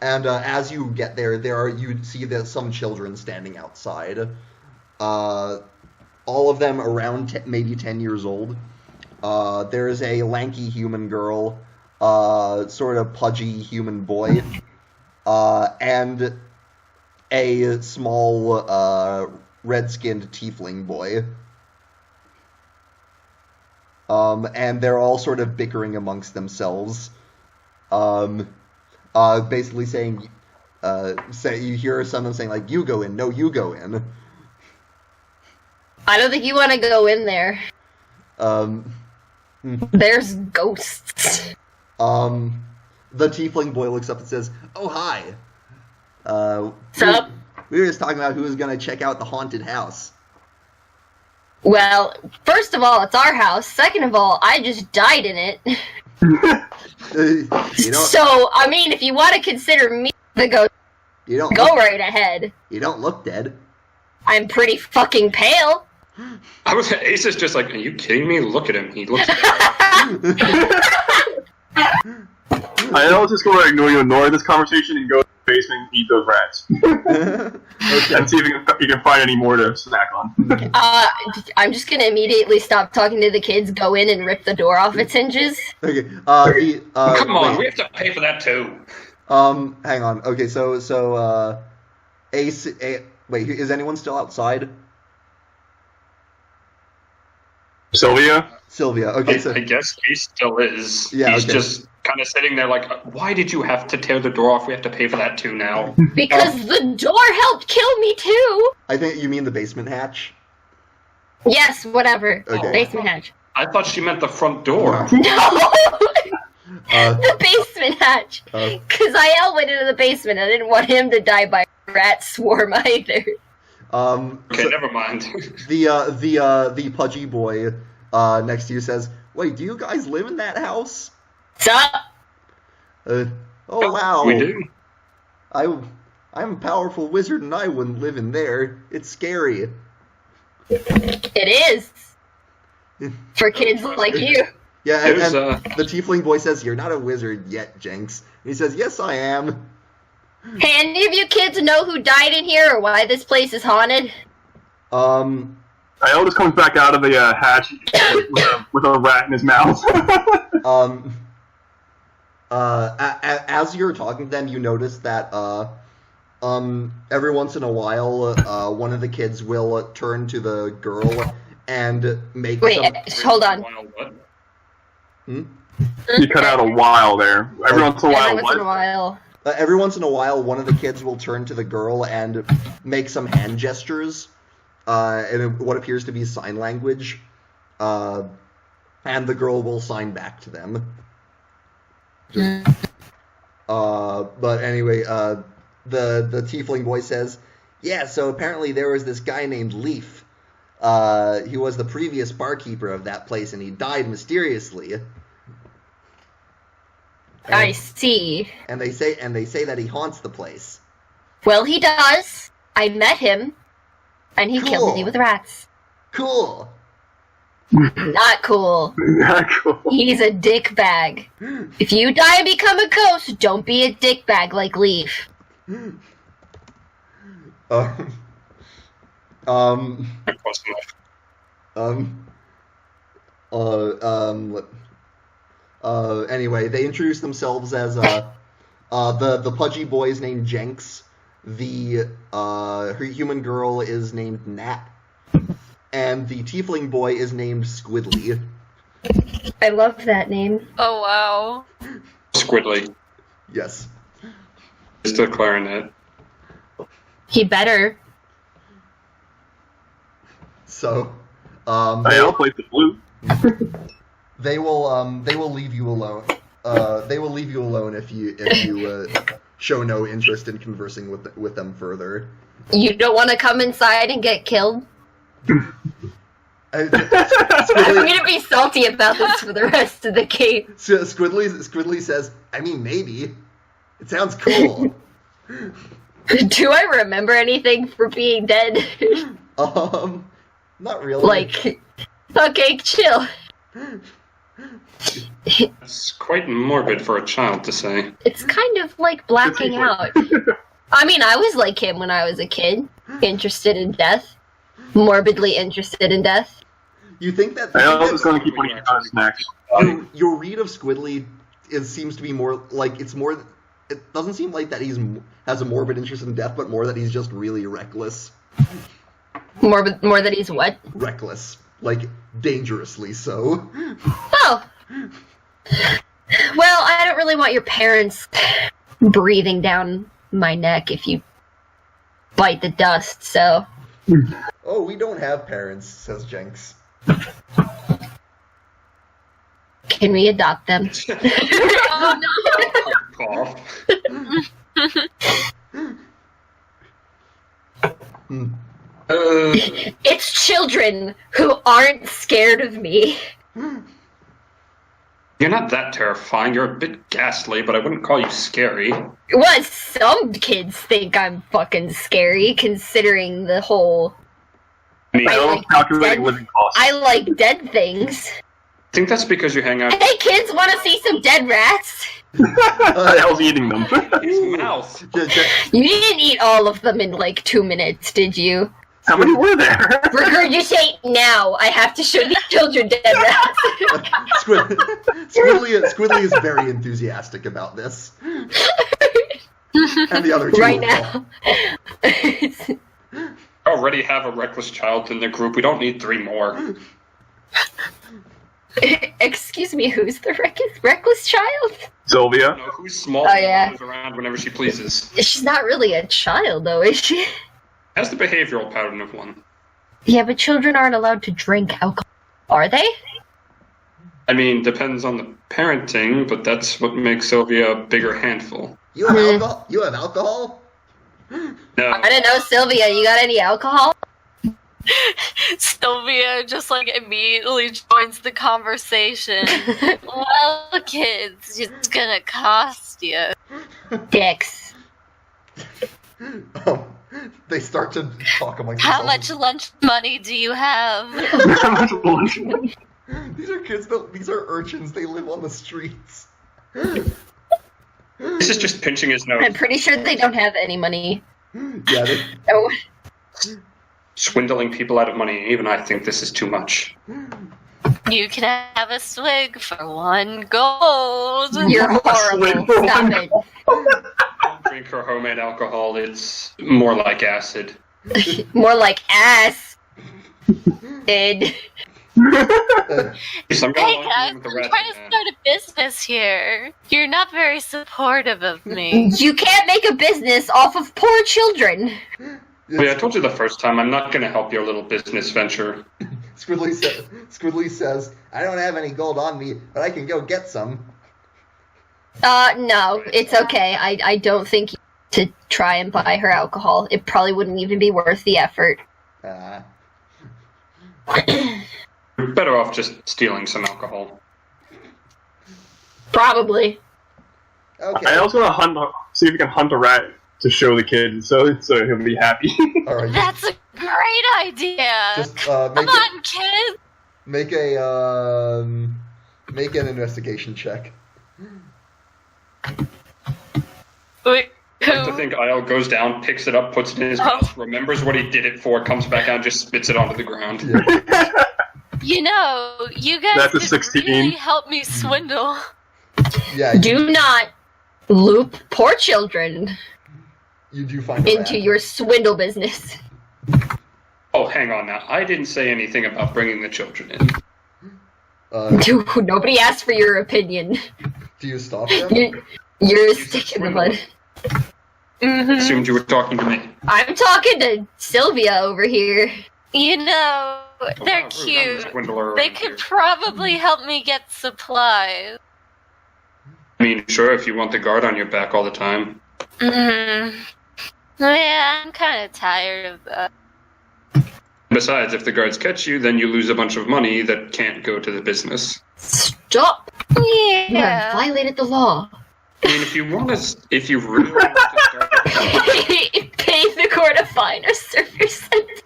And as you get there, you see that some children standing outside. All of them around maybe 10 years old. There's a lanky human girl, sort of pudgy human boy, and a small red-skinned tiefling boy. And they're all sort of bickering amongst themselves. Basically saying, you hear someone saying, like, you go in, no, you go in. I don't think you want to go in there. There's ghosts. The tiefling boy looks up and says, "Oh, hi. What's up? We were just talking about who was going to check out the haunted house." Well, first of all, it's our house. Second of all, I just died in it. So, I mean, if you want to consider me the ghost, go right ahead. You don't look dead. I'm pretty fucking pale. Ace is just like, are you kidding me? Look at him. He looks dead. I know it's just going to ignore this conversation and go to the basement and eat those rats. Okay. And see if you can find any more to snack on. I'm just gonna immediately stop talking to the kids, go in and rip the door off its hinges. Okay. Come on, wait. we have to pay for that too. Hang on. Okay, so Ace. Wait, is anyone still outside? Sylvia? Okay, so I guess he still is. Yeah, He's okay. just kind of sitting there like, why did you have to tear the door off? We have to pay for that too now. Because the door helped kill me too! I think you mean the basement hatch. Yes, whatever. Okay. Basement hatch. I thought she meant the front door. No! Uh, The basement hatch! Because Ayel went into the basement. I didn't want him to die by a rat swarm either. Okay, never mind. The pudgy boy next to you says, "Wait, do you guys live in that house?" Sup? Oh wow. We do. I'm a powerful wizard and I wouldn't live in there. It's scary. It is. For kids like you. Yeah, and There's, the tiefling boy says, "You're not a wizard yet, Jinx." And he says, "Yes, I am." Hey, any of you kids know who died in here or why this place is haunted? Ayel just comes back out of the hatch with a rat in his mouth. As you're talking to them, you notice that every once in a while, one of the kids will turn to the girl and make Wait, some. hold on. What? You cut out a while there. Every once in a while, Every once in a what? while. Every once in a while, one of the kids will turn to the girl and make some hand gestures, in what appears to be sign language, and the girl will sign back to them. But anyway, the tiefling boy says, "Yeah, so apparently there was this guy named Leaf. He was the previous barkeeper of that place, and he died mysteriously. I see. And they say that he haunts the place." Well, he does. I met him, and he killed Cool. me with rats. Cool. Not cool. Not cool. He's a dick bag. If you die and become a ghost, don't be a dick bag like Leaf. Anyway, they introduce themselves as the pudgy boy is named Jenks. The human girl is named Nat. And the tiefling boy is named Squidly. I love that name. Oh wow. Squidly. Yes. Just a clarinet. He better. So, I'll play the flute. they will leave you alone. They will leave you alone if you show no interest in conversing with them further. You don't want to come inside and get killed? I'm gonna be salty about this for the rest of the game. Squidly says, I mean, maybe. It sounds cool. Do I remember anything for being dead? Not really. Like, okay, chill. It's quite morbid for a child to say. It's kind of like blacking out. I mean, I was like him when I was a kid. Interested in death. Morbidly interested in death. You think that... I was going to keep on eating snacks. Your read of Squidly seems to be more like it's more. It doesn't seem like that has a morbid interest in death, but more that he's just really reckless. More that he's what? Reckless, like dangerously so. Oh. Well, I don't really want your parents breathing down my neck if you bite the dust. So. Oh, we don't have parents, says Jenks. Can we adopt them? Oh no. Cough. It's children who aren't scared of me. You're not that terrifying. You're a bit ghastly, but I wouldn't call you scary. Well, some kids think I'm fucking scary, considering the whole... I mean, I like Calculating living costs. I like dead things. I think that's because you hang out Hey kids, want to see some dead rats? The hell's eating them? his mouth. You didn't eat all of them in like 2 minutes, did you? How many were there? Regurgitate now. I have to show these children dead rats. Squidly is very enthusiastic about this. And the other two Right will now. Already have a reckless child in the group. We don't need 3 more. Excuse me, who's the reckless child? Sylvia. You know, who's small Oh, and yeah. wanders around whenever she pleases. She's not really a child, though, is she? Has the behavioral pattern of one. Yeah, but children aren't allowed to drink alcohol, are they? I mean, depends on the parenting, but that's what makes Sylvia a bigger handful. You have alcohol? You have alcohol? No, I don't know, Sylvia, you got any alcohol? Sylvia just like immediately joins the conversation. Well, kids, it's gonna cost you. Dicks. They start to talk amongst How themselves. much lunch money do you have? How much lunch? These are kids. These are urchins. They live on the streets. this is just pinching his nose. I'm pretty sure they don't have any money. Yeah. Oh, Swindling people out of money. Even I think this is too much. You can have a swig for 1 gold. you're horrible. Stop it. Don't drink her homemade alcohol. It's more like acid. More like ass. Ed. Yes, I'm Hey going guys, along I'm with the rat trying to man. start a business here. You're not very supportive of me. You can't make a business off of poor children. Well, yeah, I told you the first time. I'm not going to help your little business venture. Squidly says, "I don't have any gold on me, but I can go get some." No, it's okay. I don't think you need to try and buy her alcohol. It probably wouldn't even be worth the effort. You're better off just stealing some alcohol. Probably. Okay. I also want to see if we can hunt a rat to show the kid, so he'll be happy. All right. That's a great idea. Just Come on, kids. make an investigation check. Wait, I like to who? think Isle goes down, picks it up, puts it in his mouth, remembers what he did it for, comes back out, and just spits it onto the ground. Yeah. You know, you guys That's a could 16. really help me swindle. Yeah, Do not loop poor children you do find a into rat. your swindle business. Oh, hang on now. I didn't say anything about bringing the children in. Nobody asked for your opinion. Do you stop them? You're a stick in the mud. Assumed you were talking to me. I'm talking to Sylvia over here. You know, they're Wow, rude. I'm the cute. swindler They around could here. probably help me get supplies. I mean, sure, if you want the guard on your back all the time. Yeah, I'm kind of tired of that. Besides, if the guards catch you, then you lose a bunch of money that can't go to the business. Stop! You have Yeah. violated the law. I mean, if you really want to start... Pay the court a fine or serve your sentence.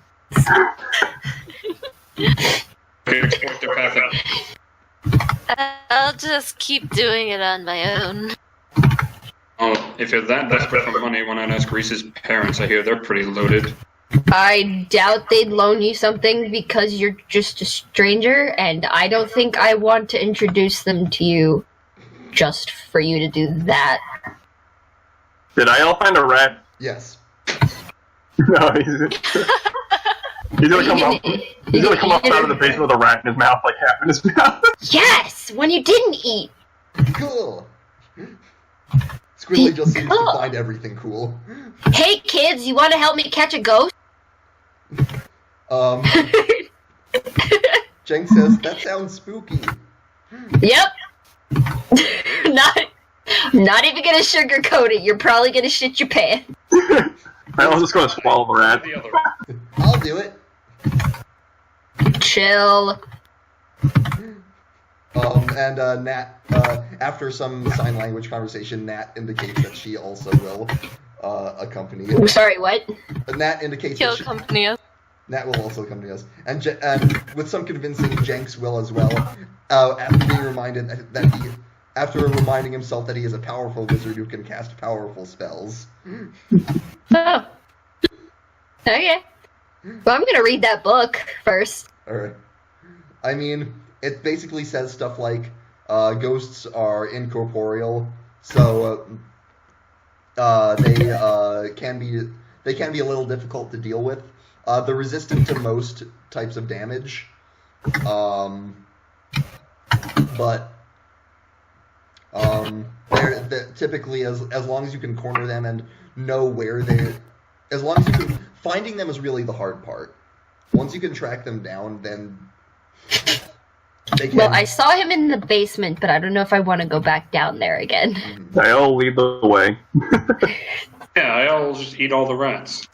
export their path out. I'll just keep doing it on my own. Oh, if you're that desperate for money, why not ask Reese's parents? I hear they're pretty loaded. I doubt they'd loan you something because you're just a stranger, and I don't think I want to introduce them to you just for you to do that. Did I all find a rat? Yes. No, he's gonna come up. He's gonna come up out of the basement with a rat in his mouth, like half in his mouth. Yes! When you didn't eat! Cool. Squidly just seems to find everything cool. Hey kids, you want to help me catch a ghost? Jenk says, that sounds spooky. Yep. Not even gonna sugarcoat it. You're probably gonna shit your pants. I was just gonna swallow the rat. The other one. I'll do it. Chill. And Nat, after some sign language conversation, Nat indicates that she also will accompany I'm us. sorry, what? Nat indicates He'll that accompany us. Nat will also accompany us. And with some convincing, Jenks will as well, after being reminded after reminding himself that he is a powerful wizard who can cast powerful spells. Oh. Okay. Well, I'm gonna read that book first. Alright. I mean, it basically says stuff like, ghosts are incorporeal, so they can be a little difficult to deal with. They're resistant to most types of damage, but they're typically as long as you can corner them and know where as long as you can, finding them is really the hard part. Once you can track them down, then they can. Well, I saw him in the basement, but I don't know if I want to go back down there again. I'll lead the way. Yeah, I'll just eat all the rats.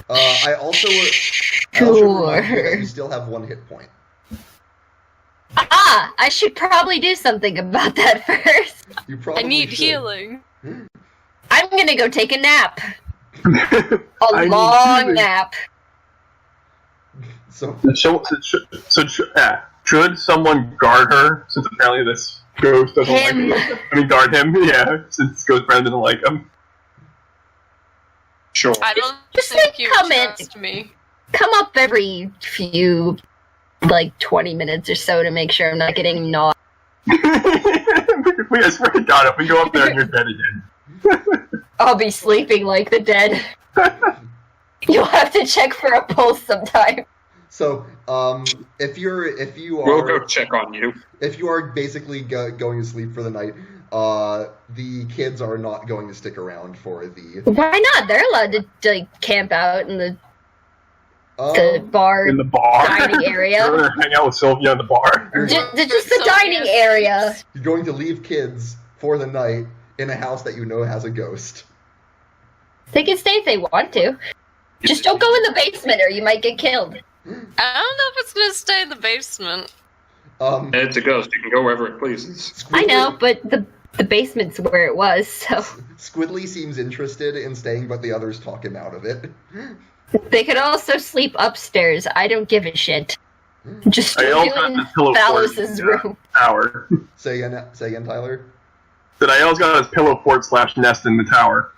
I also remind you that you still have 1 hit point. I should probably do something about that first. You probably I need should. healing. I'm gonna go take a nap. I A need long healing. nap. So Should someone guard her, since apparently this ghost doesn't Him. like him? I mean, guard him, yeah, since this ghost friend doesn't like him. Sure. I don't Just think like you come in. trust me. Come up every few, 20 minutes or so to make sure I'm not getting gnawed. I swear to God, if we go up there and you're dead again. I'll be sleeping like the dead. You'll have to check for a pulse sometime. So, if you are We'll go check on you. if you are basically going to sleep for the night, the kids are not going to stick around for the Why not? They're allowed to camp out in the um, bar, In the bar. dining area. We're gonna hang out with Sylvia in the bar. Just the So dining yes. area. you're going to leave kids for the night in a house that you know has a ghost. They can stay if they want to. Just don't go in the basement or you might get killed. I don't know if it's gonna stay in the basement. It's a ghost. You can go wherever it pleases. I know, but the basement's where it was, so Squidly seems interested in staying, but the others talk him out of it. they could also sleep upstairs. I don't give a shit. Just I do also it got in this pillow fort Phallos's in the room. tower. Say again, Tyler. That I also got his pillow fort / nest in the tower.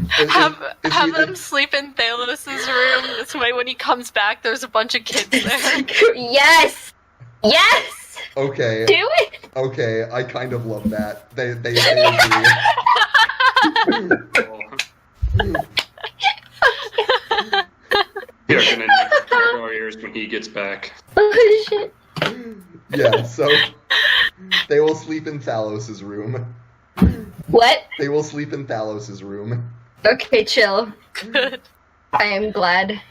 Have he- him sleep in Thalos' room. This way, when he comes back, there's a bunch of kids there. Yes! Yes! Okay. Do it! Okay, I kind of love that. They agree. We are gonna need warriors when he gets back. Oh shit. Yeah, so they will sleep in Thalos's room. What? They will sleep in Thalos's room. Okay, chill. Good. I am glad.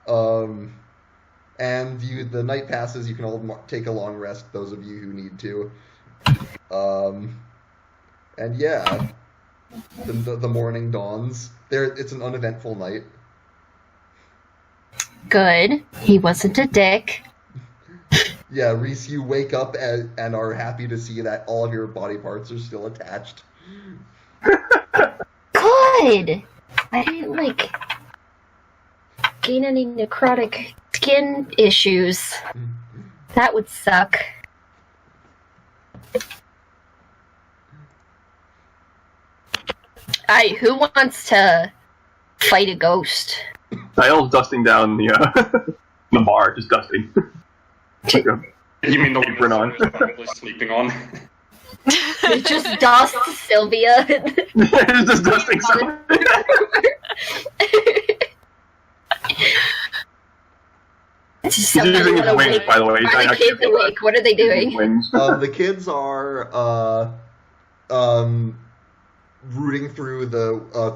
And the night passes. You can all take a long rest. Those of you who need to. And yeah, the morning dawns. It's an uneventful night. Good. He wasn't a dick. Yeah, Reese, you wake up and are happy to see that all of your body parts are still attached. Good! I didn't, gain any necrotic skin issues. That would suck. Who wants to fight a ghost? Niall's dusting down the the bar, just dusting. You mean the Apron on. one probably sleeping on? Just dust Sylvia. He's just dusting something. He's using his wings, by the way. He's Are not the kids actually awake? What are they doing? wings. The kids are rooting through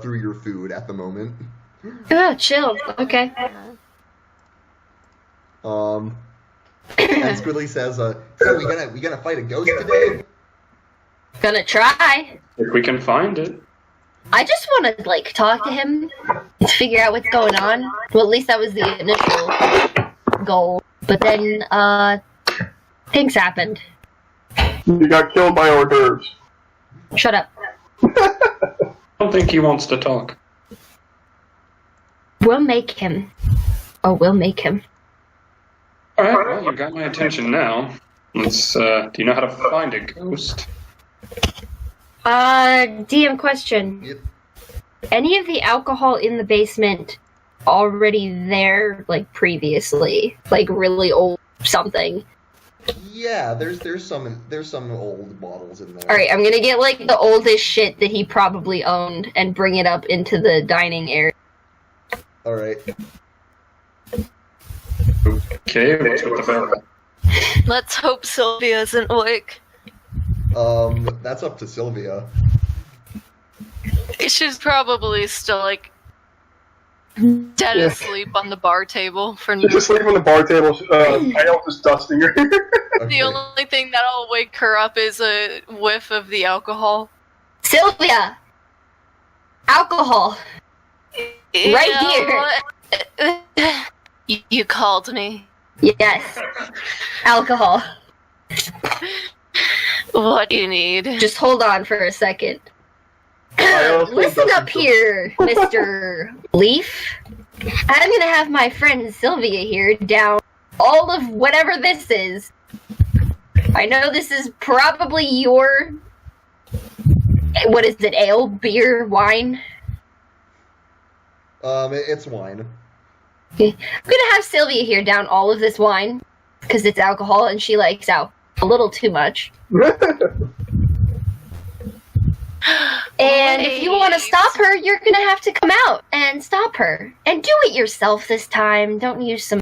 through your food at the moment. Oh, chill. Okay. And Squidly says, "So we gonna fight a ghost today?" Gonna try. If we can find it. I just want to talk to him to figure out what's going on. Well, at least that was the initial goal. But then, things happened. You got killed by hors d'oeuvres. Shut up. I don't think he wants to talk. We'll make him. Oh, we'll make him. Alright, well, you got my attention now. Let's, do you know how to find a ghost? DM question. Yep. Any of the alcohol in the basement already there, previously? Really old something? Yeah, there's some old bottles in there. Alright, I'm gonna get, the oldest shit that he probably owned and bring it up into the dining area. Alright. Okay, what's with the barrel? Let's hope Sylvia isn't awake. That's up to Sylvia. She's probably still dead asleep on the bar table for now. She's just sleeping on the bar table. Niall's just dusting her. The Okay. only thing that'll wake her up is a whiff of the alcohol. Sylvia! Alcohol! Right here. You called me. Yes. Alcohol. What do you need? Just hold on for a second. Niall's Listen still up here, Mr. Leaf. I'm gonna have my friend Sylvia here down all of whatever this is. I know this is probably your... What is it? Ale? Beer? Wine? It's wine. I'm gonna have Sylvia here down all of this wine, because it's alcohol and she likes out a little too much. And if you want to stop her, you're gonna have to come out and stop her. And do it yourself this time. Don't use some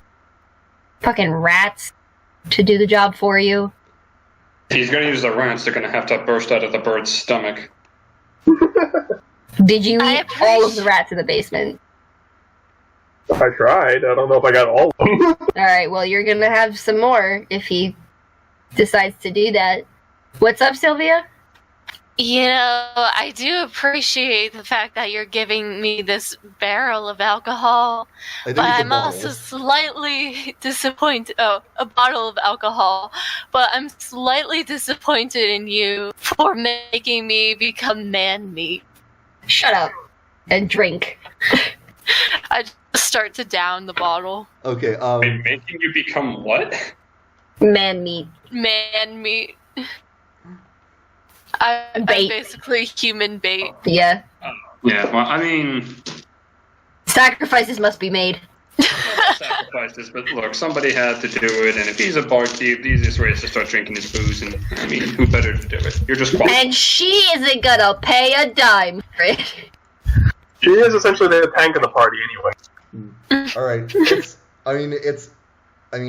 fucking rats to do the job for you. If he's gonna use the rats, they're gonna have to burst out of the bird's stomach. Did you I eat all of the rats in the basement? I tried. I don't know if I got all of them. Alright, well, you're gonna have some more if he decides to do that. What's up, Sylvia? You know, I do appreciate the fact that you're giving me this barrel of alcohol, I think but it's a I'm bottle. also slightly disappointed. Oh, a bottle of alcohol. But I'm slightly disappointed in you for making me become man meat. Shut up and drink. I just start to down the bottle. Okay, Wait, making you become what? Man meat. Man meat. I'm Bait. basically human bait. Yeah. Yeah, well, I mean, Sacrifices must be made. sacrifices, but look, somebody had to do it, and if he's a barkeep, the easiest way is to start drinking his booze, and I mean, who better to do it? You're just qualified. And she isn't gonna pay a dime for it. She is essentially the tank of the party anyway. All right.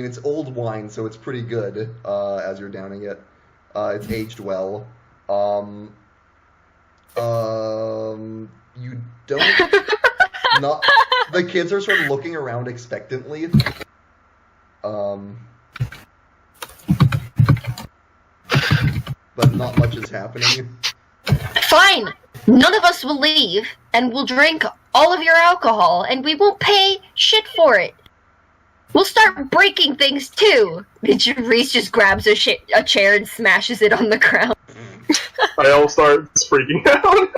It's old wine, so it's pretty good as you're downing it. It's aged well. You don't. Not. The kids are sort of looking around expectantly. But not much is happening. Fine. None of us will leave, and we'll drink all of your alcohol, and we won't pay shit for it. We'll start breaking things too. Reese just grabs a chair and smashes it on the ground. I all start freaking out.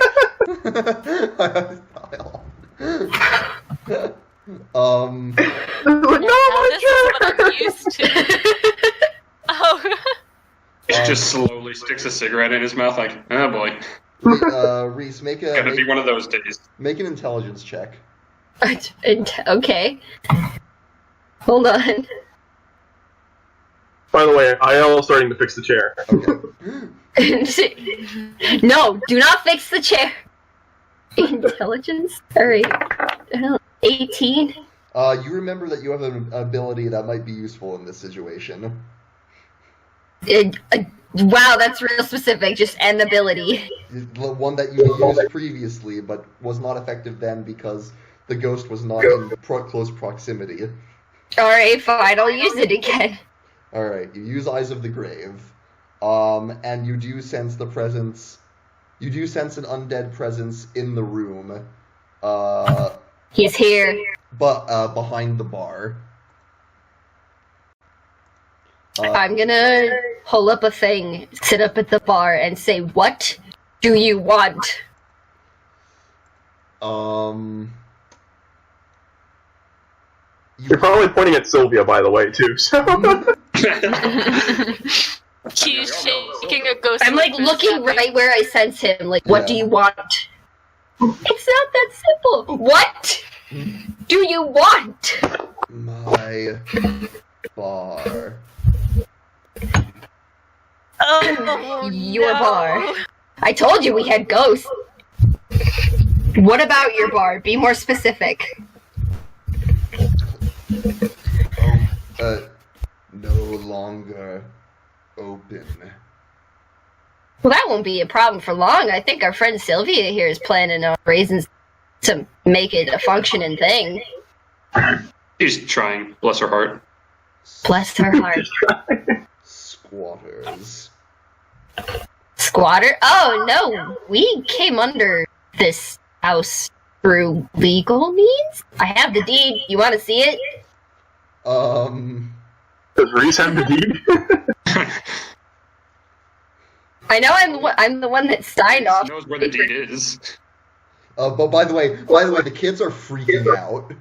No, this is what I'm used to. Oh. He just slowly sticks a cigarette in his mouth, like, oh boy. Reese, Gonna be one of those days. Make an intelligence check. Okay. Hold on. By the way, I am starting to fix the chair. Okay. No, do not fix the chair. Intelligence? Alright. 18? You remember that you have an ability that might be useful in this situation. Wow, that's real specific. Just an ability. The one that you used previously, but was not effective then because the ghost was not in close proximity. Alright, fine, I'll use it again. Alright, you use Eyes of the Grave. And you do sense the presence. You do sense an undead presence in the room. He's here. But behind the bar. I'm gonna pull up a thing, sit up at the bar, and say, "What do you want?" You're probably pointing at Sylvia, by the way, too. So. She's shaking a ghost. I'm like looking right where I sense him. Like, what do you want? It's not that simple. What do you want? My bar. Oh, Your no. bar. I told you we had ghosts. What about your bar? Be more specific. No longer open. Well, that won't be a problem for long. I think our friend Sylvia here is planning on raisins to make it a functioning thing. She's trying, bless her heart. Bless her heart. Squatters. Squatter? Oh, no. We came under this house through legal means? I have the deed. You want to see it? Does Reese have the deed? I know I'm the one that signed off. She knows where the deed is. But by the way, the kids are freaking out.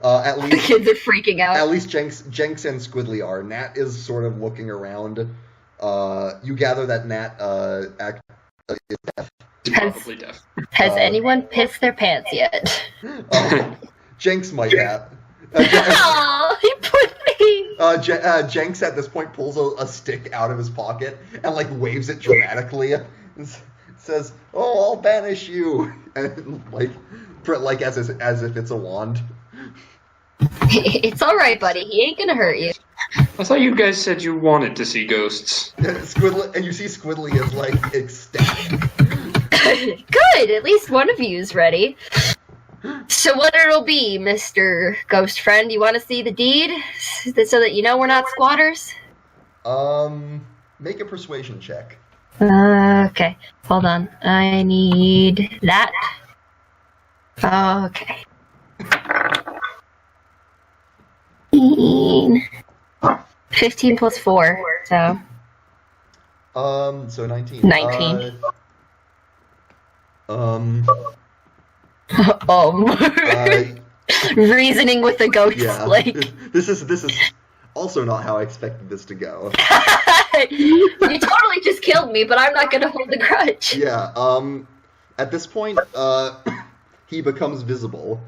At The least, kids are freaking out. at least Jenks and Squidly are. Nat is sort of looking around. You gather that Nat is deaf. He's probably deaf. Has anyone pissed their pants yet? Jenks might have. Oh, he put me. Jenks at this point pulls a stick out of his pocket and like waves it dramatically. Says, "Oh, I'll banish you," and like as if it's a wand. It's all right, buddy. He ain't gonna hurt you. I thought you guys said you wanted to see ghosts. Squidly, and you see Squidly is like ecstatic. Good. At least one of you is ready. So what it'll be, Mr. Ghost Friend? You want to see the deed so that you know we're not squatters? Make a persuasion check. Okay. Hold on. I need that. Okay. 15 plus 4, so... So 19. 19. Reasoning with the ghost, Yeah. like... This is also not how I expected this to go. You totally just killed me, but I'm not gonna hold the grudge. Yeah, at this point, he becomes visible.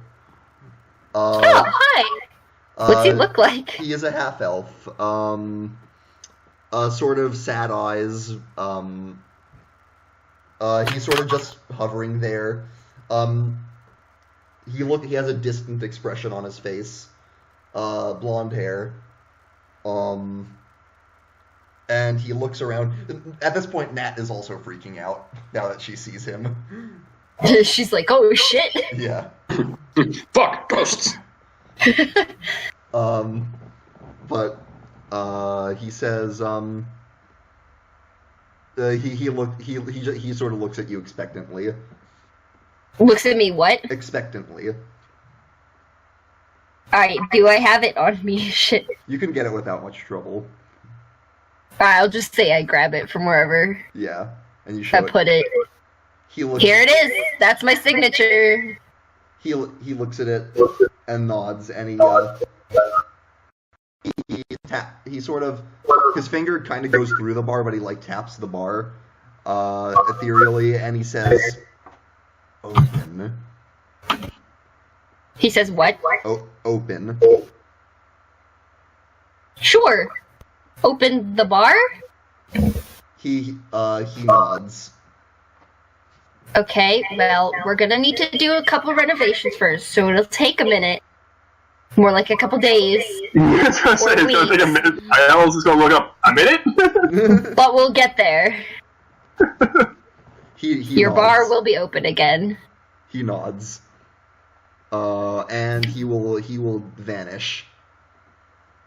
Oh, hi! What's he look like? He is a half elf. Sort of sad eyes. He's sort of just hovering there. He has a distant expression on his face. Blonde hair. And he looks around. At this point, Nat is also freaking out now that she sees him. She's like, oh shit. Yeah. Fuck, ghosts! But he says, he sort of looks at you expectantly. Looks at me what? Expectantly. Alright, do I have it on me? Shit. You can get it without much trouble. Alright, I'll just say I grab it from wherever Yeah, and you show I put it. He looks. Here it is! That's my signature! He looks at it and nods, and he sort of, his finger kind of goes through the bar, but he like taps the bar ethereally, and he says, "Open." He says what? Open. Sure. Open the bar? He nods. Okay, well, we're gonna need to do a couple renovations first, so it'll take a minute. More like a couple days. I was gonna say, it's gonna take a minute. I was just gonna look up a minute? But we'll get there. Your nods. bar will be open again. He nods. And he will vanish.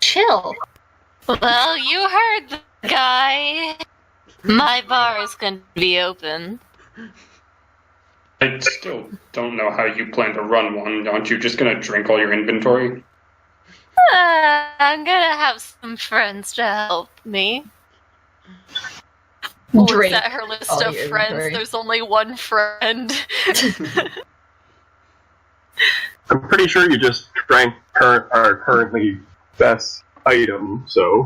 Chill. Well, you heard the guy. My bar is going to be open. I still don't know how you plan to run one. Aren't you just gonna drink all your inventory? I'm gonna have some friends to help me. Looks Drink at her list all of your friends. inventory. There's only one friend. I'm pretty sure you just drank our currently best item, so...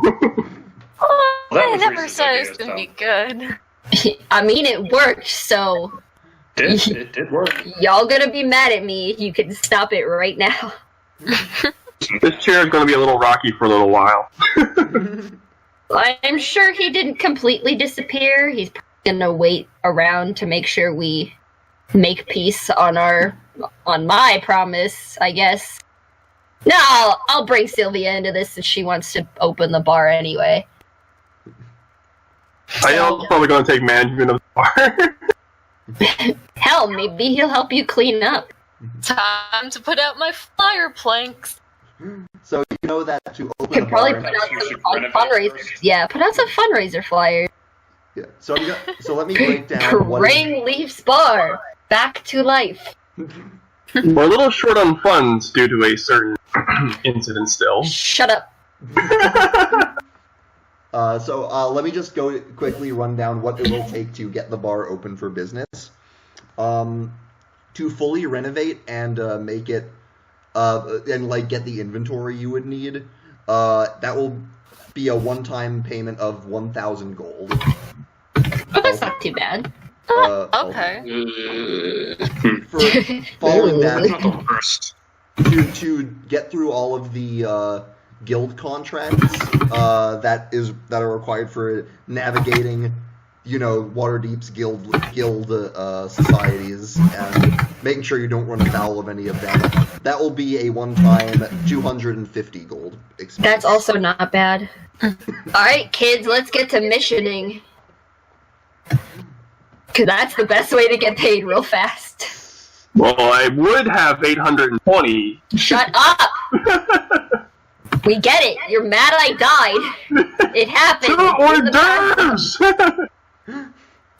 Oh, That I was never Reese's said it idea, was gonna so. be good. I mean, it worked, so It did work. y'all gonna be mad at me. You can stop it right now. This chair is gonna be a little rocky for a little while. I'm sure he didn't completely disappear. He's gonna wait around to make sure we make peace on my promise, I guess. No, I'll bring Sylvia into this since she wants to open the bar anyway. I know it's probably gonna take management of the bar. Hell, maybe he'll help you clean up. Time to put out my flyer planks. So you know that to open Could a probably bar. put out You some should fun renovate fundraisers. first. Yeah, put out some fundraiser flyers. Yeah. So let me break down what. Bring Leaf's bar back to life. We're a little short on funds due to a certain incident still. Shut up. So let me just go quickly run down what it will take to get the bar open for business. To fully renovate and make it and like get the inventory you would need, that will be a one-time payment of 1,000 gold. Oh, that's not too bad. Okay. For following Not that, the worst. to get through all of the guild contracts that are required for navigating, Waterdeep's guild societies and making sure you don't run afoul of any of them. That will be a one-time 250 gold expense. That's also not bad. Alright, kids, let's get to missioning. Because that's the best way to get paid real fast. Well, I would have 820. Shut up! We get it. You're mad I died. It happened. Two hors It's the past. d'oeuvres!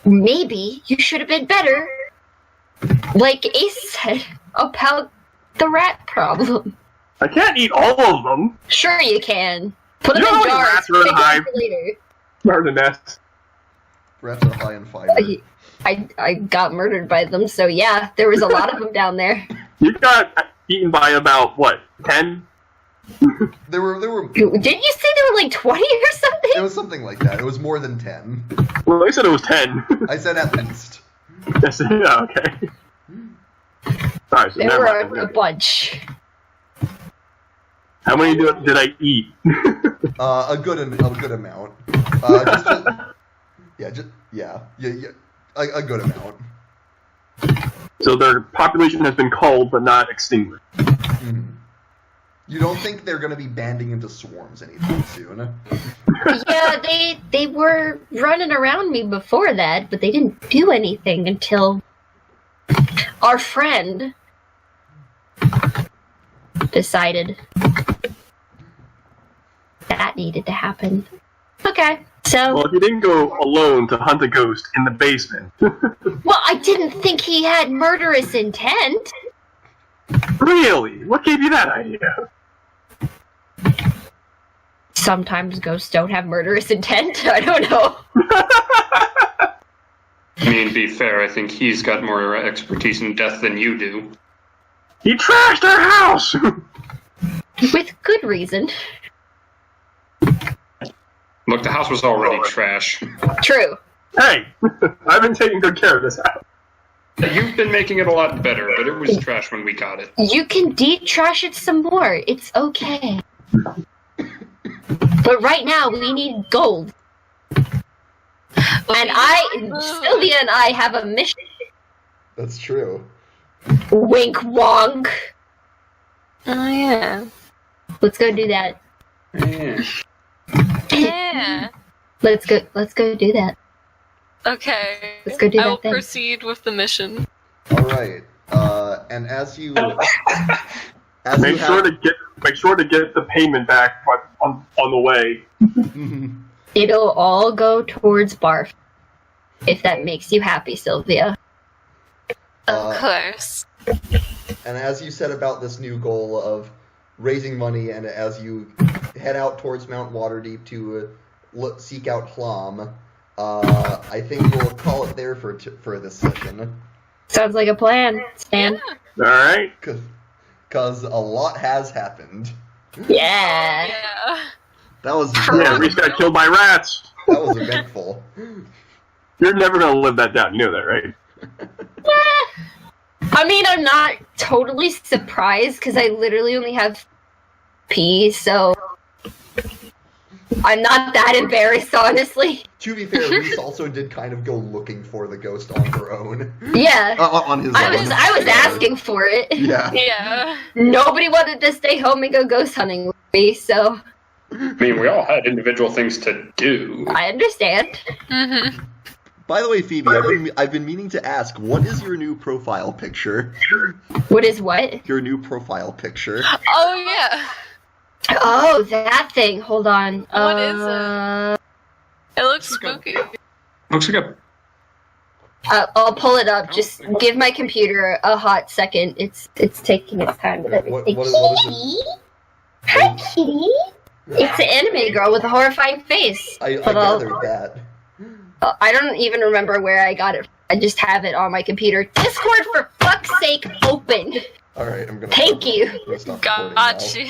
Maybe you should have been better. Like Ace said about the rat problem. I can't eat all of them. Sure you can. Put them You know in how many jars. rats are in Pick a hive? them for later. Or the nest. Rats are high in fiber. I got murdered by them, so yeah, there was a lot of them down there. You got eaten by about, what, 10? There were. Didn't you say there were like 20 or something? It was something like that. It was more than 10. Well, they said it was 10. I said at least. Yes, yeah, okay. Alright, so There never were mind. a bunch. How many did I eat? A good amount. A good amount. So their population has been culled, but not extinguished. Mm-hmm. You don't think they're going to be banding into swarms anytime soon? Yeah, they were running around me before that, but they didn't do anything until our friend decided that needed to happen. Okay, so... Well, if you didn't go alone to hunt a ghost in the basement... Well, I didn't think he had murderous intent. Really? What gave you that idea? Sometimes ghosts don't have murderous intent. I don't know. I mean, to be fair, I think he's got more expertise in death than you do. He trashed our house! With good reason. Look, the house was already trash. True. Hey! I've been taking good care of this house. You've been making it a lot better, but it was trash when we got it. You can de-trash it some more. It's okay. But right now, we need gold. And Sylvia and I have a mission. That's true. Wink wonk. Oh, yeah. Let's go do that. Yeah. Yeah. Let's go do that. Okay. Let's go do I that will thing. proceed with the mission. All right. And as you Make sure to get the payment back on the way. It'll all go towards Barf. If that makes you happy, Sylvia. Of course. And as you said about this new goal of raising money, and as you head out towards Mount Waterdeep to seek out Hlom, I think we'll call it there for this session. Sounds like a plan, Stan. Alright? Because a lot has happened. Yeah. Yeah. That was Yeah, Reese got killed by rats. that was eventful. You're never gonna live that down. You know that, right? I mean, I'm not totally surprised because I literally only have P, so I'm not that embarrassed, honestly. To be fair, Reese also did kind of go looking for the ghost on her own. Yeah. On his own. I was asking for it. Yeah. Yeah. Nobody wanted to stay home and go ghost hunting with me, so I mean, we all had individual things to do. I understand. Mm-hmm. By the way, Phoebe, I've been meaning to ask, what is your new profile picture? What is what? Your new profile picture. Oh, yeah. Oh, that thing. Hold on. What is it? It looks spooky. Looks like a... I'll pull it up. Just give my computer a hot second. It's taking its time. But What is it? Hi, kitty. It's an anime girl with a horrifying face. I But I'll- gathered that. I don't even remember where I got it. I just have it on my computer. Discord, for fuck's sake, open. Alright, I'm gonna... Thank you. I'm gonna stop recording now. Gotcha.